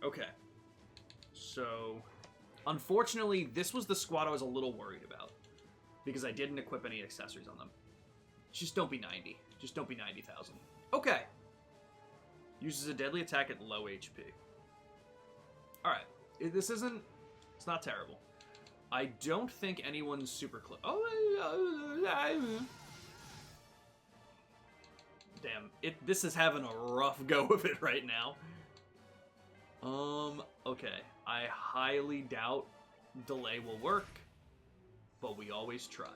Okay. So, unfortunately, this was the squad I was a little worried about. Because I didn't equip any accessories on them. Just don't be 90. Just don't be 90,000. Okay. Uses a deadly attack at low HP. Alright. This isn't... It's not terrible. I don't think anyone's super close. Oh, damn. This is having a rough go of it right now. Okay. I highly doubt delay will work. But we always try.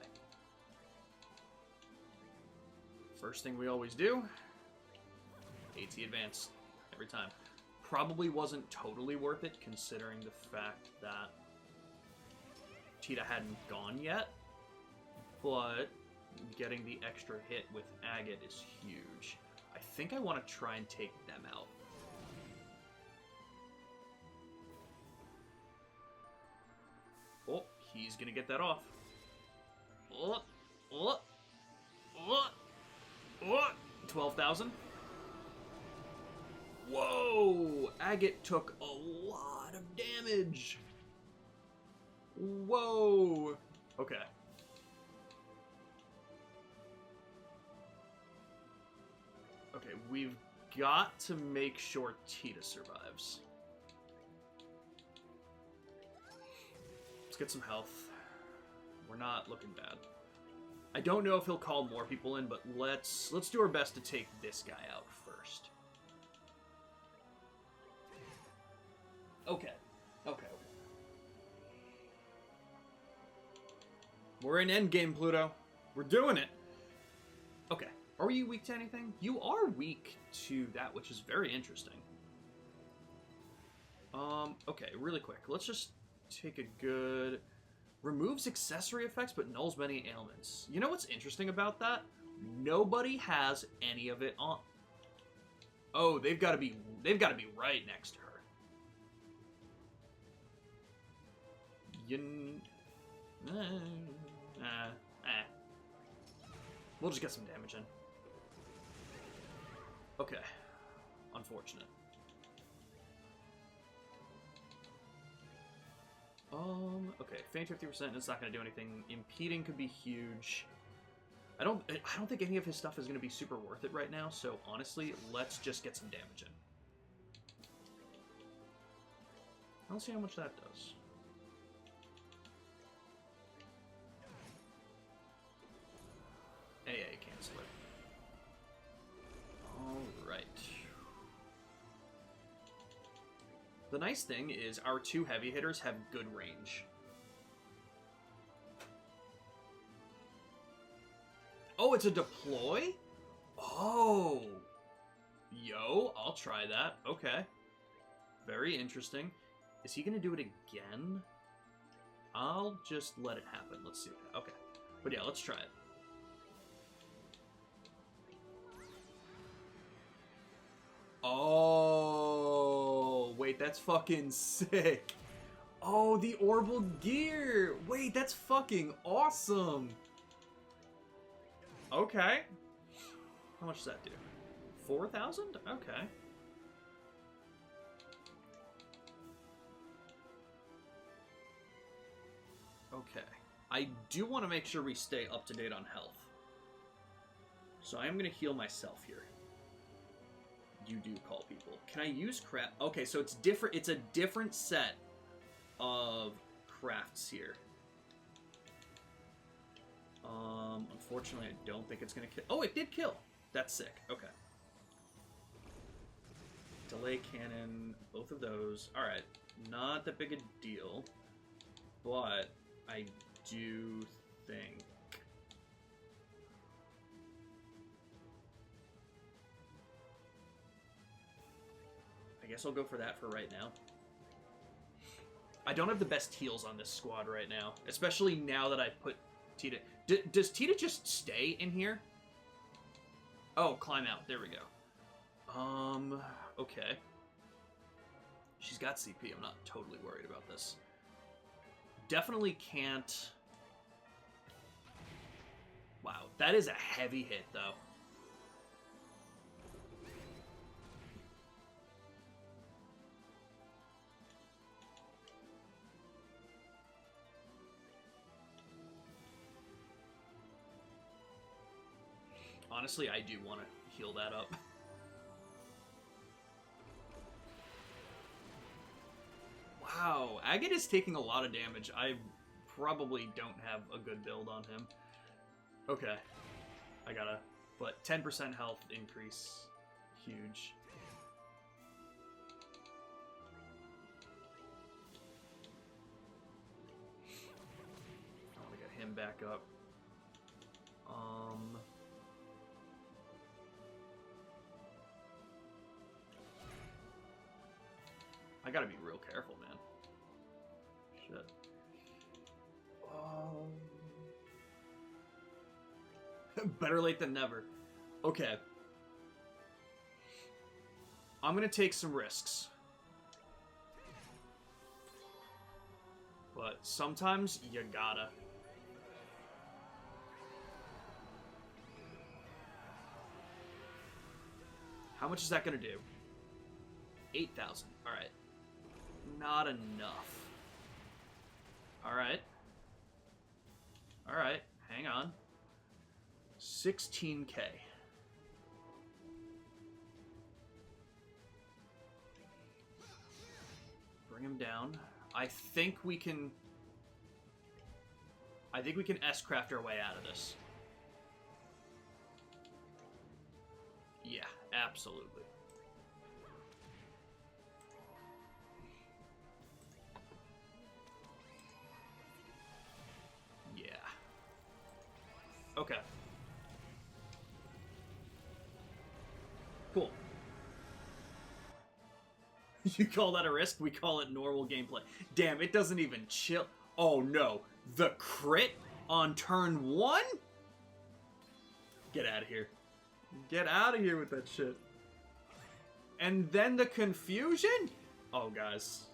First thing we always do, AT advance every time. Probably wasn't totally worth it considering the fact that Tita hadn't gone yet, but getting the extra hit with Agate is huge. I think I want to try and take them out. Oh, he's gonna get that off. 12,000. Whoa! Agate took a lot of damage. Whoa! Okay. Okay, we've got to make sure Tita survives. Let's get some health. We're not looking bad. I don't know if he'll call more people in, but let's do our best to take this guy out first. Okay. Okay. We're in endgame, Pluto. We're doing it. Okay. Are you weak to anything? You are weak to that, which is very interesting. Okay, really quick. Let's just take a good... Removes accessory effects, but nulls many ailments. You know what's interesting about that? Nobody has any of it on. Oh, they've got to be right next to her. We'll just get some damage in. Okay. Unfortunate. Okay, faint 50%, it's not going to do anything. Impeding could be huge. I don't think any of his stuff is going to be super worth it right now, so honestly, let's just get some damage in. I don't see how much that does. Yeah, you cancel it. Alright. The nice thing is our two heavy hitters have good range. Oh, it's a deploy? Oh. Yo, I'll try that. Okay. Very interesting. Is he going to do it again? I'll just let it happen. Let's see. Okay. But yeah, let's try it. Oh, wait, that's fucking sick. Oh, the Orbital Gear. Wait, that's fucking awesome. Okay. How much does that do? 4,000? Okay. Okay. I do want to make sure we stay up to date on health. So I am going to heal myself here. You do call people. Can I use craft? Okay, so it's different. It's a different set of crafts here. Unfortunately, I don't think it's gonna kill. Oh, it did kill. That's sick. Okay. Delay cannon, both of those. All right, not that big a deal, but I do think. I guess I'll go for that for right now. I don't have the best heals on this squad right now, especially now that I put Tita. Does Tita just stay in here? Oh, climb out. There we go. Okay. She's got CP. I'm not totally worried about this. Definitely can't... Wow, that is a heavy hit, though. Honestly, I do want to heal that up. Wow, Agate is taking a lot of damage. I probably don't have a good build on him. Okay. I gotta... But 10% health increase. Huge. I want to get him back up. I gotta be real careful, man. Shit. Better late than never. Okay. I'm gonna take some risks. But sometimes you gotta. How much is that gonna do? 8,000. Alright. Not enough. Alright. Alright, hang on. 16k. Bring him down. I think we can... I think we can S-craft our way out of this. Yeah, absolutely. Yeah. Okay. Cool. You call that a risk? We call it normal gameplay. Damn, it doesn't even chill. Oh no. The crit on turn 1? Get out of here. Get out of here with that shit. And then the confusion? Oh, guys.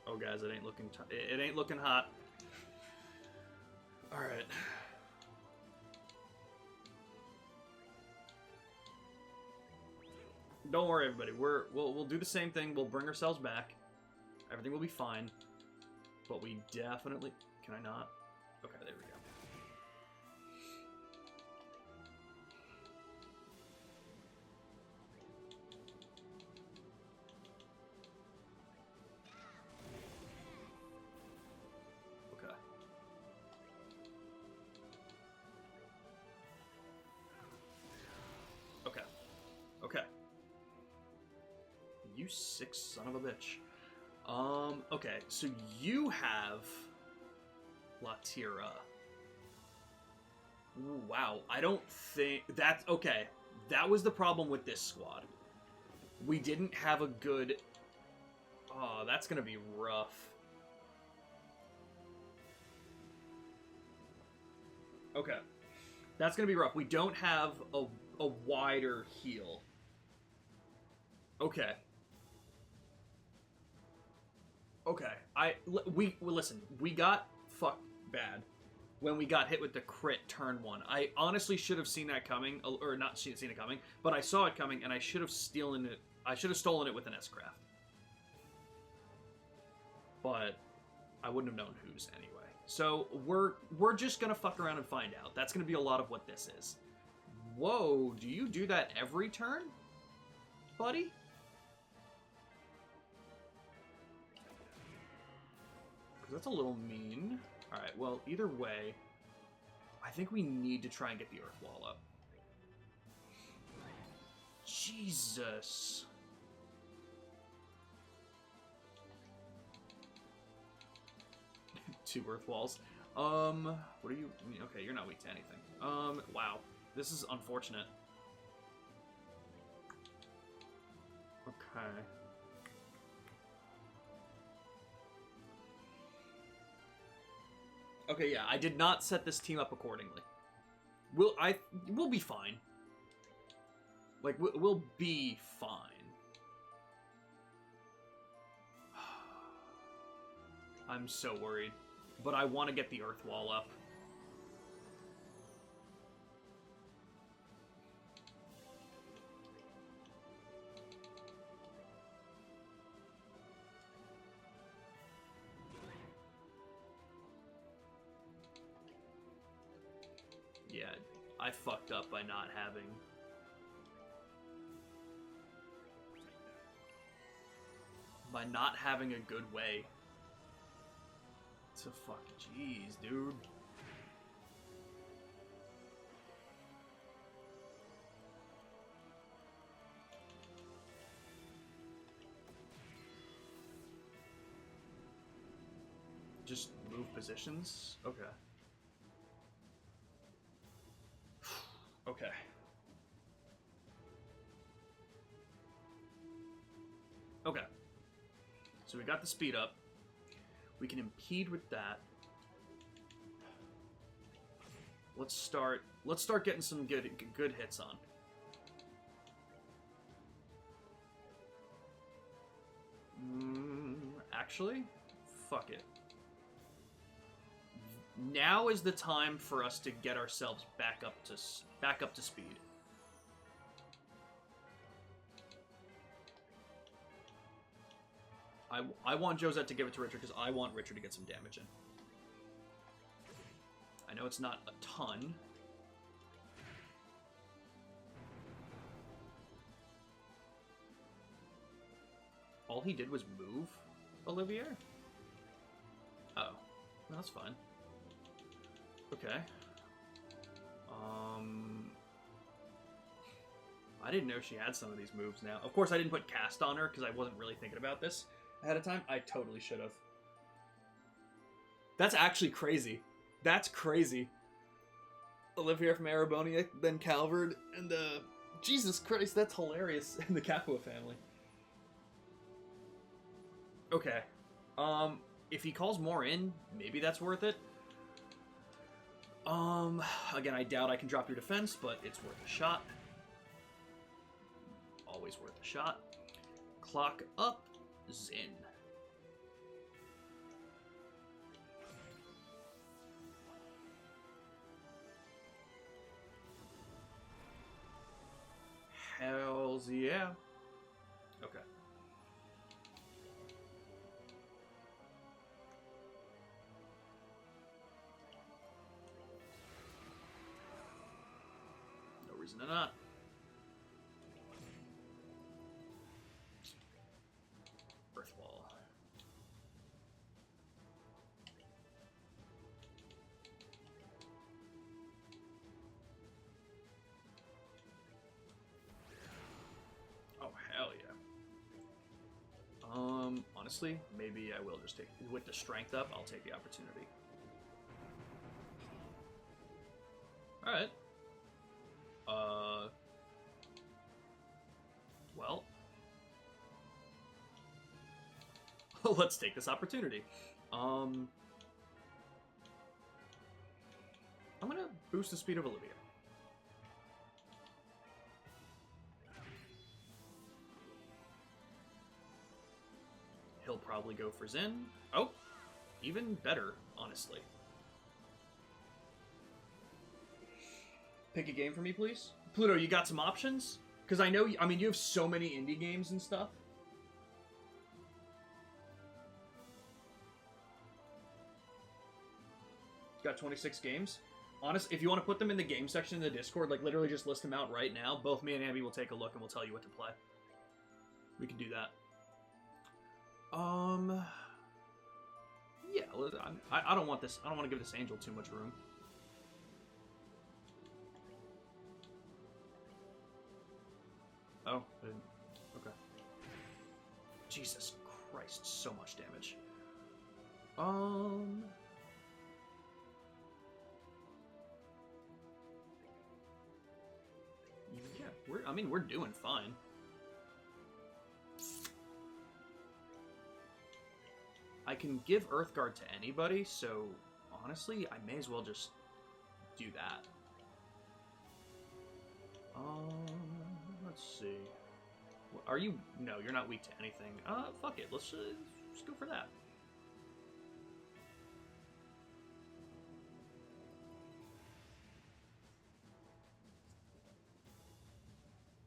Oh, guys, it ain't looking... it ain't looking hot. Alright. Don't worry, everybody. We'll do the same thing. We'll bring ourselves back. Everything will be fine. But we definitely... Can I not? Okay, there we go. Okay. Okay. Okay. You sick son of a bitch. Okay, so you have Latira. Ooh, wow, I don't think... That's... Okay, that was the problem with this squad. We didn't have a good... Oh, that's gonna be rough. Okay. That's gonna be rough. We don't have a wider heal. Okay. Okay. Listen, we got fucked bad when we got hit with the crit turn 1. I honestly should have seen that coming, or not seen it coming, but I saw it coming, and I should have stolen it. I should have stolen it with an S-craft. But I wouldn't have known whose anyway. So we're just gonna fuck around and find out. That's gonna be a lot of what this is. Whoa, do you do that every turn, buddy? Because that's a little mean. Alright, well, either way, I think we need to try and get the Earth Wall up. Jesus. Two Earth Walls. What are you... Okay, you're not weak to anything. Wow. This is unfortunate. Okay. Okay, yeah, I did not set this team up accordingly. We'll be fine. Like, we'll be fine. I'm so worried. But I want to get the Earth Wall up. Yeah, I fucked up by not having... By not having a good way to fuck... Jeez, dude. Just move positions? Okay. Okay. Okay. So we got the speed up. We can impede with that. Let's start getting some good hits on. Actually, fuck it. Now is the time for us to get ourselves back up to speed. I want Josette to give it to Richard because I want Richard to get some damage in. I know it's not a ton. All he did was move Olivier? Oh, that's fine. Okay. I didn't know she had some of these moves now. Of course, I didn't put cast on her because I wasn't really thinking about this ahead of time. I totally should have. That's actually crazy. That's crazy. Olivia from Arabonia, then Calvard, and Jesus Christ, that's hilarious. And the Capua family. Okay. If he calls more in, maybe that's worth it. Again, I doubt I can drop your defense, but it's worth a shot. Always worth a shot. Clock up, Zin. Hells yeah. Okay. No reason to not. Earthwall. Oh, hell yeah. Honestly, maybe I will just take, with the strength up, I'll take the opportunity. Alright. Well. Let's take this opportunity. I'm gonna boost the speed of Olivia. He'll probably go for Zin. Oh, even better, honestly. Pick a game for me, please. Pluto, you got some options? Because I know, I mean, you have so many indie games and stuff. Got 26 games. Honest, if you want to put them in the game section in the Discord, like literally just list them out right now, both me and Abby will take a look and we'll tell you what to play. We can do that. Yeah, I don't want this. I don't want to give this angel too much room. Oh, okay. Jesus Christ, so much damage. Yeah, we're doing fine. I can give Earthguard to anybody, so honestly, I may as well just do that. Let's see. Are you? No, you're not weak to anything. Fuck it. Let's just go for that.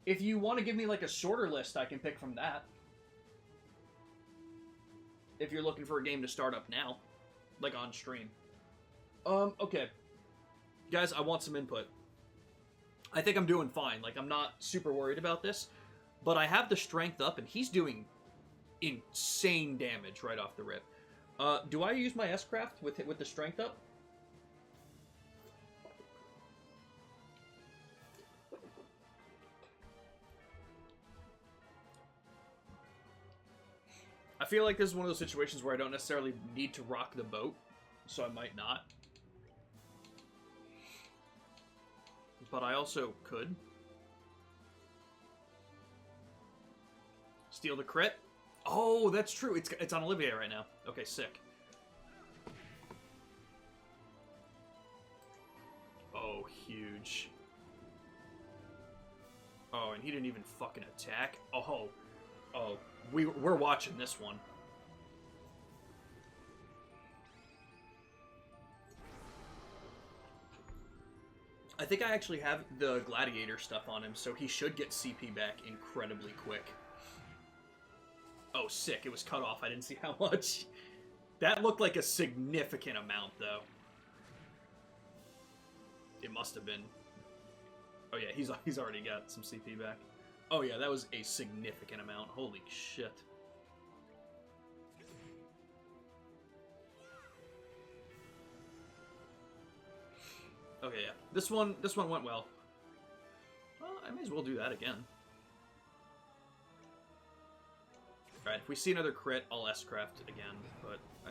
If you want to give me like a shorter list, I can pick from that. If you're looking for a game to start up now, like on stream. Okay. Guys, I want some input. I think I'm doing fine. Like, I'm not super worried about this. But I have the strength up, and he's doing insane damage right off the rip. Do I use my S-Craft with the strength up? I feel like this is one of those situations where I don't necessarily need to rock the boat, so I might not. But I also could. Steal the crit. Oh, that's true. It's on Olivier right now. Okay, sick. Oh, huge. Oh, and he didn't even fucking attack. Oh, we're watching this one. I think I actually have the Gladiator stuff on him, so he should get CP back incredibly quick. Oh, sick. It was cut off. I didn't see how much. That looked like a significant amount, though. It must have been. Oh, yeah, he's already got some CP back. Oh, yeah, that was a significant amount. Holy shit. This one went well. Well, I may as well do that again. Alright, if we see another crit, I'll S-craft again, but I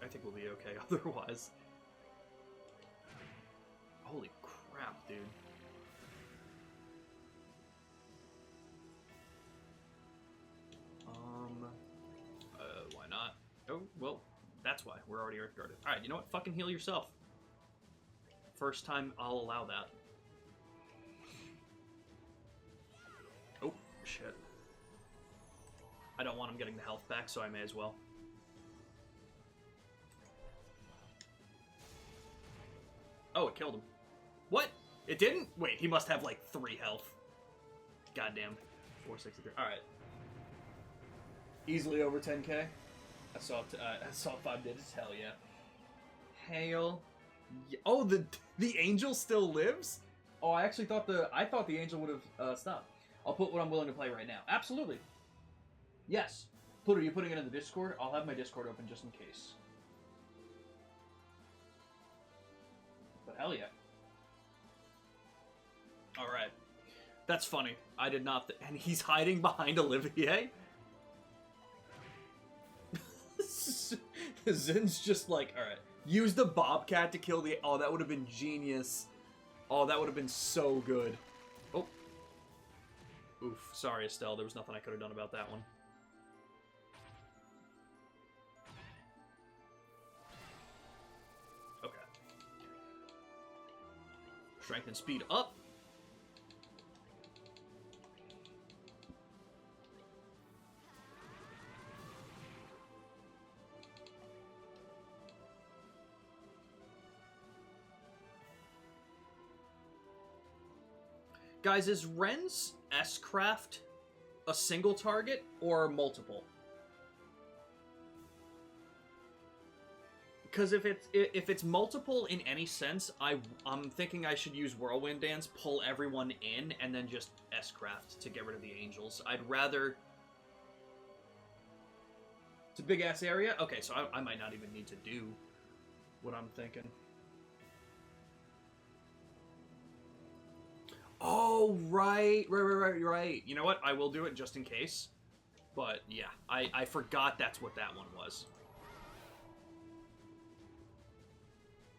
think we'll be okay otherwise. Holy crap, dude. Why not? Oh, well, that's why. We're already Earth Guarded. Alright, you know what? Fucking heal yourself. First time I'll allow that. Oh, shit. I don't want him getting the health back, so I may as well. Oh, it killed him. What? It didn't? Wait, he must have like 3 health. Goddamn. 463. Alright. Easily over 10k. I saw 5 digits. Hell yeah. Hail. Oh, the angel still lives? Oh, I actually thought the angel would have stopped. I'll put what I'm willing to play right now. Absolutely. Yes. Pluto, are you putting it in the Discord? I'll have my Discord open just in case. But hell yeah. Alright. That's funny. I did not... and he's hiding behind Olivier? Zin's just like, alright. Use the Bobcat to kill the... Oh, that would have been genius. Oh, that would have been so good. Oh. Oof. Sorry, Estelle. There was nothing I could have done about that one. Okay. Strength and speed up. Guys, is Ren's S-Craft a single target or multiple? Because if it's multiple in any sense, I'm thinking I should use Whirlwind Dance, pull everyone in, and then just S-Craft to get rid of the angels. I'd rather... It's a big-ass area? Okay, so I might not even need to do what I'm thinking. Oh, right. You know what? I will do it just in case. But, yeah, I forgot that's what that one was.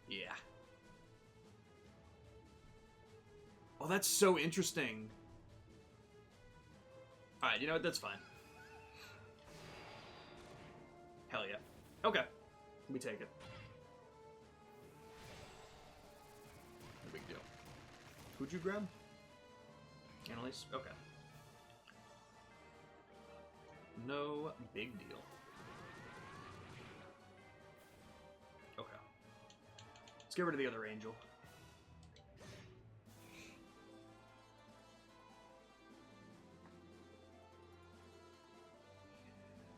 Yeah. Oh, that's so interesting. Alright, you know what? That's fine. Hell yeah. Okay. We take it. No big deal. Who'd you grab? Annalise? Okay. No big deal. Okay. Let's get rid of the other angel.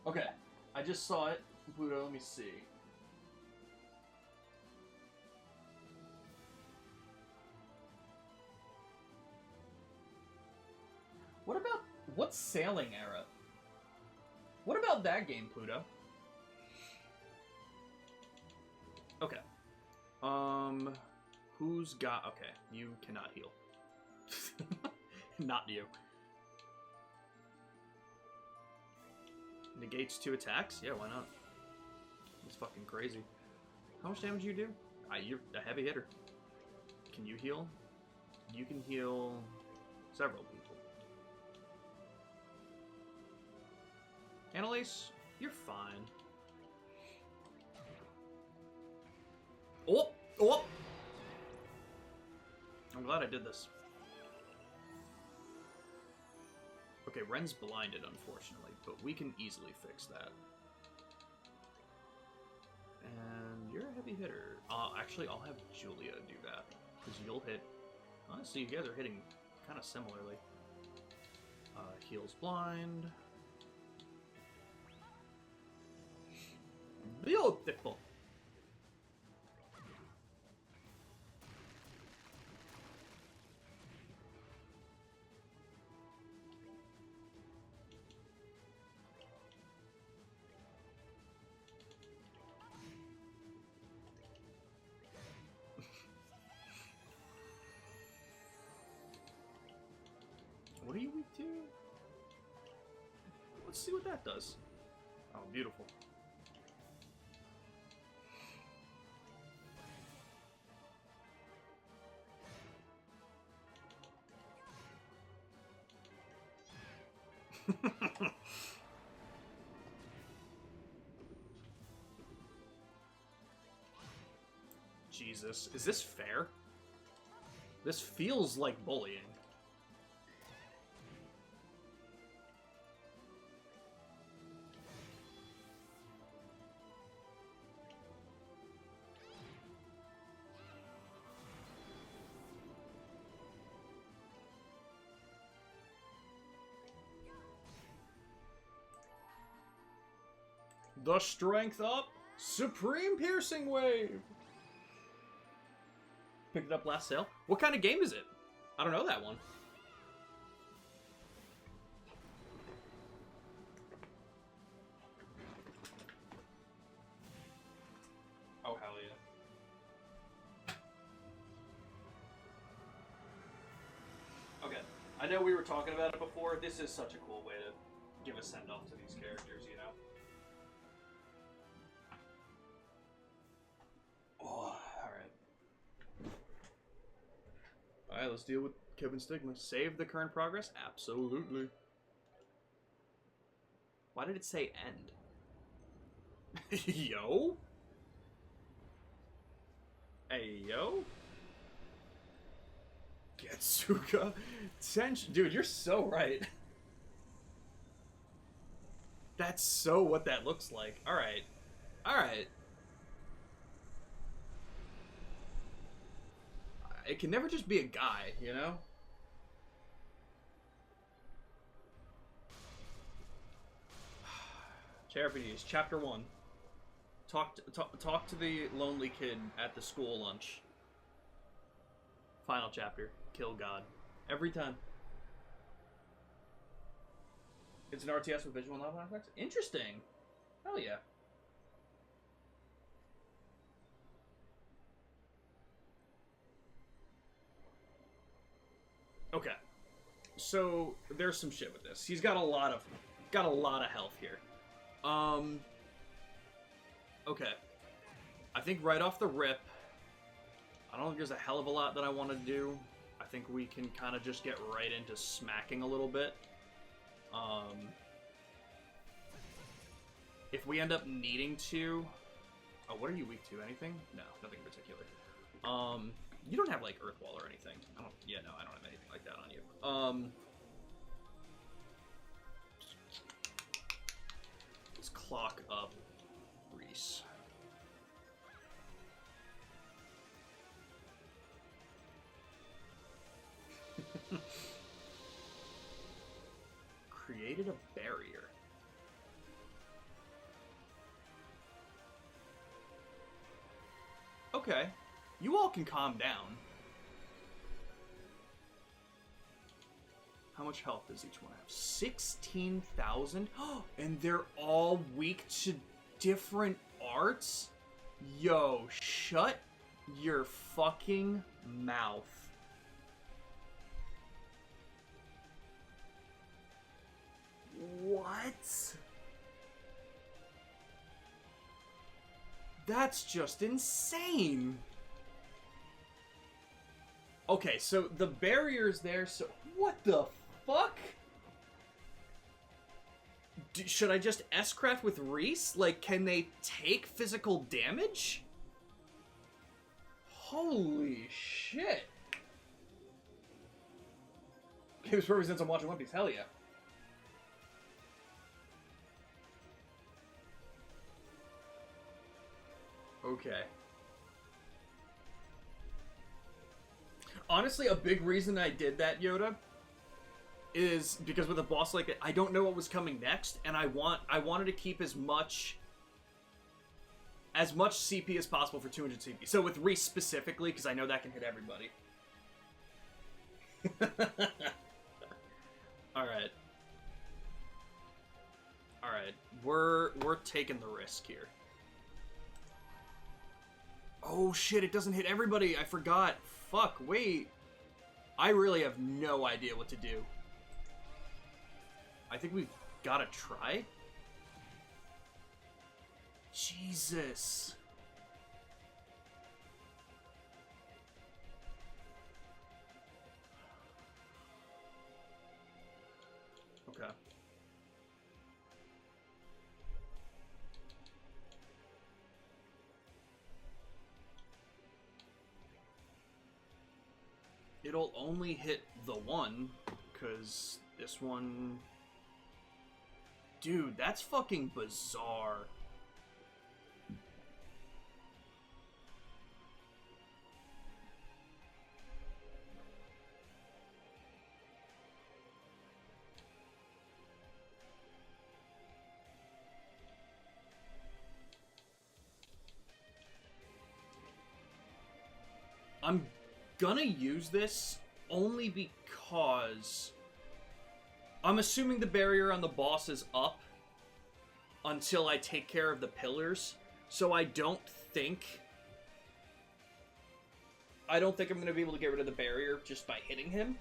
Okay. I just saw it. Pluto, let me see. What about... What's Sailing Era? What about that game, Pluto? Okay. Who's got... Okay, you cannot heal. Not you. Negates 2 attacks? Yeah, why not? That's fucking crazy. How much damage do you do? You're a heavy hitter. Can you heal? You can heal several people. Annalise, you're fine. Oh! Oh! I'm glad I did this. Okay, Ren's blinded, unfortunately, but we can easily fix that. And you're a heavy hitter. Actually, I'll have Julia do that, because you'll hit... Honestly, you guys are hitting kind of similarly. Heals blind. Beautiful. week 2? Let's see what that does. Oh, beautiful. Jesus, is this fair? This feels like bullying. The strength up! Supreme Piercing Wave! Picked it up last sale. What kind of game is it? I don't know that one. Oh, hell yeah. Okay. I know we were talking about it before. This is such a cool way to give a send-off to these characters, you know? Alright, let's deal with Kevin Stigma. Save the current progress? Absolutely. Why did it say end? Yo? Hey, yo? Getsuga? Tension. Dude, you're so right. That's so what that looks like. Alright. Alright. It can never just be a guy, you know? JRPGs, Chapter 1. Talk to the lonely kid at the school lunch. Final chapter. Kill God. Every time. It's an RTS with visual novel effects? Interesting. Hell yeah. Okay, so there's some shit with this. He's got a lot of health here. Okay, I think right off the rip, I don't think there's a hell of a lot that I want to do. I think we can kind of just get right into smacking a little bit. If we end up needing to, oh, what are you weak to? Anything? No, nothing in particular. You don't have, like, Earthwall or anything. I don't have anything like that on you. Let's clock up Reese. Created a barrier. Okay. You all can calm down. How much health does each one have? 16,000? And they're all weak to different arts? Yo, shut your fucking mouth. What? That's just insane. Okay, so the barrier's there, so what the fuck? Should I just S-craft with Reese? Like, can they take physical damage? Holy shit. Game's perfect since I'm watching One Piece, hell yeah. Okay. Honestly, a big reason I did that, Yoda, is because with a boss like it, I don't know what was coming next, and I wanted to keep as much CP as possible for 200 CP. So with Reese specifically, because I know that can hit everybody. Alright. Alright. We're taking the risk here. Oh shit, it doesn't hit everybody. I forgot. Fuck, wait. I really have no idea what to do. I think we've got to try. Jesus. Okay. It'll only hit the one, because this one... Dude, that's fucking bizarre. I'm gonna use this only because I'm assuming the barrier on the boss is up until I take care of the pillars, so I don't think I'm gonna be able to get rid of the barrier just by hitting him.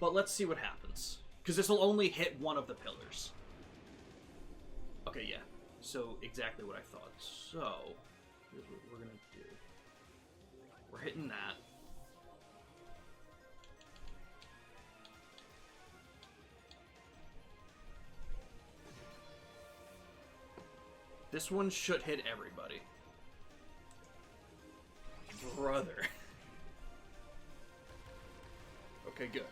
But let's see what happens, because this will only hit one of the pillars. Okay, yeah. So exactly what I thought. So here's what we're gonna do. We're hitting that. This one should hit everybody. Brother. Okay, good.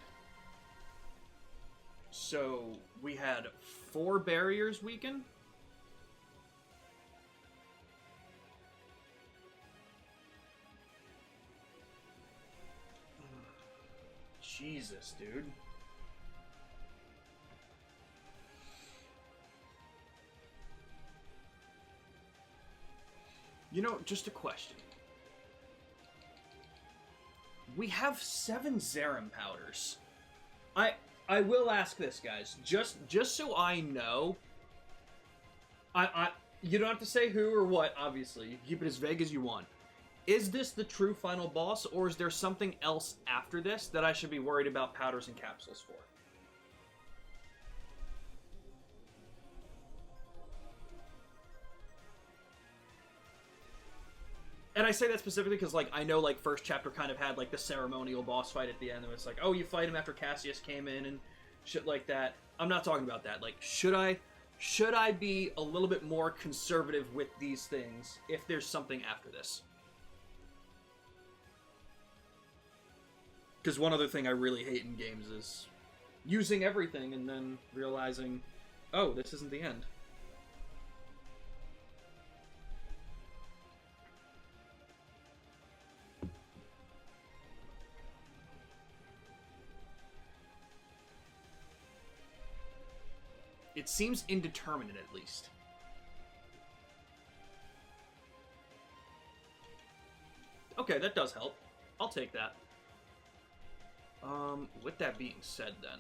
So we had 4 barriers weaken. Jesus, dude. You know, just a question. We have 7 Zerum powders. I will ask this, guys, just so I know. You don't have to say who or what, obviously. You can keep it as vague as you want. Is this the true final boss, or is there something else after this that I should be worried about powders and capsules for? And I say that specifically because, like, I know, like, first chapter kind of had, like, the ceremonial boss fight at the end, and it's like, oh, you fight him after Cassius came in and shit like that. I'm not talking about that. Like, should I be a little bit more conservative with these things if there's something after this? Because one other thing I really hate in games is using everything and then realizing, oh, this isn't the end. It seems indeterminate, at least. Okay, that does help. I'll take that. With that being said, then...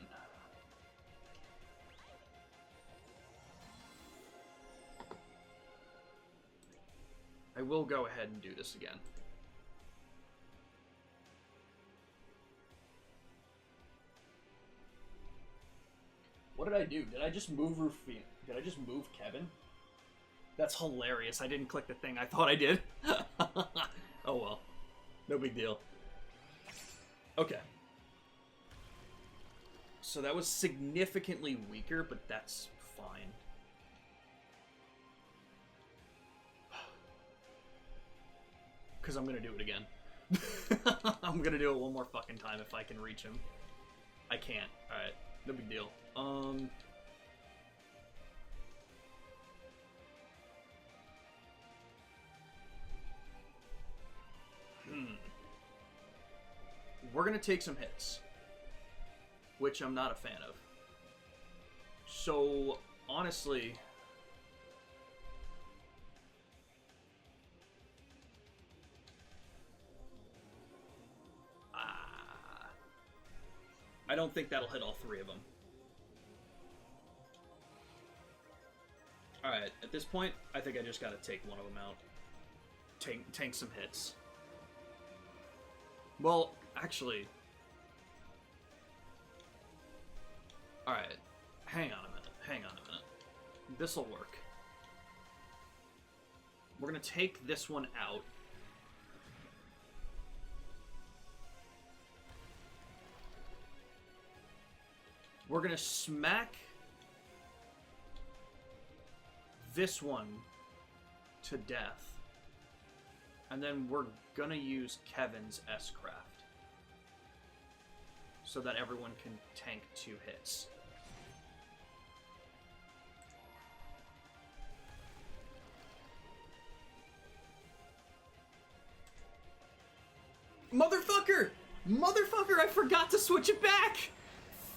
I will go ahead and do this again. What did I do? Did I just move Rufino? Did I just move Kevin? That's hilarious. I didn't click the thing I thought I did. Oh well. No big deal. Okay. So that was significantly weaker, but that's fine. Because I'm going to do it again. I'm going to do it one more fucking time if I can reach him. I can't. Alright. No big deal. We're going to take some hits, which I'm not a fan of. So, honestly... I don't think that'll hit all 3 of them. Alright, at this point, I think I just gotta take one of them out. Tank some hits. Well, actually... Alright. Hang on a minute. Hang on a minute. This'll work. We're gonna take this one out. We're gonna smack this one to death. And then we're gonna use Kevin's S-Craft. So that everyone can tank 2 hits. Motherfucker! Motherfucker, I forgot to switch it back!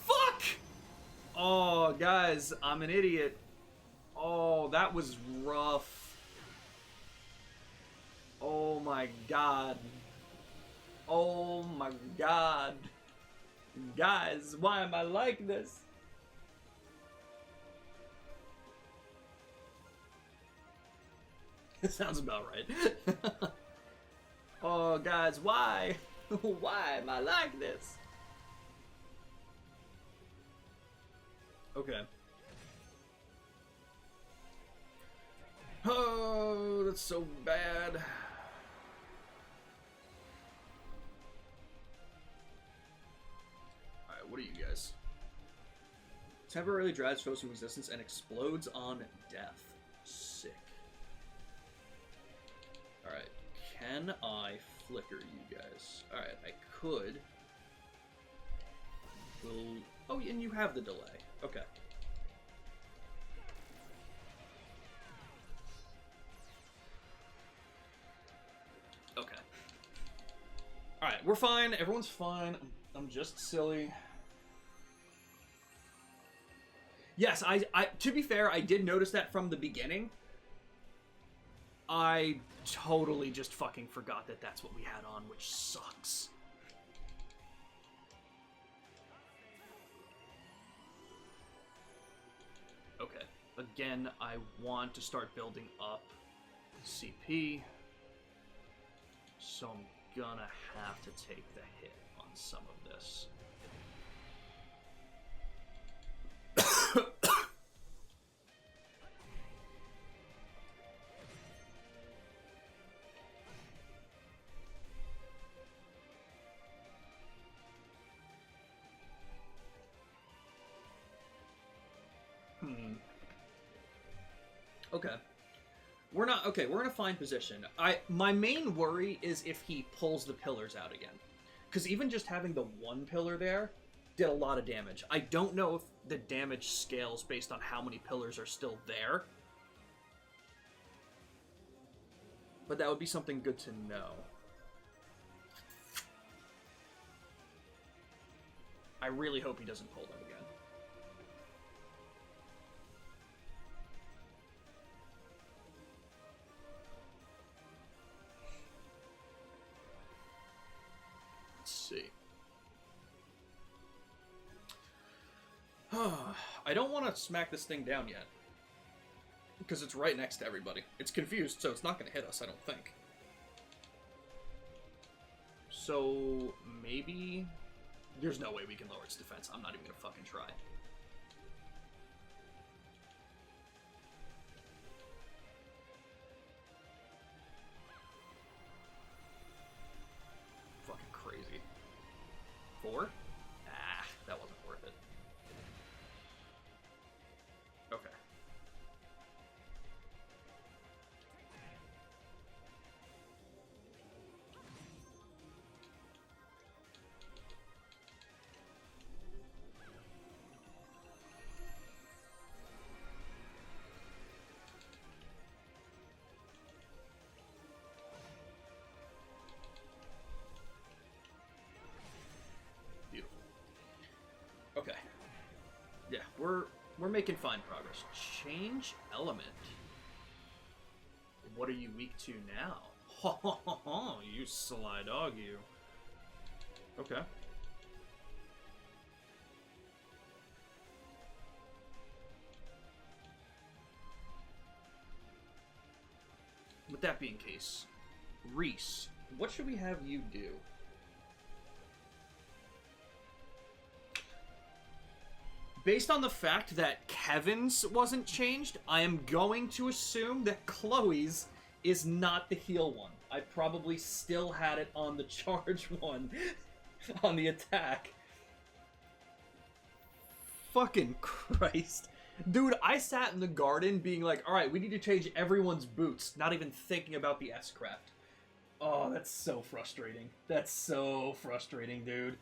Fuck! Oh, guys, I'm an idiot. Oh, that was rough. Oh my god. Oh my god. Guys, why am I like this? It sounds about right. Oh, guys, why? Why am I like this? Okay. Oh, that's so bad. Alright, what are you guys? Temporarily drives foes from resistance and explodes on death. Sick. Alright, can I flicker you guys? Alright, I could. Oh, and you have the delay. Okay. Okay. Alright, we're fine. Everyone's fine. I'm just silly. Yes, I to be fair, I did notice that from the beginning. I totally just fucking forgot that that's what we had on, which sucks. Okay. Again, I want to start building up CP. So I'm gonna have to take the hit on some of this. Okay. We're in a fine position. My main worry is if he pulls the pillars out again. Because even just having the one pillar there did a lot of damage. I don't know if the damage scales based on how many pillars are still there. But that would be something good to know. I really hope he doesn't pull them again. See. I don't want to smack this thing down yet. Because it's right next to everybody. It's confused, so it's not going to hit us, I don't think. So, maybe... There's no way we can lower its defense. I'm not even going to fucking try. Fucking crazy. 4? Ah, that wasn't worth it. Okay. Beautiful. Okay. Yeah, we're making fine progress. Change element. What are you weak to now? Ho ho ho ho, you sly dog, you. Okay. With that being the case, Reese, what should we have you do? based on the fact that Kevin's wasn't changed, I am going to assume that Chloe's is not the heal one. I probably still had it on the charge one, on the attack. Fucking Christ. Dude, I sat in the garden being like, alright, we need to change everyone's boots, not even thinking about the S-Craft. Oh, that's so frustrating. That's so frustrating, dude.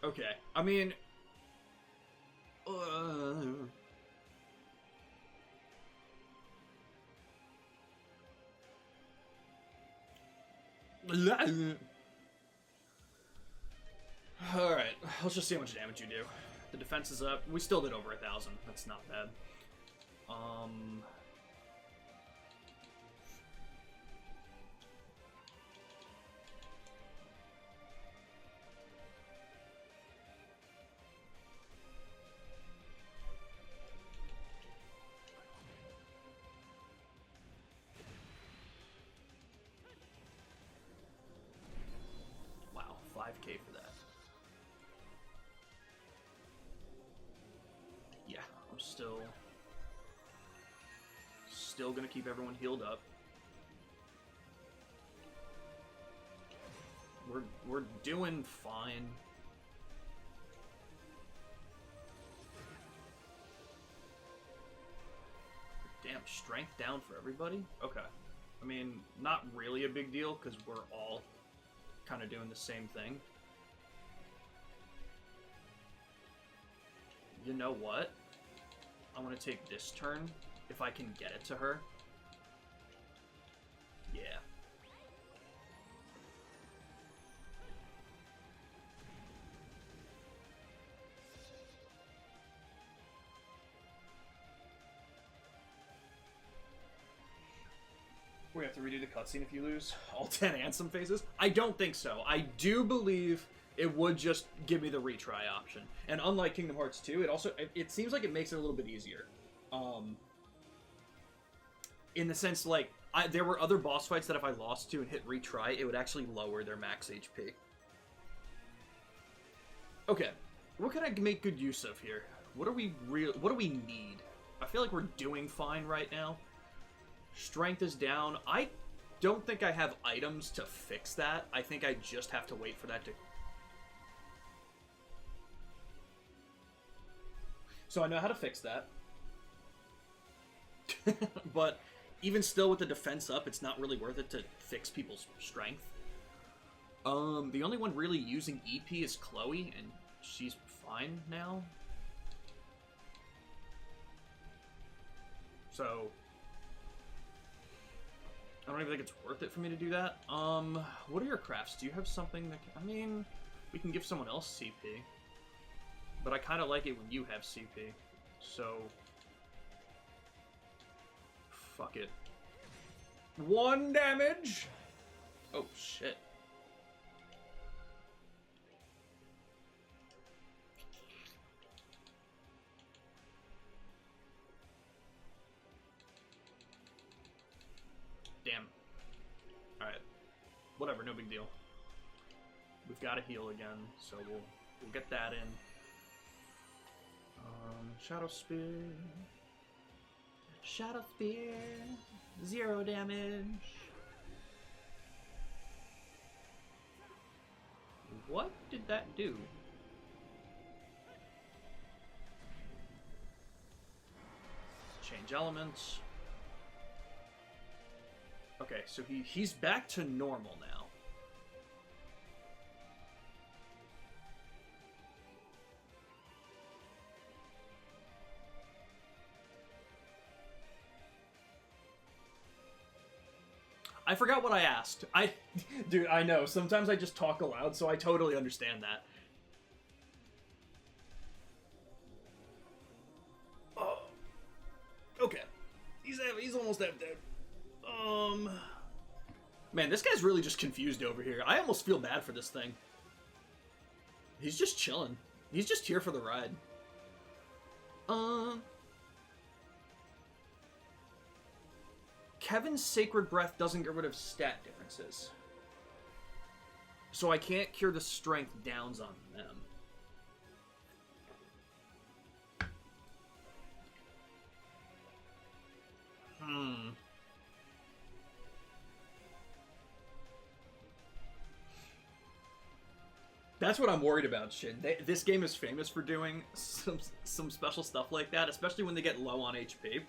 Okay, I mean... Alright, let's just see how much damage you do. The defense is up. We still did over 1,000. That's not bad. Wow, 5k for that. Yeah, I'm still gonna keep everyone healed up. We're doing fine. Damn, strength down for everybody? Okay. I mean, not really a big deal, because we're all kind of doing the same thing. You know what? I want to take this turn, if I can get it to her. Yeah. We have to redo the cutscene if you lose all 10 Ansem phases? I don't think so. I do believe it would just give me the retry option. And unlike Kingdom Hearts 2, it seems like it makes it a little bit easier. In the sense, like, there were other boss fights that if I lost to and hit retry, it would actually lower their max HP. Okay, what can I make good use of here? What do we need? I feel like we're doing fine right now. Strength is down. I don't think I have items to fix that. I think I just have to wait for that to... So I know how to fix that. But even still with the defense up, it's not really worth it to fix people's strength. The only one really using EP is Chloe, and she's fine now. So... I don't even think it's worth it for me to do that. What are your crafts? Do you have something that can... I mean, we can give someone else CP. But I kind of like it when you have CP. So... Fuck it. 1 damage! Oh, shit. Damn. Alright. Whatever, no big deal. We've got to heal again, so we'll get that in. Shadow Spear. Shadow Spear. 0 damage. What did that do? Change elements. Okay, so he's back to normal now. I forgot what I asked. Dude, I know. Sometimes I just talk aloud, so I totally understand that. Oh. Okay. He's almost dead. Man, this guy's really just confused over here. I almost feel bad for this thing. He's just chilling. He's just here for the ride. Kevin's Sacred Breath doesn't get rid of stat differences. So I can't cure the strength downs on them. That's what I'm worried about, Shin. This game is famous for doing some special stuff like that, especially when they get low on HP.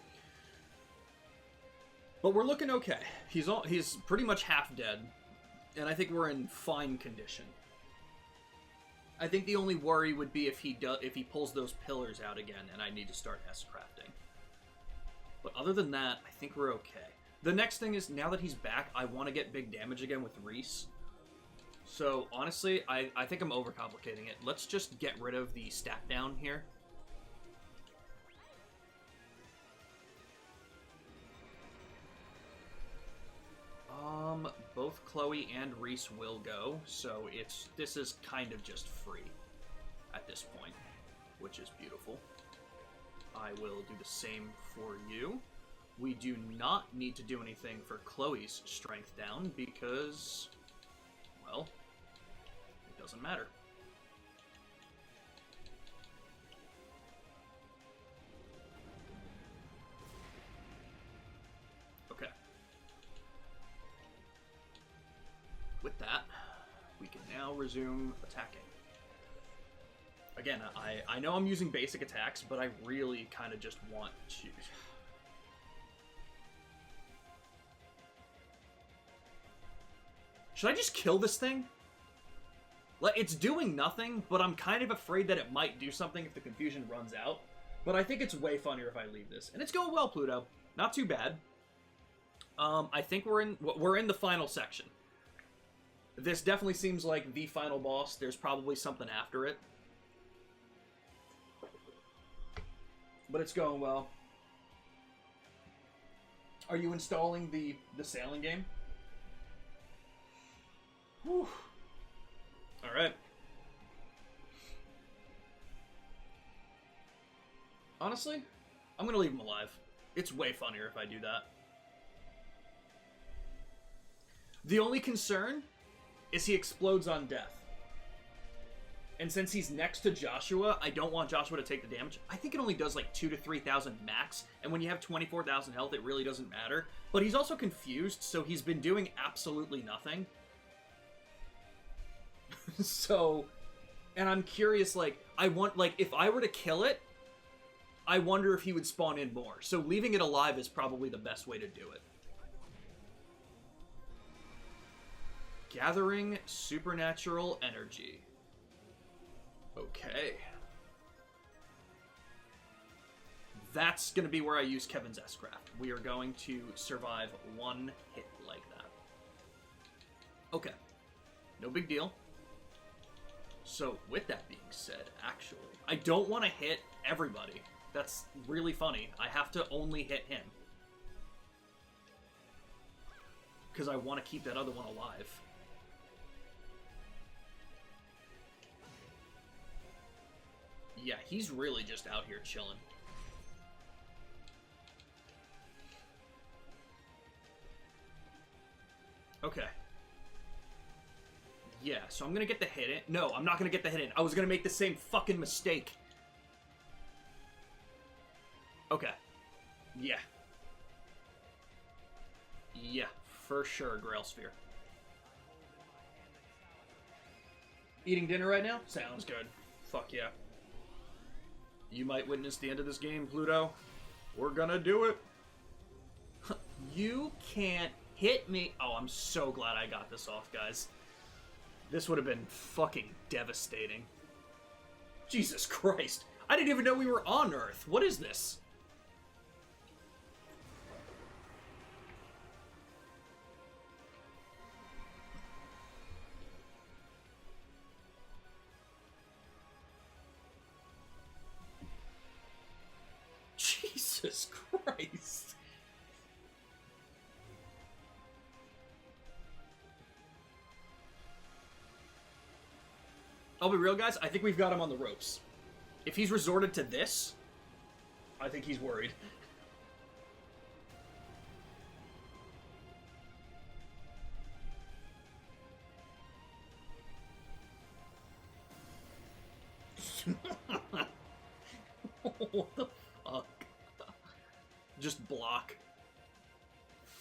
But we're looking okay. He's pretty much half dead, and I think we're in fine condition. I think the only worry would be if he pulls those pillars out again, and I need to start S-crafting. But other than that, I think we're okay. The next thing is, now that he's back, I want to get big damage again with Reese. So, honestly, I think I'm overcomplicating it. Let's just get rid of the stat down here. Both Chloe and Reese will go, so this is kind of just free at this point, which is beautiful. I will do the same for you. We do not need to do anything for Chloe's strength down because, well, it doesn't matter. Okay. With that, we can now resume attacking. Again, I know I'm using basic attacks, but I really kind of just want to... Should I just kill this thing? Like, it's doing nothing, but I'm kind of afraid that it might do something if the confusion runs out. But I think it's way funnier if I leave this. And it's going well, Pluto. Not too bad. I think we're in the final section. This definitely seems like the final boss. There's probably something after it. But it's going well. Are you installing the sailing game? Whew. Alright. Honestly, I'm gonna leave him alive. It's way funnier if I do that. The only concern is he explodes on death. And since he's next to Joshua, I don't want Joshua to take the damage. I think it only does like 2,000 to 3,000 max, and when you have 24,000 health, it really doesn't matter. But he's also confused, so he's been doing absolutely nothing. So, and I'm curious, like, if I were to kill it, I wonder if he would spawn in more. So leaving it alive is probably the best way to do it. Gathering supernatural energy. Okay. That's going to be where I use Kevin's S-Craft. We are going to survive one hit like that. Okay. No big deal. So, with that being said, actually, I don't want to hit everybody. That's really funny. I have to only hit him. Because I want to keep that other one alive. Yeah, he's really just out here chilling. Okay. Yeah, so I'm gonna get the hit in. No, I'm not gonna get the hit in. I was gonna make the same fucking mistake. Okay. Yeah. Yeah, for sure, Grail Sphere. Eating dinner right now? Sounds good. Fuck yeah. You might witness the end of this game, Pluto. We're gonna do it. You can't hit me. Oh, I'm so glad I got this off, guys. This would have been fucking devastating. Jesus Christ. I didn't even know we were on Earth. What is this? Jesus Christ. I'll be real, guys. I think we've got him on the ropes. If he's resorted to this, I think he's worried. What the fuck? Just block.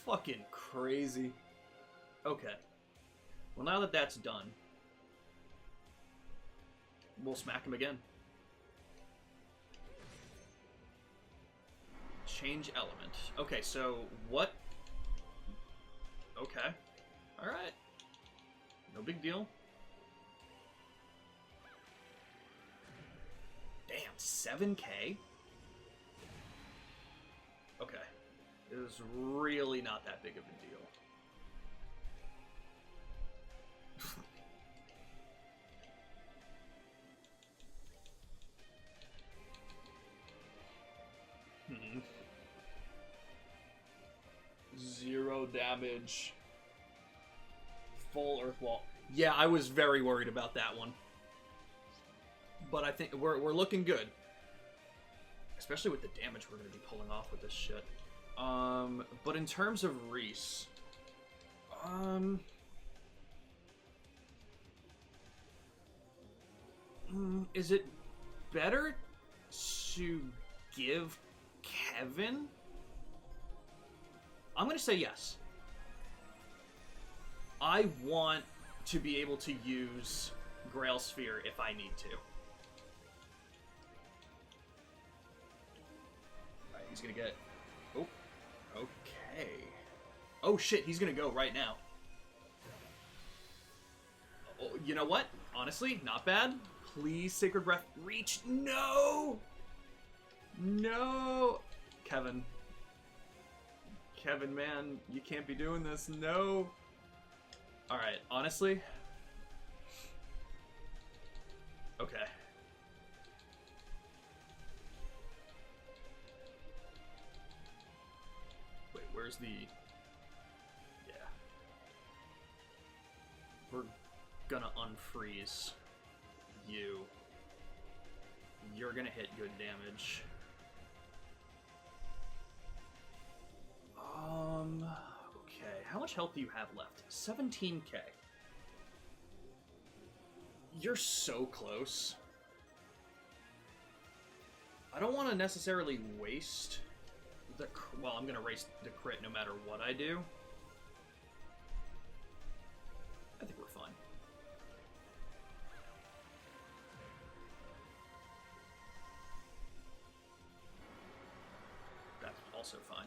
Fucking crazy. Okay. Well, now that that's done, we'll smack him again. Change element. Okay, so what? Okay. Alright. No big deal. Damn, 7K? Okay. It was really not that big of a deal. Hmm. 0 damage. Full Earth Wall. Yeah, I was very worried about that one. But I think we're looking good. Especially with the damage we're going to be pulling off with this shit. But in terms of Reese... is it better to give Kevin? I'm going to say yes. I want to be able to use Grail Sphere if I need to. Alright, he's going to get... Oh, okay. Oh shit, he's going to go right now. Oh, you know what? Honestly, not bad. Please, Sacred Breath, reach. No! No! Kevin. Kevin, man, you can't be doing this. No! Alright, honestly. Okay. Wait, where's the... Yeah. We're gonna unfreeze you. You're gonna hit good damage. Okay. How much health do you have left? 17k. You're so close. I don't want to necessarily waste the... Well, I'm gonna waste the crit no matter what I do. I think we're fine. That's also fine.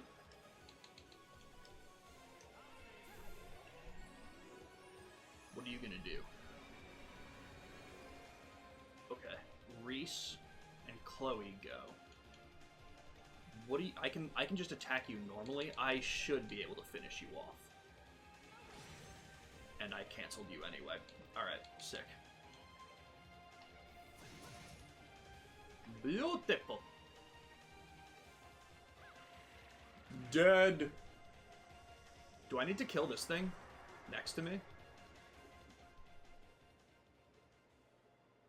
What are you gonna do? Okay, Reese and Chloe go. What do you... I can just attack you normally. I should be able to finish you off. And I canceled you anyway. Alright, sick. Beautiful. Dead. Do I need to kill this thing next to me?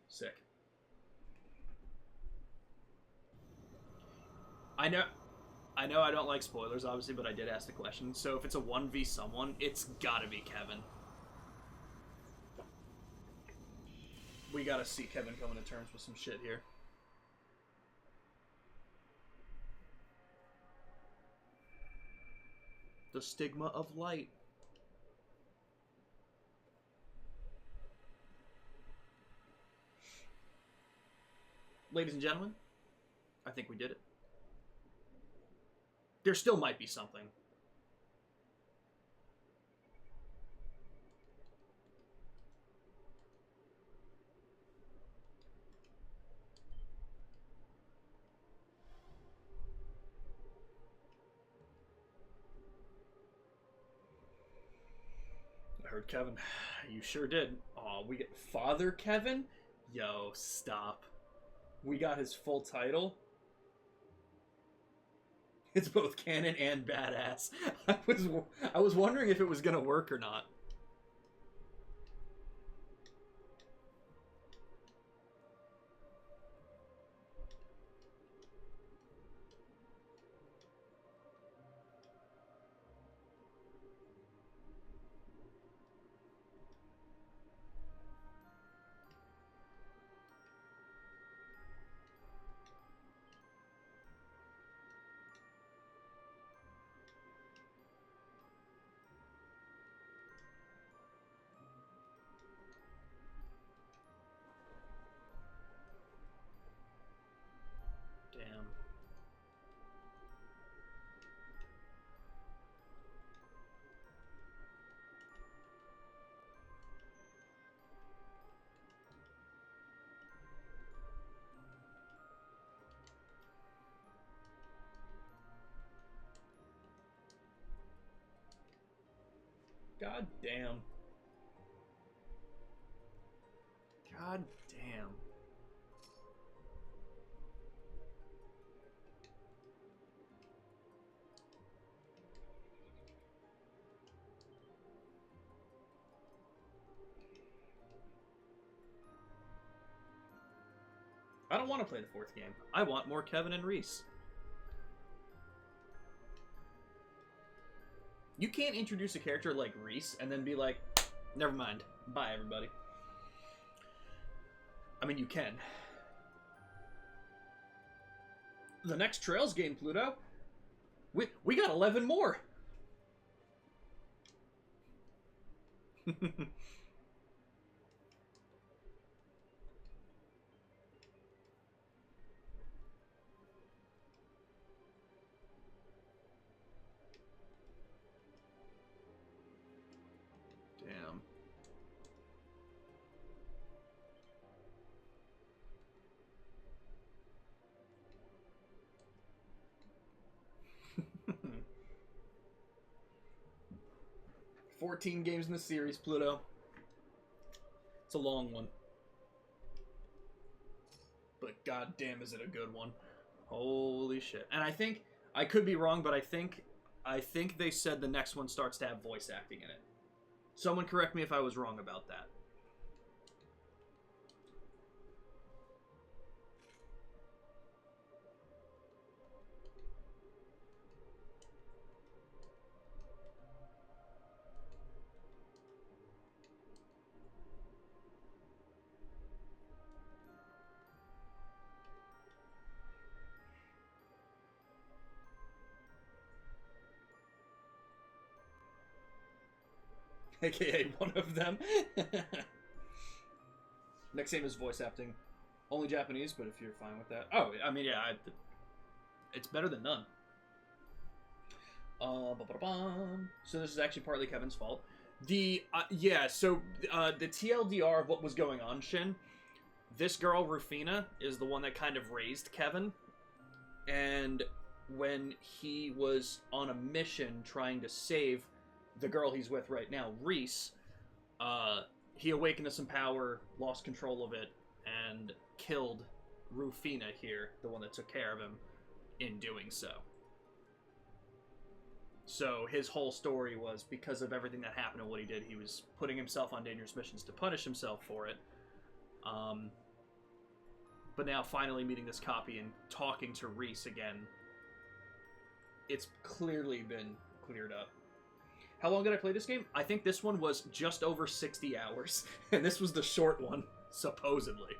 Sick. I know I don't like spoilers, obviously, but I did ask the question. So if it's a 1v someone, it's gotta be Kevin. We gotta see Kevin coming to terms with some shit here. The stigma of light. Ladies and gentlemen, I think we did it. There still might be something. I heard Kevin. You sure did. Aw, we get Father Kevin? Yo, stop. We got his full title? It's both canon and badass. I was wondering if it was gonna work or not. God damn. God damn. I don't want to play the fourth game. I want more Kevin and Reese. You can't introduce a character like Reese and then be like, never mind. Bye, everybody. I mean, you can. The next Trails game, Pluto. We got 11 more. Damn. $14 games in the series, Pluto. It's a long one. But goddamn is it a good one. Holy shit. And I think, I could be wrong, but I think they said the next one starts to have voice acting in it. Someone correct me if I was wrong about that. AKA one of them. Next game is voice acting. Only Japanese, but if you're fine with that. Oh, I mean, yeah, it's better than none. So this is actually partly Kevin's fault. The TLDR of what was going on, Shin. This girl, Rufina, is the one that kind of raised Kevin. And when he was on a mission trying to save the girl he's with right now, Reese, he awakened to some power, lost control of it, and killed Rufina here, the one that took care of him, in doing so. So his whole story was because of everything that happened and what he did, he was putting himself on dangerous missions to punish himself for it. But now finally meeting this copy and talking to Reese again, it's clearly been cleared up. How long did I play this game? I think this one was just over 60 hours. And this was the short one, supposedly.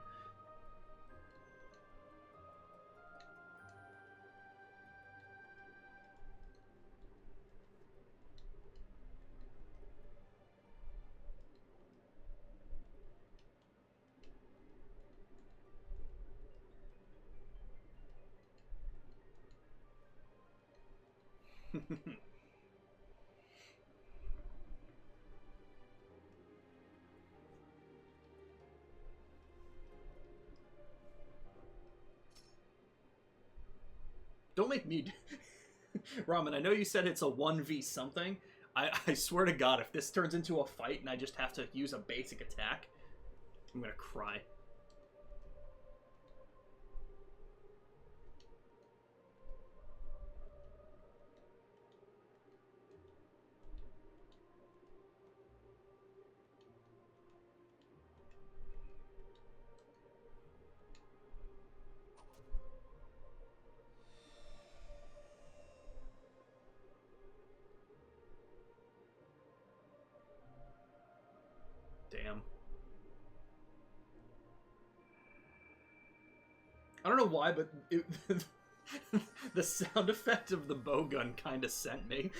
Don't make me... Ramen, I know you said it's a 1v something. I swear to God, if this turns into a fight and I just have to use a basic attack, I'm gonna cry. Damn. I don't know why, but the sound effect of the bowgun kind of sent me.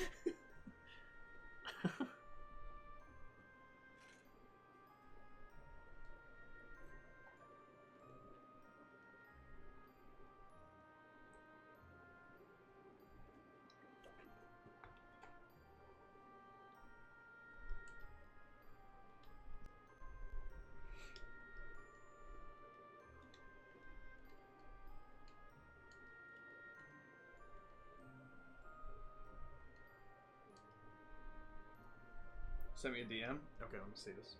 Send me a DM. Okay, let me see this.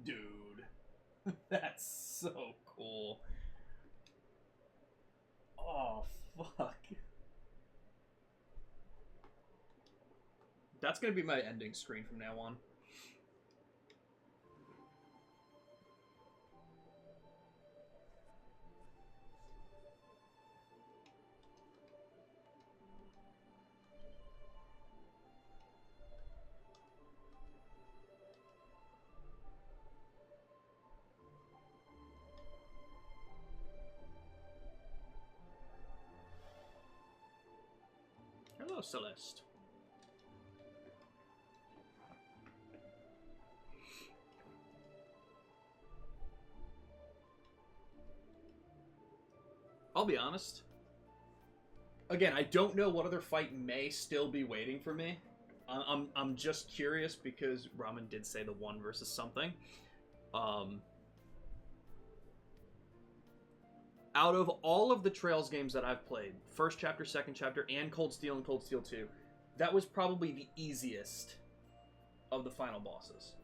Dude, that's so cool. Oh, fuck. That's gonna be my ending screen from now on. Hello, Celeste. I'll be honest. Again, I don't know what other fight may still be waiting for me. I'm just curious because Ramen did say the one versus something. Out of all of the Trails games that I've played, first chapter, second chapter, and Cold Steel and Cold Steel 2, that was probably the easiest of the final bosses.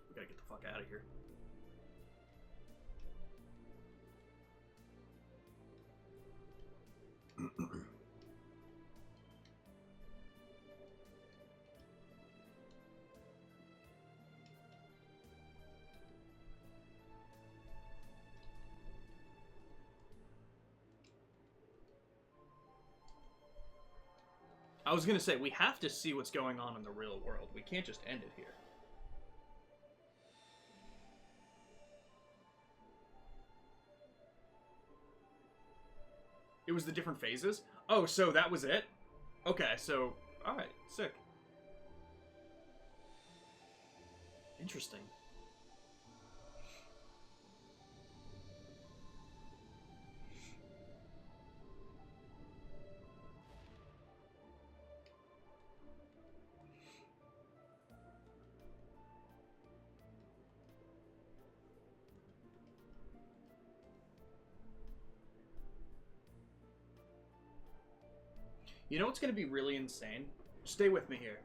We gotta get the fuck out of here. I was gonna say, we have to see what's going on in the real world. We can't just end it here. It was the different phases? Oh, so that was it? Okay, so... Alright, sick. Interesting. You know what's going to be really insane? Stay with me here.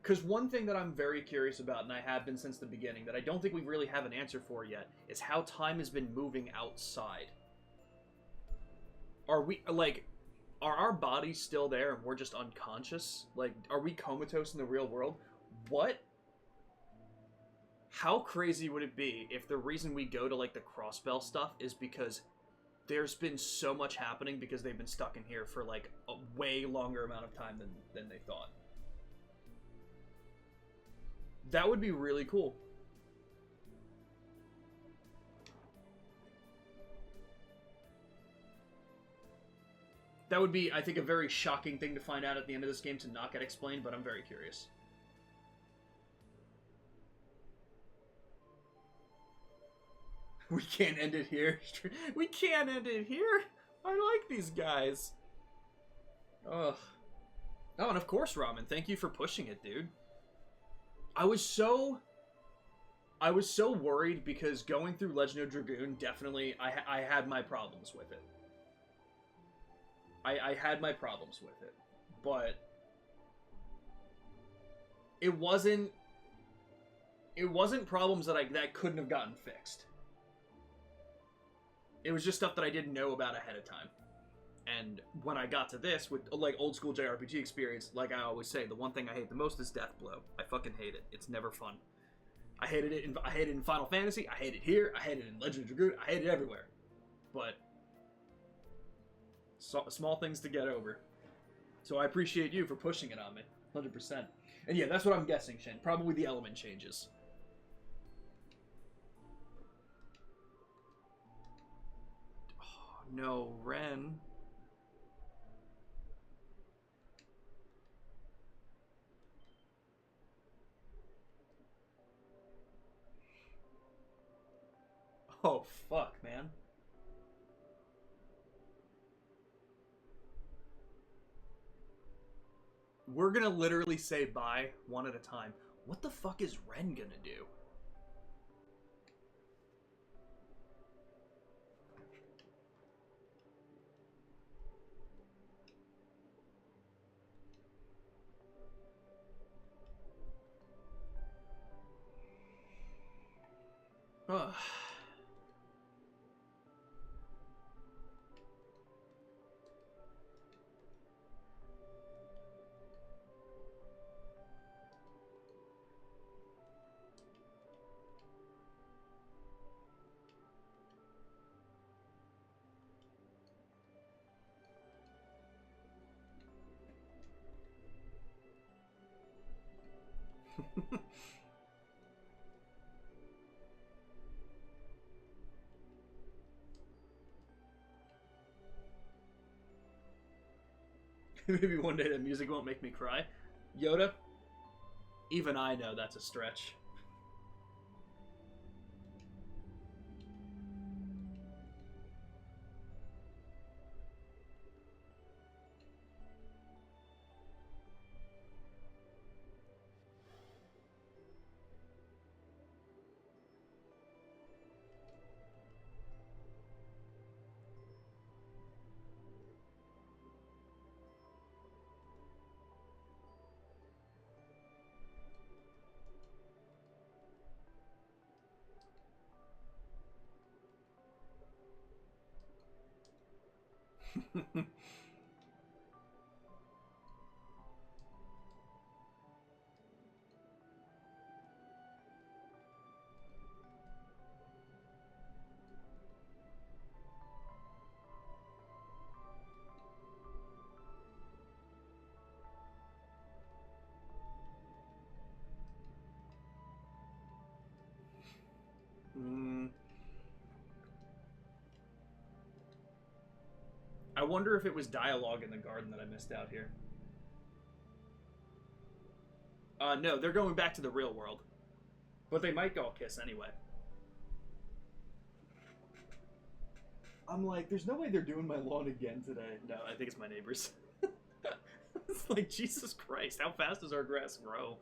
Because one thing that I'm very curious about, and I have been since the beginning, that I don't think we really have an answer for yet, is how time has been moving outside. Are we, like, are our bodies still there and we're just unconscious? Like, are we comatose in the real world? What? How crazy would it be if the reason we go to, like, the Crossbell stuff is because there's been so much happening because they've been stuck in here for, like, a way longer amount of time than they thought. That would be really cool. That would be, I think, a very shocking thing to find out at the end of this game to not get explained, but I'm very curious. We can't end it here. We can't end it here. I like these guys. Ugh. Oh, and of course, Ramen, thank you for pushing it, dude. I was so worried because going through Legend of Dragoon, definitely, I had my problems with it. I had my problems with it. But it wasn't problems that couldn't have gotten fixed. It was just stuff that I didn't know about ahead of time. And when I got to this, with, like, old school JRPG experience, like I always say, the one thing I hate the most is Deathblow. I fucking hate it. It's never fun. I hated it in Final Fantasy, I hate it here, I hate it in Legend of Dragoon, I hate it everywhere. But small things to get over. So I appreciate you for pushing it on me. 100%. And yeah, that's what I'm guessing, Shin. Probably the element changes. Oh, no, Ren. Oh, fuck, man. We're gonna literally say bye one at a time. What the fuck is Ren gonna do? Ugh. Maybe one day that music won't make me cry. Yoda, even I know that's a stretch. I wonder if it was dialogue in the garden that I missed out here. No, they're going back to the real world. But they might all kiss anyway. I'm like, there's no way they're doing my lawn again today. No, I think it's my neighbors. It's like, Jesus Christ, how fast does our grass grow?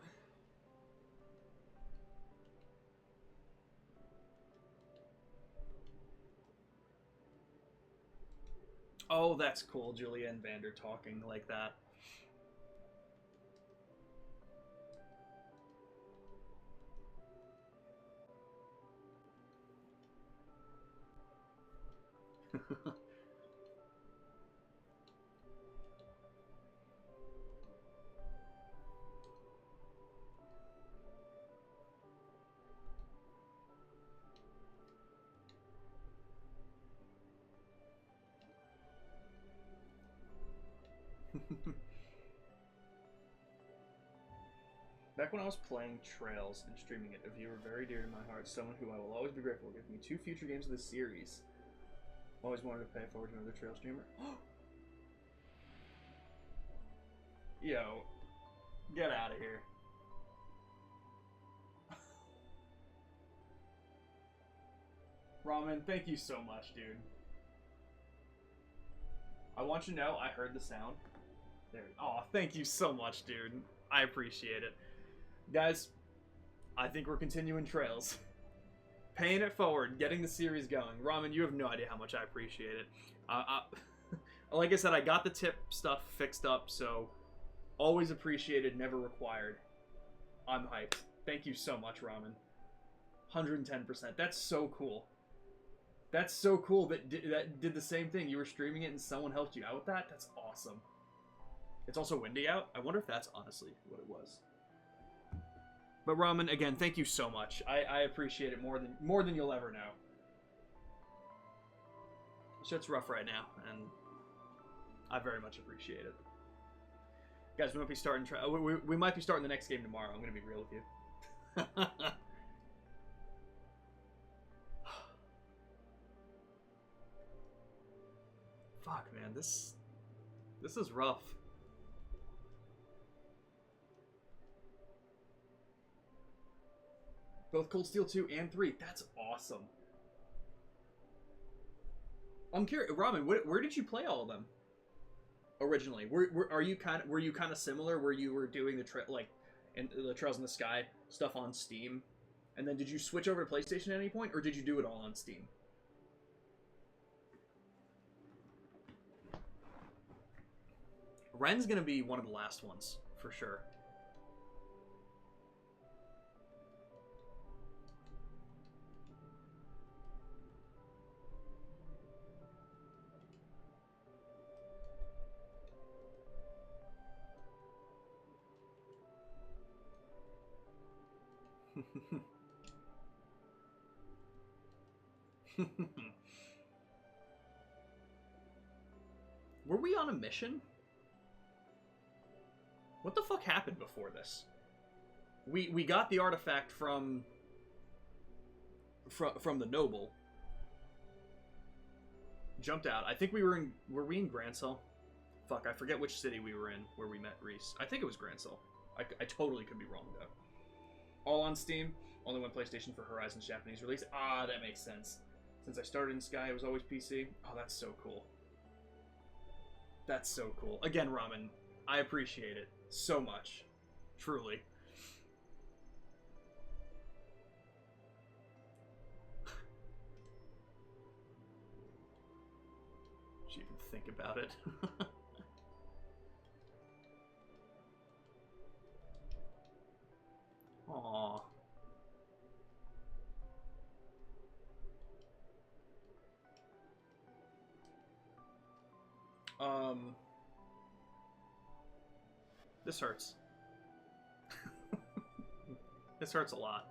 Oh, that's cool, Julianne Vander talking like that. Back when I was playing Trails and streaming it, a viewer very dear to my heart, someone who I will always be grateful for, gave me 2 future games of the series. Always wanted to pay forward to another Trail streamer. Yo, get out of here. Ramen, thank you so much, dude. I want you to know I heard the sound. There. Oh, thank you so much, dude. I appreciate it. Guys, I think we're continuing Trails. Paying it forward, getting the series going. Ramen, you have no idea how much I appreciate it. Like I said, I got the tip stuff fixed up, so always appreciated, never required. I'm hyped. Thank you so much, Ramen. 110%. That's so cool. That's so cool that did the same thing. You were streaming it and someone helped you out with that? That's awesome. It's also windy out. I wonder if that's honestly what it was. But Ramen, again, thank you so much. I appreciate it more than you'll ever know. Shit's rough right now, and I very much appreciate it. Guys, we might be starting. We might be starting the next game tomorrow. I'm gonna be real with you. Fuck, man, this is rough. Both Cold Steel 2 and 3. That's awesome. I'm curious, Ramen, where did you play all of them? originally? Are you were you kind of similar where you were doing the Trails in the Sky stuff on Steam, and then did you switch over to PlayStation at any point, or did you do it all on Steam? Ren's gonna be one of the last ones for sure. Were we on a mission? What the fuck happened before this? We got the artifact from the noble. Jumped out. I think were we in Grancel? Fuck, I forget which city we were in where we met Reese. I think it was Grancel. I totally could be wrong though. All on Steam, only one PlayStation for Horizon's Japanese release. Ah, that makes sense. Since I started in Sky, it was always PC. Oh, that's so cool. That's so cool. Again, Ramen, I appreciate it so much. Truly. Did you even think about it? Aww. This hurts. This hurts a lot.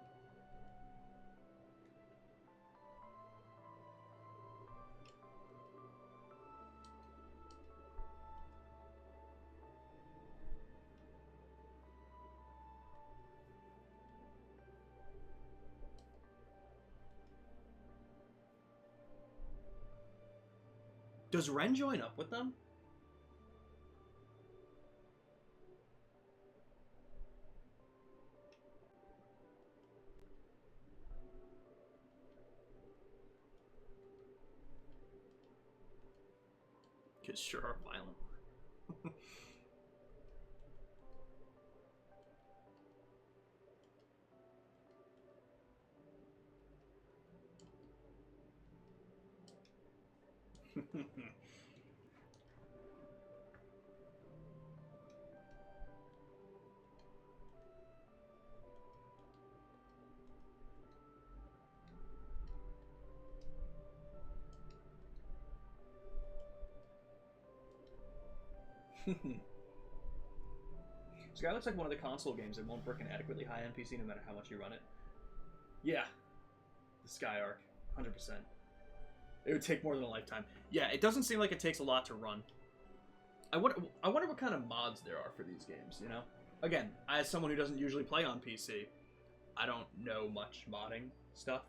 Does Ren join up with them? Kids sure are violent. Sky looks like one of the console games that won't work an adequately high on PC no matter how much you run it. Yeah. The Sky Arc. 100%. It would take more than a lifetime. Yeah, it doesn't seem like it takes a lot to run. I wonder what kind of mods there are for these games, you know? Again, as someone who doesn't usually play on PC, I don't know much modding stuff.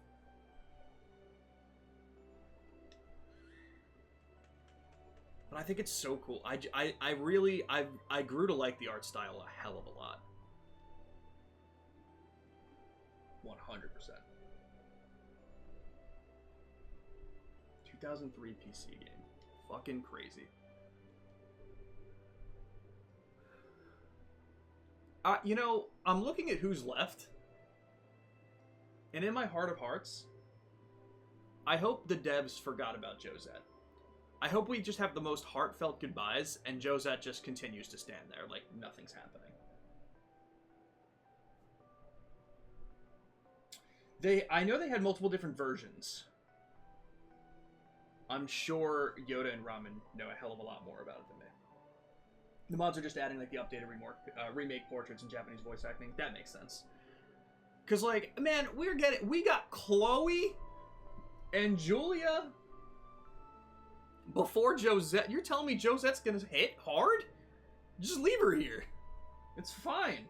But I think it's so cool. I really grew to like the art style a hell of a lot. 100%. 2003 PC game. Fucking crazy. You know, I'm looking at who's left. And in my heart of hearts, I hope the devs forgot about Josette. I hope we just have the most heartfelt goodbyes, and Josette just continues to stand there like nothing's happening. I know they had multiple different versions. I'm sure Yoda and Ramen know a hell of a lot more about it than me. The mods are just adding like the updated remake portraits and Japanese voice acting. That makes sense. Cause like, man, we got Chloe and Julia before Josette. You're telling me Josette's gonna hit hard? Just leave her here. It's fine.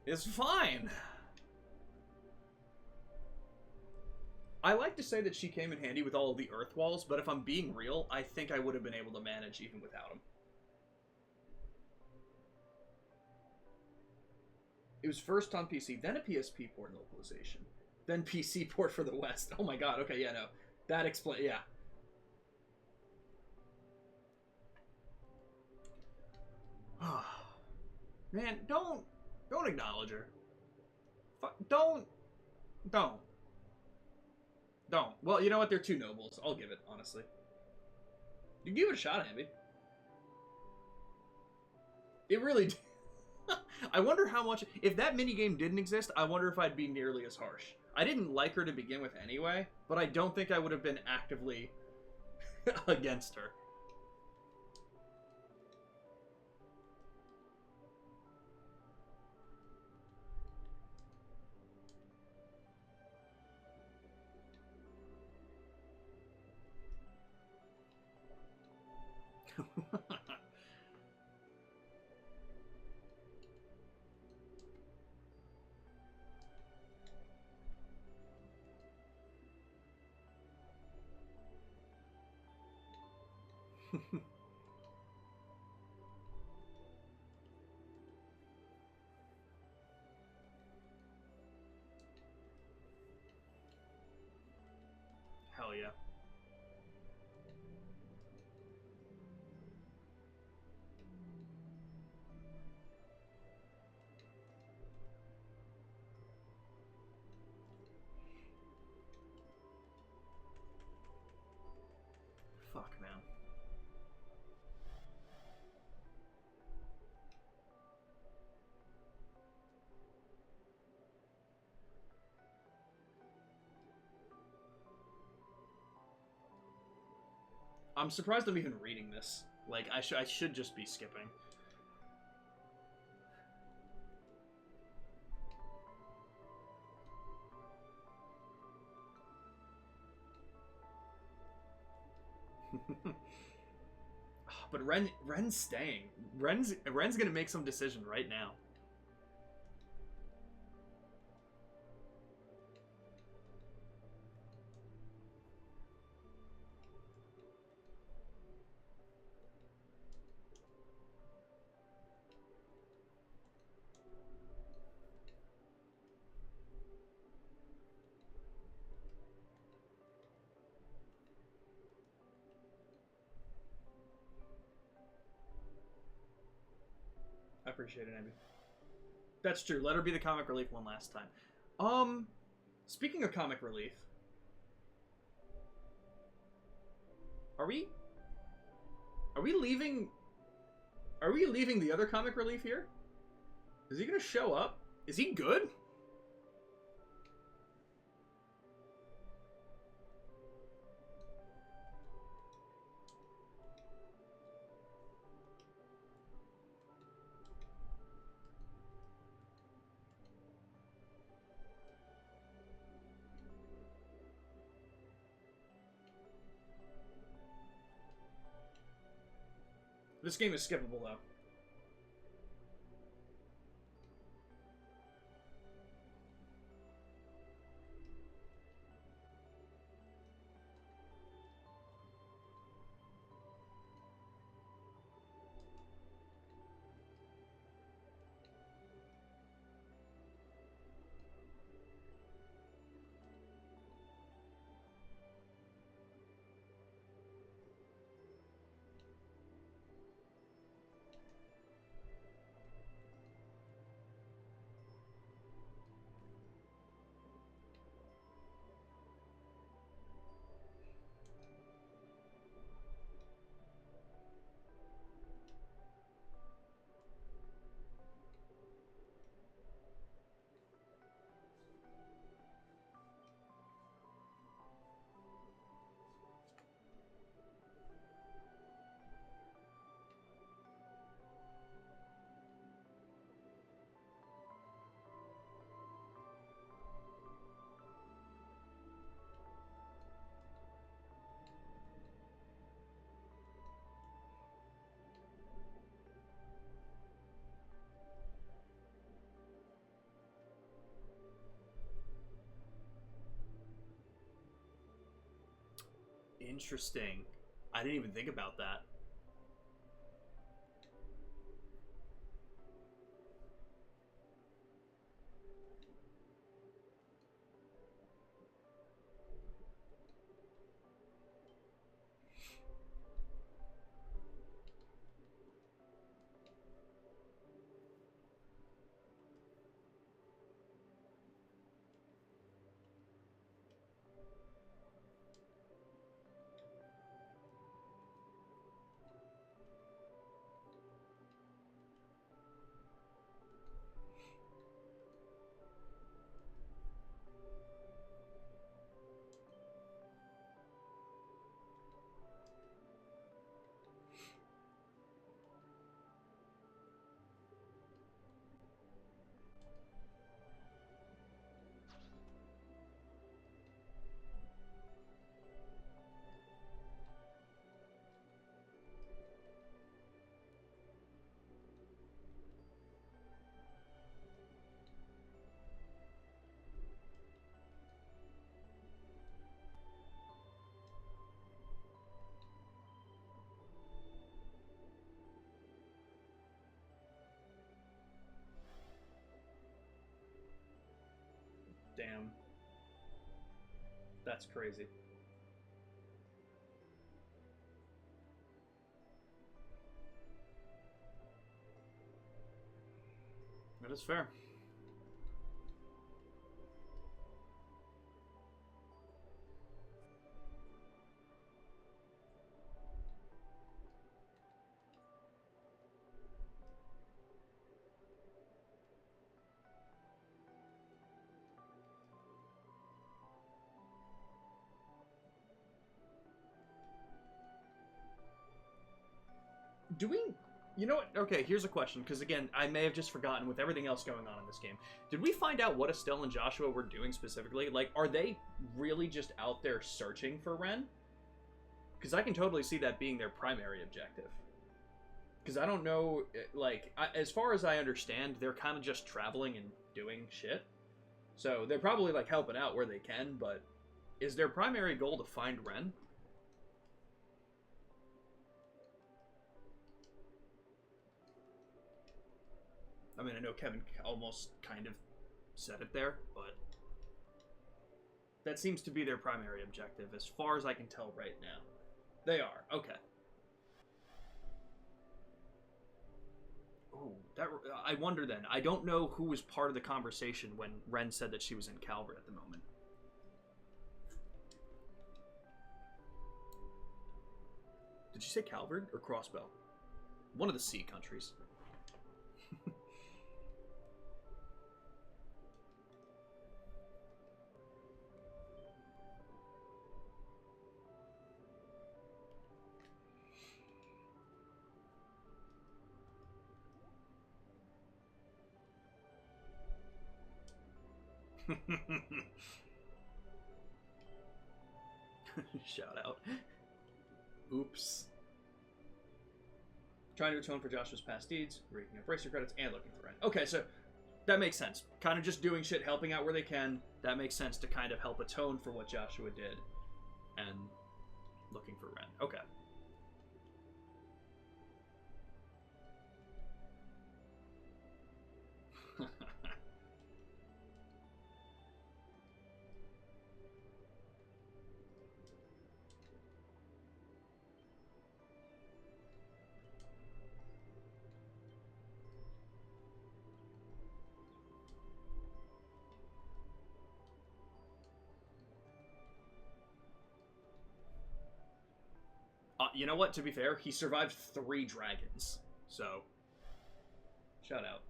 It's fine. I like to say that she came in handy with all of the Earth Walls, but if I'm being real, I think I would have been able to manage even without them. It was first on PC, then a PSP port and localization, then PC port for the West. Oh my god, okay, yeah, no. That explains, yeah. Man, don't acknowledge her. Don't, don't, don't. Well, you know what? They're two nobles. I'll give it, honestly. You give it a shot, Ambi. It really. I wonder how much. If that minigame didn't exist, I wonder if I'd be nearly as harsh. I didn't like her to begin with anyway, but I don't think I would have been actively against her. Hell yeah. Fuck, man. I'm surprised I'm even reading this. Like, I should just be skipping. But Ren's staying. Ren's gonna make some decision right now. I appreciate it, Amy. That's true. Let her be the comic relief one last time. Speaking of comic relief, are we leaving? Are we leaving the other comic relief here? Is he gonna show up? Is he good? This game is skippable, though. Interesting. I didn't even think about that. Damn. That's crazy. That is fair. Do we... You know what? Okay, here's a question, because again, I may have just forgotten with everything else going on in this game. Did we find out what Estelle and Joshua were doing specifically? Like, are they really just out there searching for Ren? Because I can totally see that being their primary objective. Because I don't know, like, as far as I understand, they're kind of just traveling and doing shit. So they're probably, like, helping out where they can, but is their primary goal to find Ren? I mean, I know Kevin almost kind of said it there, but that seems to be their primary objective, as far as I can tell right now. They are. Okay. Oh, that... I wonder then. I don't know who was part of the conversation when Ren said that she was in Calvert at the moment. Did she say Calvert or Crossbow? One of the sea countries. Shout out. Oops. Trying to atone for Joshua's past deeds, raking up racer credits, and looking for Ren. Okay, so that makes sense. Kind of just doing shit, helping out where they can. That makes sense to kind of help atone for what Joshua did. And looking for Ren. Okay. You know what? To be fair, he survived 3 dragons. So, shout out.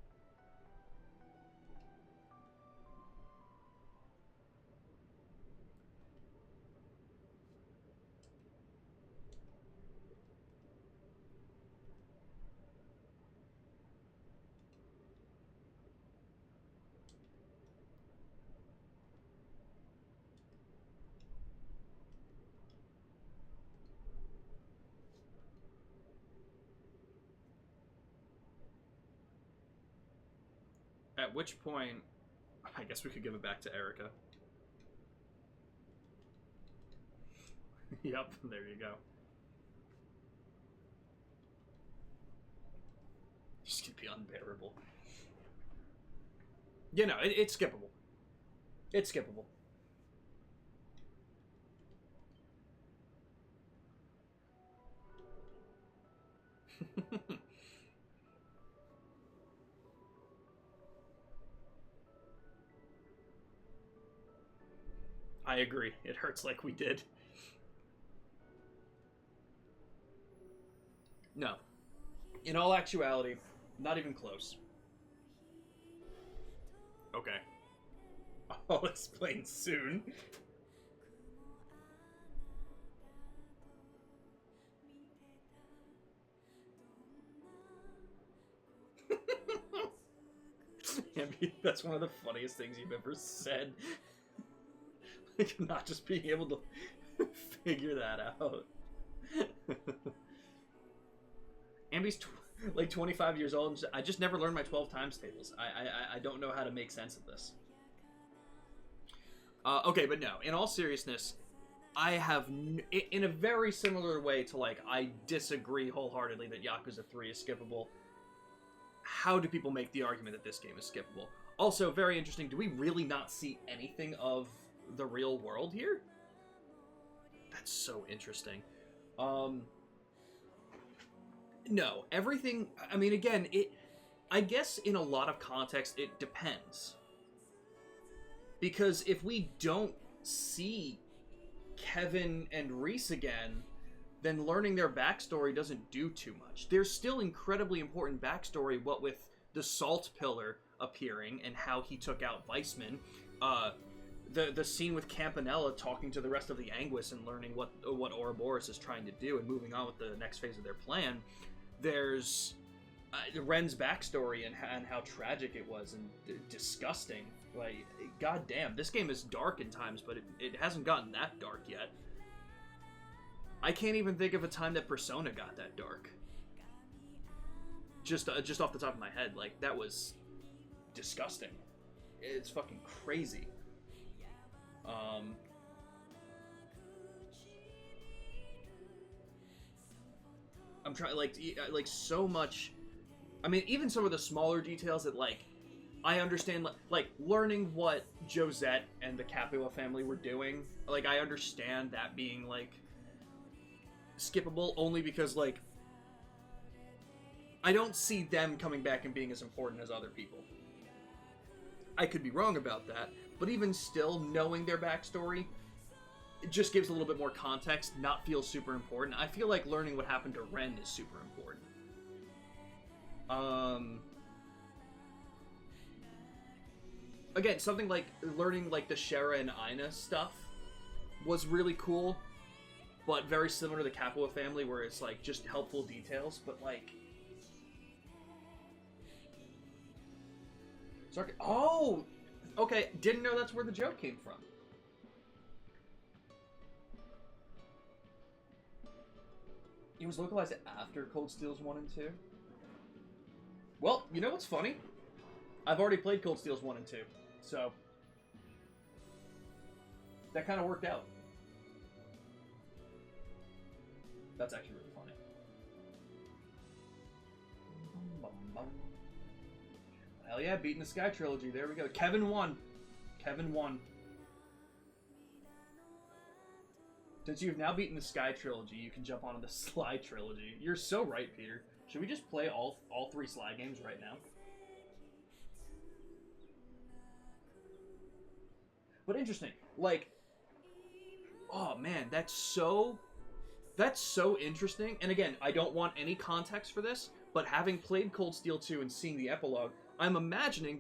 At which point, I guess we could give it back to Erica. Yep, there you go. This could be unbearable. You know, it's skippable. It's skippable. I agree. It hurts like we did. No. In all actuality, not even close. Okay. I'll explain soon. That's one of the funniest things you've ever said. Like, not just being able to figure that out. Ambi's like 25 years old. I just never learned my 12 times tables. I don't know how to make sense of this. Okay, but no. In all seriousness, I have, in a very similar way to, like, I disagree wholeheartedly that Yakuza 3 is skippable. How do people make the argument that this game is skippable? Also, very interesting. Do we really not see anything of the real world here? That's so interesting. No, everything. I mean, again, it. I guess in a lot of context, it depends. Because if we don't see Kevin and Reese again, then learning their backstory doesn't do too much. There's still incredibly important backstory, what with the Salt Pillar appearing and how he took out Weissman. The scene with Campanella talking to the rest of the Anguis and learning what Ouroboros is trying to do and moving on with the next phase of their plan. There's Ren's backstory and how tragic it was and disgusting. Like, goddamn, this game is dark in times, but it hasn't gotten that dark yet. I can't even think of a time that Persona got that dark. Just off the top of my head, like, that was disgusting. It's fucking crazy. I'm trying, like so much. I mean, even some of the smaller details that, like, I understand, like learning what Josette and the Capua family were doing. Like, I understand that being, like, skippable only because, like, I don't see them coming back and being as important as other people. I could be wrong about that, but even still, knowing their backstory, it just gives a little bit more context, not feel super important. I feel like learning what happened to Ren is super important. Again, something like learning, like, the Shera and Aina stuff was really cool, but very similar to the Capua family, where it's, like, just helpful details, but, like... Sorry. Oh! Okay, didn't know that's where the joke came from. It was localized after Cold Steels 1 and 2? Well, you know what's funny? I've already played Cold Steels 1 and 2, so... that kind of worked out. That's actually really funny. Hell yeah, beating the Sky trilogy. There we go. Kevin won. Kevin won. Since you've now beaten the Sky trilogy, you can jump onto the Sly trilogy. You're so right, Peter. Should we just play all three Sly games right now? But interesting. Like, oh man, that's so interesting. And again, I don't want any context for this, but having played Cold Steel 2 and seeing the epilogue, I'm imagining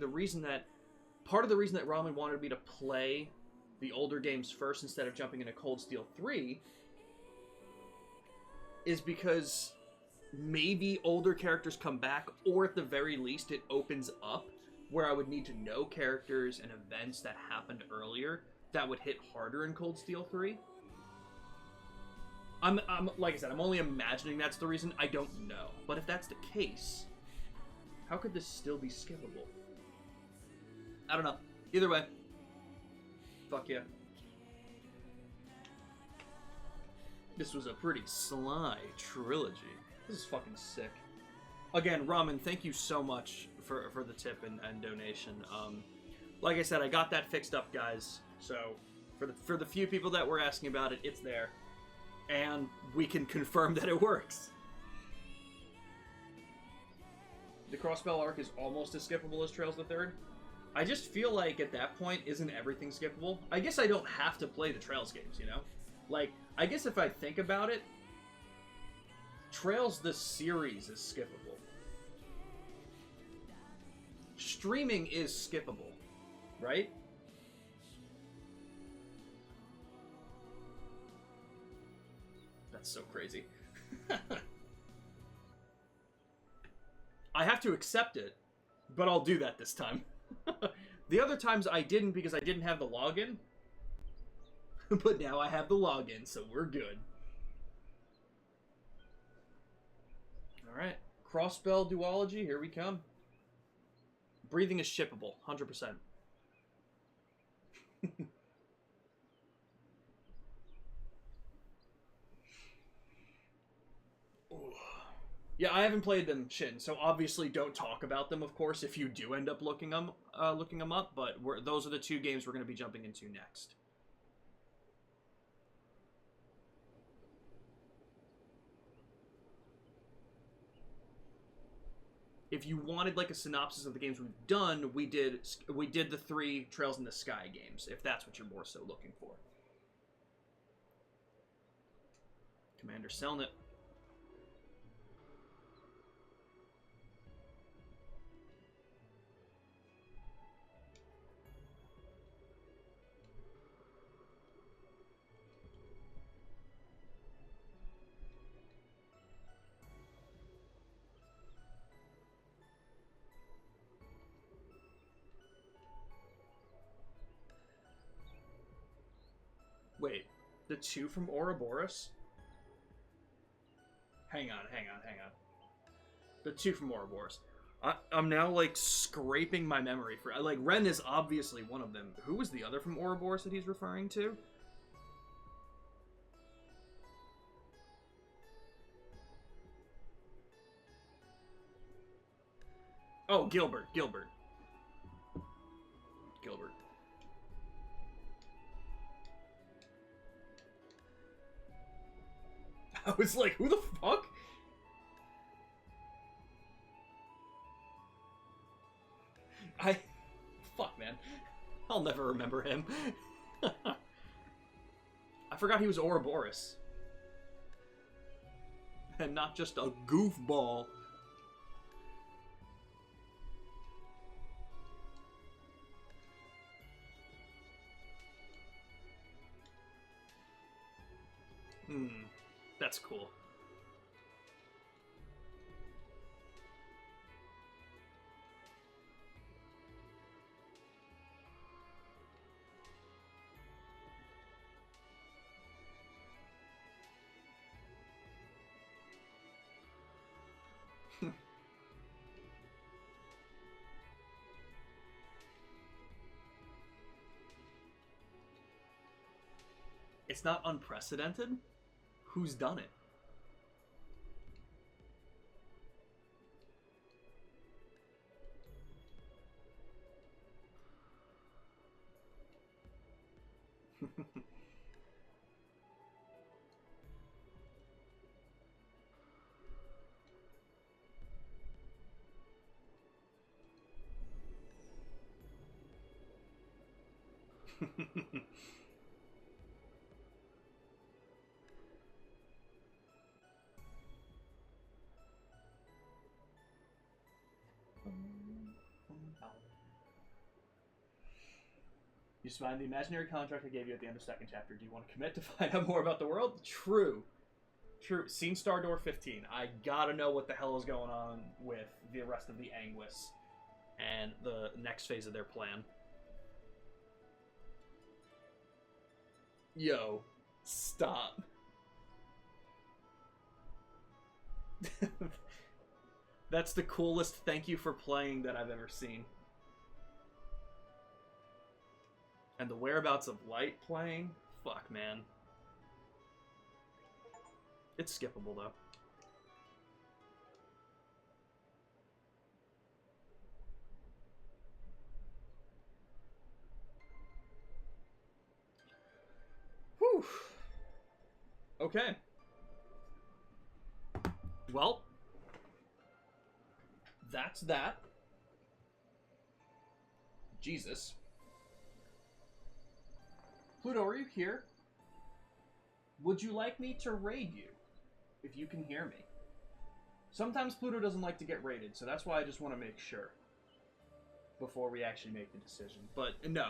part of the reason that Ramen wanted me to play the older games first instead of jumping into Cold Steel 3 is because maybe older characters come back, or at the very least it opens up where I would need to know characters and events that happened earlier that would hit harder in Cold Steel 3. I'm like I said, I'm only imagining that's the reason. I don't know. But if that's the case, how could this still be skippable? I don't know. Either way. Fuck yeah. This was a pretty Sly trilogy. This is fucking sick. Again, Ramen, thank you so much for the tip and donation. Like I said, I got that fixed up, guys. So, for the few people that were asking about it, it's there. And we can confirm that it works. The Crossbell arc is almost as skippable as Trails the Third. I just feel like at that point, isn't everything skippable? I guess I don't have to play the Trails games, you know? Like, I guess if I think about it, Trails the series is skippable. Streaming is skippable, right? That's so crazy. I have to accept it, but I'll do that this time. The other times I didn't because I didn't have the login. But now I have the login, so we're good. Alright. Crossbell duology, here we come. Breathing is shippable, 100%. Yeah, I haven't played them, Shin, so obviously don't talk about them, of course, if you do end up looking them up, but those are the two games we're going to be jumping into next. If you wanted like a synopsis of the games we've done, we did the 3 Trails in the Sky games, if that's what you're more so looking for. Commander Selnet. Wait, the 2 from Ouroboros? Hang on. The 2 from Ouroboros. I'm now, like, scraping my memory for... Like, Ren is obviously one of them. Who was the other from Ouroboros that he's referring to? Oh, Gilbert. I was like, who the fuck? Fuck, man. I'll never remember him. I forgot he was Ouroboros. And not just a goofball. That's cool. It's not unprecedented? Who's done it? You find the imaginary contract I gave you at the end of second chapter. Do you want to commit to find out more about the world? True. Seen Star Door 15. I gotta know what the hell is going on with the rest of the Anguis and the next phase of their plan. Yo, stop. That's the coolest thank you for playing that I've ever seen. And the Whereabouts of Light playing? Fuck, man. It's skippable, though. Whew. Okay. Well, that's that. Jesus. Pluto, are you here? Would you like me to raid you? If you can hear me. Sometimes Pluto doesn't like to get raided, so that's why I just want to make sure before we actually make the decision. But no,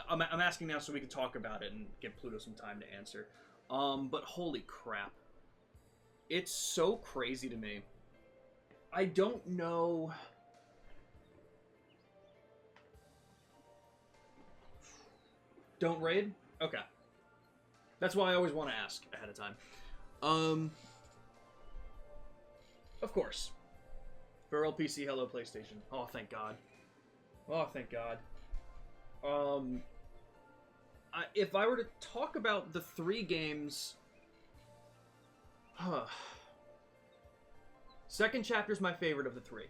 I'm asking now so we can talk about it and give Pluto some time to answer. But holy crap. It's so crazy to me. I don't know... Don't raid? Okay. That's why I always want to ask ahead of time. Of course. Farewell PC, hello PlayStation. Oh, thank God. Oh, thank God. If I were to talk about the 3 games... Second chapter is my favorite of the three.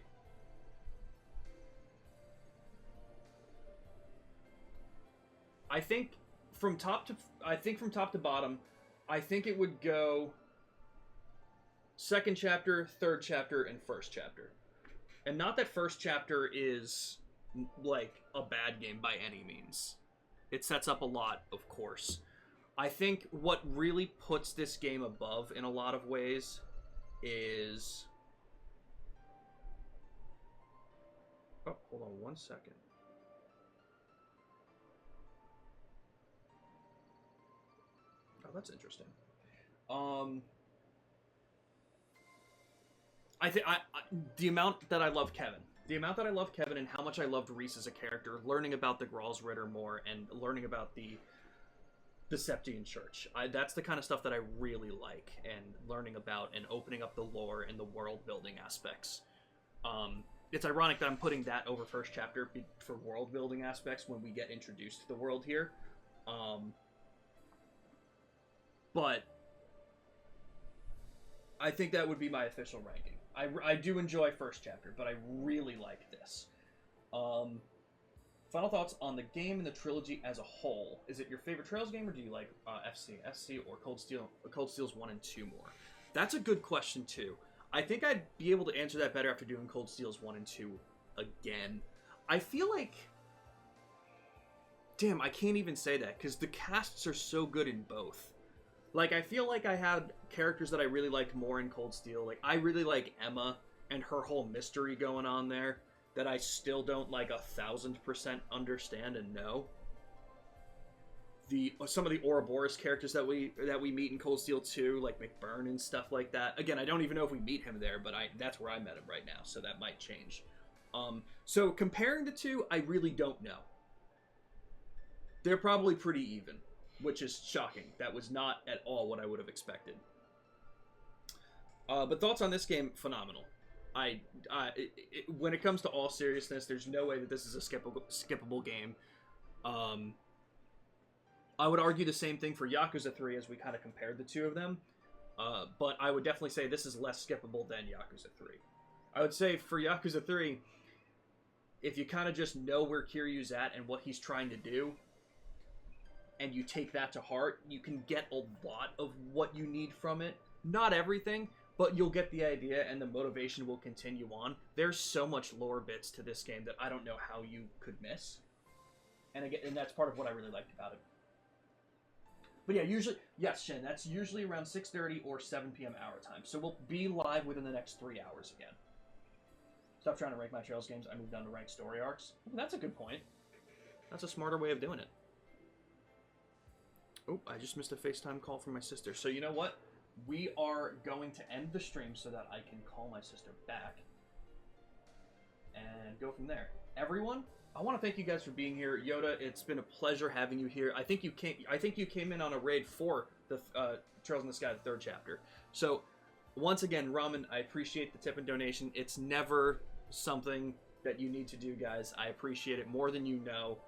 I think from top to bottom, I think it would go second chapter, third chapter, and first chapter. And not that first chapter is like a bad game by any means. It sets up a lot, of course. I think what really puts this game above in a lot of ways is... Oh, hold on 1 second. Oh, that's interesting. I think the amount that I love Kevin. The amount that I love Kevin and how much I loved Reese as a character, learning about the Gralsritter more and learning about the Septian Church. That's the kind of stuff that I really like, and learning about and opening up the lore and the world building aspects. It's ironic that I'm putting that over first chapter for world building aspects when we get introduced to the world here. But I think that would be my official ranking. I do enjoy first chapter, but I really like this. Final thoughts on the game and the trilogy as a whole. Is it your favorite Trails game, or do you like SC, or Cold Steel's 1 and 2 more? That's a good question, too. I think I'd be able to answer that better after doing Cold Steel's 1 and 2 again. I feel like... Damn, I can't even say that, because the casts are so good in both. Like, I feel like I had characters that I really liked more in Cold Steel. Like, I really like Emma and her whole mystery going on there that I still don't, like, 1,000% understand and know. Some of the Ouroboros characters that we meet in Cold Steel 2, like McBurn and stuff like that. Again, I don't even know if we meet him there, but that's where I met him right now, so that might change. So, comparing the two, I really don't know. They're probably pretty even, which is shocking. That was not at all what I would have expected. But thoughts on this game, phenomenal. When it comes to all seriousness, there's no way that this is a skippable game. I would argue the same thing for Yakuza 3 as we kind of compared the two of them. But I would definitely say this is less skippable than Yakuza 3. I would say for Yakuza 3, if you kind of just know where Kiryu's at and what he's trying to do, and you take that to heart, you can get a lot of what you need from it. Not everything, but you'll get the idea, and the motivation will continue on. There's so much lore bits to this game that I don't know how you could miss. And again, and that's part of what I really liked about it. But yeah, usually, yes, Shen, that's usually around 6:30 or 7 p.m. our time. So we'll be live within the next 3 hours again. Stop trying to rank my Trails games. I moved on to rank story arcs. That's a good point. That's a smarter way of doing it. Oh, I just missed a FaceTime call from my sister. So you know what? We are going to end the stream so that I can call my sister back and go from there. Everyone, I want to thank you guys for being here. Yoda, it's been a pleasure having you here. I think you came in on a raid for the Trails in the Sky, the third chapter. So once again, Ramen, I appreciate the tip and donation. It's never something that you need to do, guys. I appreciate it more than you know.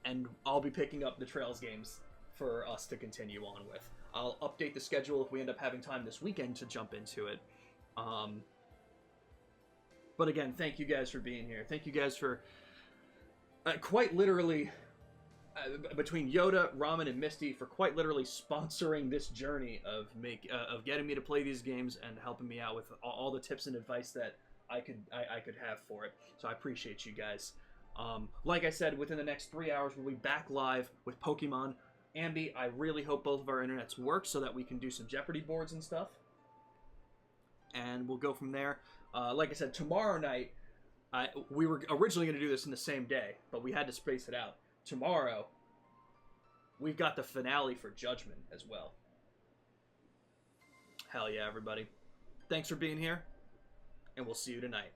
And I'll be picking up the Trails games for us to continue on with. I'll update the schedule if we end up having time this weekend to jump into it. But again, thank you guys for being here. Thank you guys for quite literally, between Yoda, Ramen, and Misty, for quite literally sponsoring this journey of getting me to play these games and helping me out with all the tips and advice that I could have for it. So I appreciate you guys. Like I said, within the next 3 hours, we'll be back live with Pokemon. Ambi, I really hope both of our internets work so that we can do some Jeopardy boards and stuff. And we'll go from there. Like I said, tomorrow night, we were originally going to do this in the same day, but we had to space it out. Tomorrow, we've got the finale for Judgment as well. Hell yeah, everybody. Thanks for being here, and we'll see you tonight.